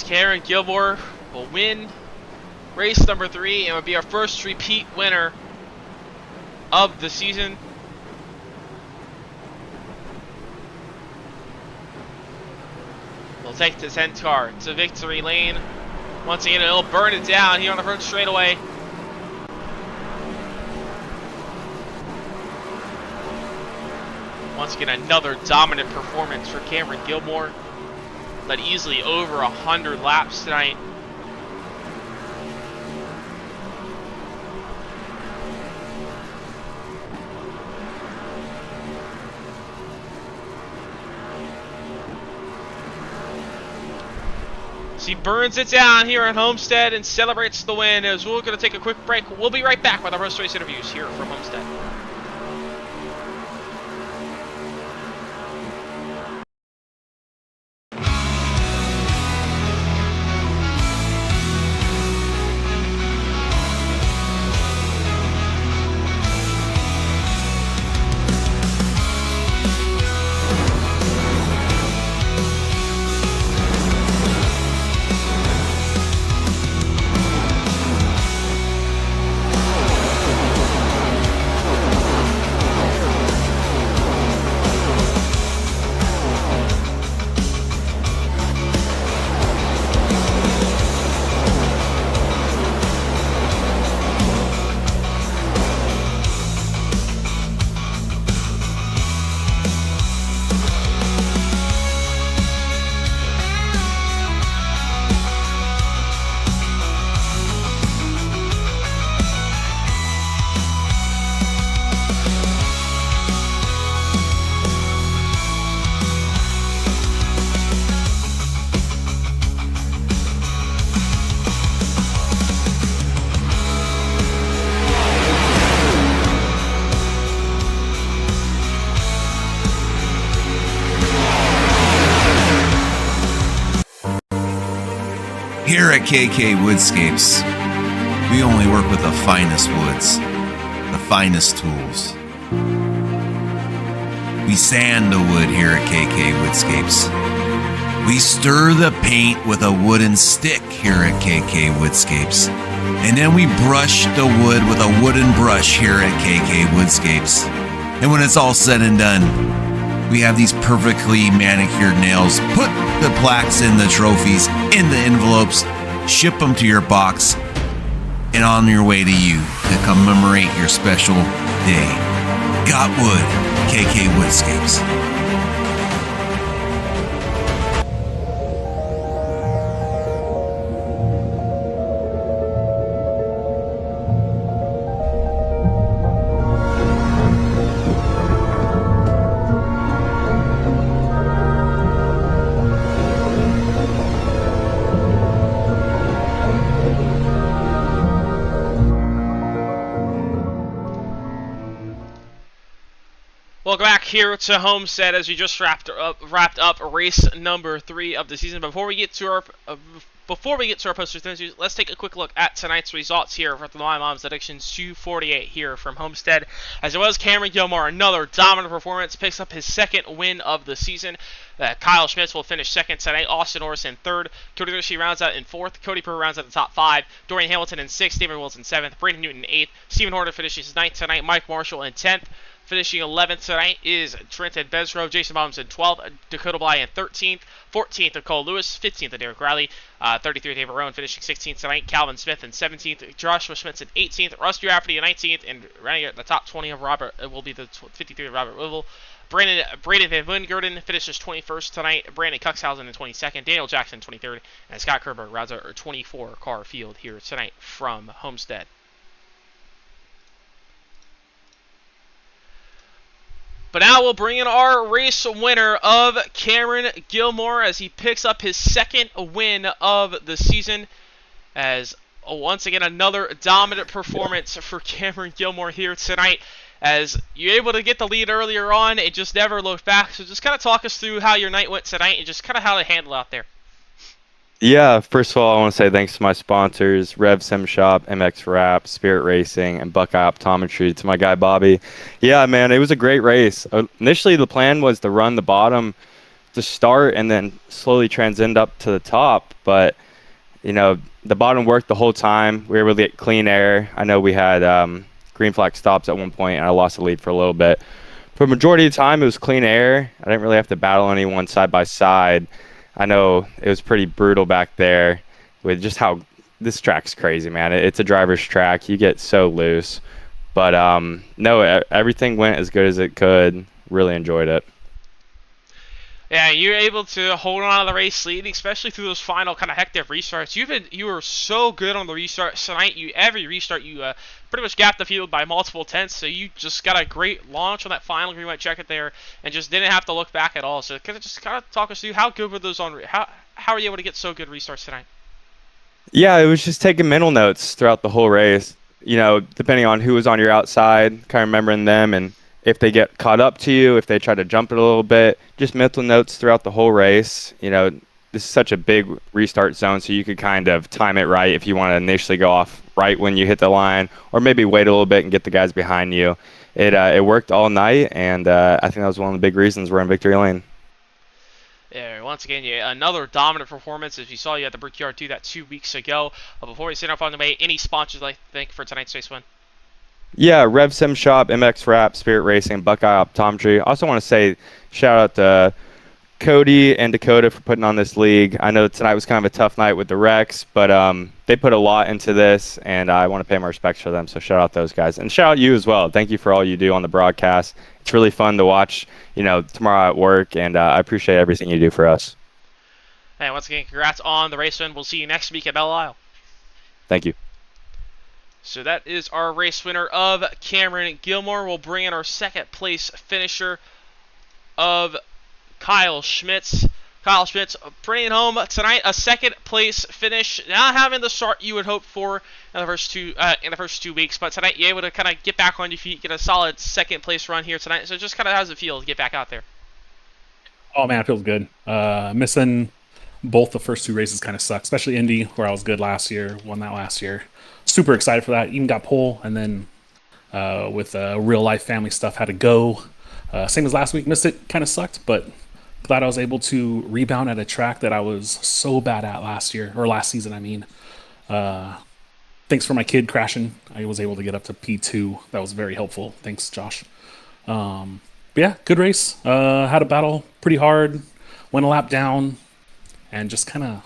Cameron Gilmore will win race number 3 and will be our first repeat winner of the season. We'll take the 10th car to victory lane. Once again, it'll burn it down here on the front straightaway. Once again, another dominant performance for Cameron Gilmore. Led easily over 100 laps tonight. So he burns it down here at Homestead and celebrates the win. As we're going to take a quick break, we'll be right back with our post-race interviews here from Homestead. Here at KK Woodscapes, we only work with the finest woods, the finest tools. We sand the wood here at KK Woodscapes. We stir the paint with a wooden stick here at KK Woodscapes. And then we brush the wood with a wooden brush here at KK Woodscapes. And when it's all said and done, we have these perfectly manicured nails. Put the plaques in the trophies, in the envelopes, ship them to your box, and on your way to you to commemorate your special day. Got wood, KK Woodscapes. Welcome back here to Homestead as we just wrapped up race number 3 of the season. Before we get to our posters, let's take a quick look at tonight's results here for the MyMomsAddictions 248 here from Homestead. As it was, Cameron Gilmore, another dominant performance, picks up his second win of the season. Kyle Schmitz will finish second tonight. Austin Orris in third. Cody Rishi rounds out in fourth. Cody Purr rounds out the top 5. Dorian Hamilton in sixth. David Wilson 7th. Brandon Newton 8th. Stephen Horner finishes 9th tonight. Mike Marshall in 10th. Finishing 11th tonight is Trenton Bezrove. Jason Bottoms in 12th. Dakota Bly in 13th. 14th of Cole Lewis. 15th of Derek Riley. 33th David Rowan finishing 16th tonight. Calvin Smith in 17th. Joshua Schmitz in 18th. Rusty Rafferty in 19th. And running at the top 20 of Robert will be the 53 of Robert Wivel. Braden Van Wingerdon finishes 21st tonight. Brandon Cuxhausen in 22nd. Daniel Jackson 23rd. And Scott Kerber rounds out our 24-car field here tonight from Homestead. But now we'll bring in our race winner of Cameron Gilmore as he picks up his second win of the season. As once again another dominant performance for Cameron Gilmore here tonight. As you're able to get the lead earlier on, it just never looked back. So just kind of talk us through how your night went tonight and just kind of how to handle out there. Yeah, first of all, I want to say thanks to my sponsors, Rev Sim Shop, MX Wrap, Spirit Racing, and Buckeye Optometry, to my guy Bobby. Yeah, man, it was a great race. Initially, the plan was to run the bottom to start and then slowly transcend up to the top. But, you know, the bottom worked the whole time. We were able to get clean air. I know we had green flag stops at one point, and I lost the lead for a little bit. For the majority of the time, it was clean air. I didn't really have to battle anyone side by side. I know it was pretty brutal back there with just how this track's crazy, man. It's a driver's track. You get so loose. But, no, everything went as good as it could. Really enjoyed it. Yeah, you're able to hold on to the race lead, especially through those final kind of hectic restarts. You were so good on the restarts tonight. Every restart, you pretty much gapped the field by multiple tenths. So you just got a great launch on that final green white checker there, and just didn't have to look back at all. So can you just kind of talk us through how good were those on? How are you able to get so good restarts tonight? Yeah, it was just taking mental notes throughout the whole race. You know, depending on who was on your outside, kind of remembering them, and if they get caught up to you, if they try to jump it a little bit, just mental notes throughout the whole race. You know, this is such a big restart zone, so you could kind of time it right if you want to initially go off right when you hit the line, or maybe wait a little bit and get the guys behind you. It worked all night, and I think that was one of the big reasons we're in victory lane. Yeah, once again, another dominant performance. As you saw, you had the Brickyard do that 2 weeks ago. Before we send off on the way, any sponsors I think for tonight's race win? Yeah, Rev Sim Shop, MX Wrap, Spirit Racing, Buckeye Optometry. I also want to say shout out to Cody and Dakota for putting on this league. I know tonight was kind of a tough night with the wrecks, but they put a lot into this, and I want to pay my respects for them. So shout out those guys, and shout out you as well. Thank you for all you do on the broadcast. It's really fun to watch, you know, tomorrow at work, and I appreciate everything you do for us. And once again, congrats on the race win. We'll see you next week at Belle Isle. Thank you. So that is our race winner of Cameron Gilmore. We'll bring in our second place finisher of Kyle Schmitz. Kyle Schmitz bringing home tonight a second place finish. Not having the start you would hope for in the first 2 weeks, but tonight you're able to kind of get back on your feet, get a solid second place run here tonight. So just kind of how does it feel to get back out there? Oh man, it feels good. Missing both the first two races kind of sucked, especially Indy, where I was good last year, won that last year. Super excited for that. Even got pole, and then with real life family stuff, had to go. Same as last week, missed it, kind of sucked, but glad I was able to rebound at a track that I was so bad at last year, or last season, I mean. Thanks for my kid crashing. I was able to get up to P2. That was very helpful. Thanks, Josh. But yeah, good race. Had a battle pretty hard, went a lap down, and just kind of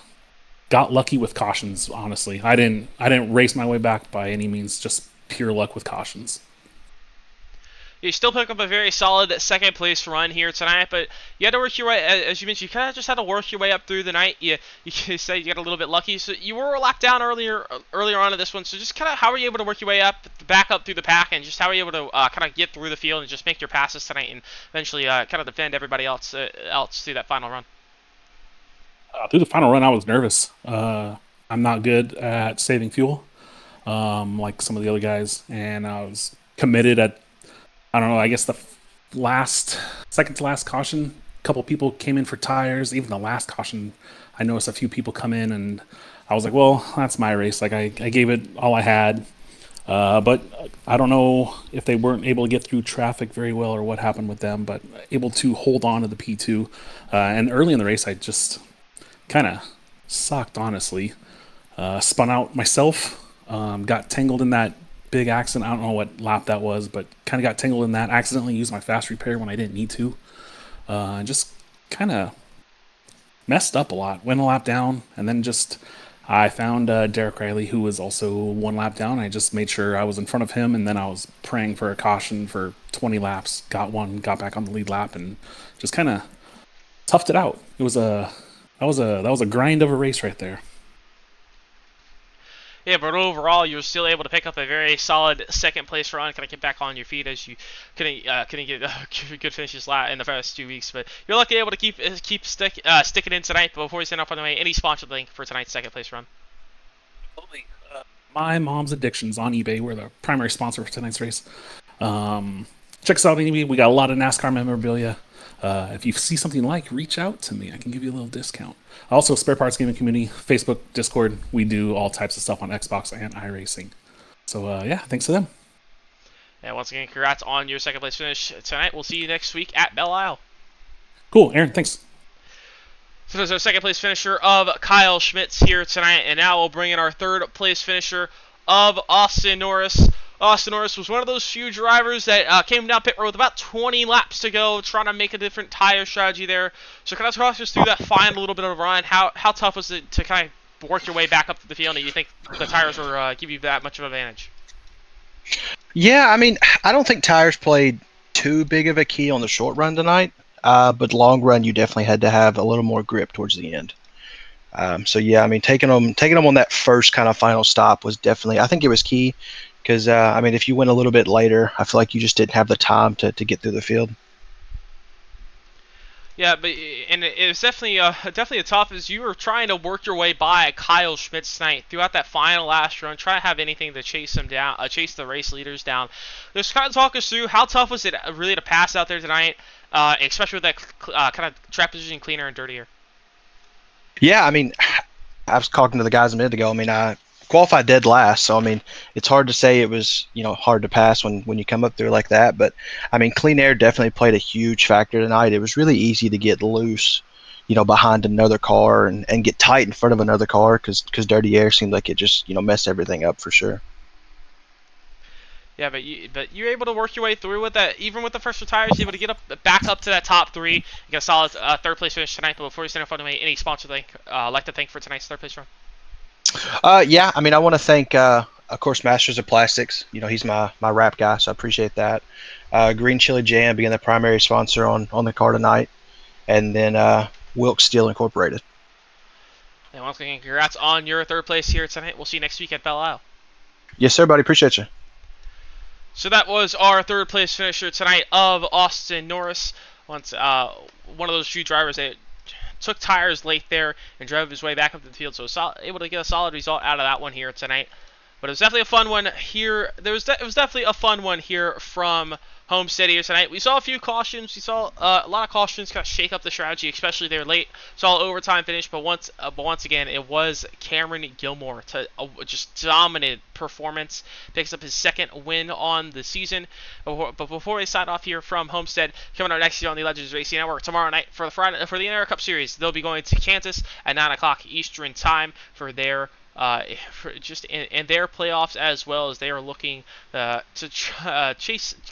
got lucky with cautions. Honestly, I didn't race my way back by any means. Just pure luck with cautions. You still pick up a very solid second place run here tonight, but you had to work your way, as you mentioned, you kind of just had to work your way up through the night. You say you got a little bit lucky, so you were a lap down earlier on in this one. So just kind of how were you able to work your way up, back up through the pack, and just how were you able to kind of get through the field and just make your passes tonight, and eventually kind of defend everybody else through that final run? Through the final run, I was nervous. I'm not good at saving fuel, like some of the other guys, and I was committed at, I don't know, I guess the second to last caution, a couple people came in for tires. Even the last caution, I noticed a few people come in, and I was like, well, that's my race. Like, I gave it all I had. But I don't know if they weren't able to get through traffic very well or what happened with them, but able to hold on to the P2. And early in the race, I just kind of sucked, honestly. Spun out myself, got tangled in that big accident. I don't know what lap that was, but kind of got tangled in that. Accidentally used my fast repair when I didn't need to. And just kind of messed up a lot. Went a lap down, and then just I found Derek Riley, who was also one lap down. I just made sure I was in front of him, and then I was praying for a caution for 20 laps. Got one, got back on the lead lap, and just kind of toughed it out. It was that was a grind of a race right there. Yeah, but overall, you were still able to pick up a very solid second place run. Kind of get back on your feet as you couldn't get good finishes in the first 2 weeks. But you're lucky able to keep sticking in tonight. But before we send off on the way, any sponsor link for tonight's second place run? MyMomsAddictions on eBay. We're the primary sponsor for tonight's race. Check us out on eBay. We got a lot of NASCAR memorabilia. If you see something reach out to me. I can give you a little discount. Also, Spare Parts Gaming Community, Facebook, Discord. We do all types of stuff on Xbox and iRacing. So, yeah, thanks to them. And once again, congrats on your second place finish tonight. We'll see you next week at Belle Isle. Cool, Aaron, thanks. So there's our second place finisher of Kyle Schmitz here tonight. And now we'll bring in our third place finisher of Austin Norris. Austin Norris was one of those few drivers that came down pit road with about 20 laps to go, trying to make a different tire strategy there. So kind of talk us through that final little bit of a run. How tough was it to kind of work your way back up to the field? And you think the tires were give you that much of an advantage? Yeah, I mean, I don't think tires played too big of a key on the short run tonight, but long run you definitely had to have a little more grip towards the end. So yeah, I mean, taking them on that first kind of final stop was definitely, I think it was key. Because, I mean, if you went a little bit later, I feel like you just didn't have the time to get through the field. Yeah, but and it was definitely tough as you were trying to work your way by Kyle Schmitz tonight throughout that final last run, try to have anything to chase him down, chase the race leaders down. Just kind of talk us through how tough was it really to pass out there tonight, especially with that kind of track position cleaner and dirtier. Yeah, I mean, I was talking to the guys a minute ago. I mean, I qualified dead last, so I mean, it's hard to say it was, hard to pass when you come up there like that. But I mean, clean air definitely played a huge factor tonight. It was really easy to get loose, behind another car and get tight in front of another car because dirty air seemed like it just messed everything up for sure. Yeah, but you're able to work your way through with that, even with the first tires, you're able to get back up to that top three. You got a solid third place finish tonight. But before you send off on the way, any sponsor like to thank for tonight's third place run? Yeah, I mean, I want to thank, of course, Masters of Plastics. He's my wrap guy, so I appreciate that. Green Chili Jam being the primary sponsor on the car tonight, and then Wilkes Steel Incorporated. And once again, congrats on your third place here tonight. We'll see you next week at Belle Isle. Yes, sir, buddy. Appreciate you. So that was our third place finisher tonight of Austin Norris. One of those few drivers that took tires late there and drove his way back up to the field, so able to get a solid result out of that one here tonight. But it was definitely a fun one here. It was definitely a fun one here from Homestead here tonight. We saw a few cautions. We saw a lot of cautions kind of shake up the strategy, especially there late. Saw an overtime finish, but once again, it was Cameron Gilmore to just dominant performance. Picks up his second win on the season. But before we sign off here from Homestead, coming up next year on the Legends Racing Network tomorrow night for the NARA Cup Series, they'll be going to Kansas at 9 o'clock Eastern Time for their just in their playoffs, as well as they are looking to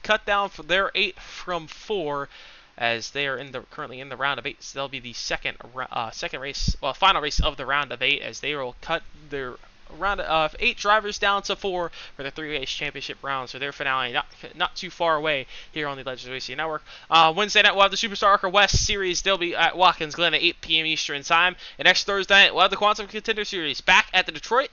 cut down for their 8 from 4, as they are currently in the round of 8. So they'll be the second race, final race of the round of 8, as they will cut their round of 8 drivers down to 4 for the 3-race championship round. So their finale not too far away here on the Legends Racing Network. Wednesday night we'll have the Superstar Arca West Series. They'll be at Watkins Glen at 8 p.m. Eastern Time. And next Thursday night we'll have the Quantum Contender Series back at the Detroit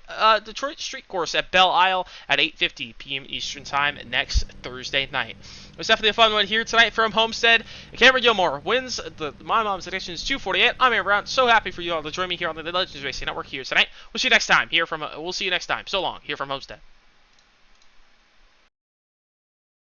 Street Course at Belle Isle at 8:50 p.m. Eastern Time next Thursday night. It was definitely a fun one here tonight from Homestead. Cameron Gilmore wins the My Mom's Addictions 248. I'm Aaron Brown. So happy for you all to join me here on the Legends Racing Network here tonight. We'll see you next time. So long here from Homestead.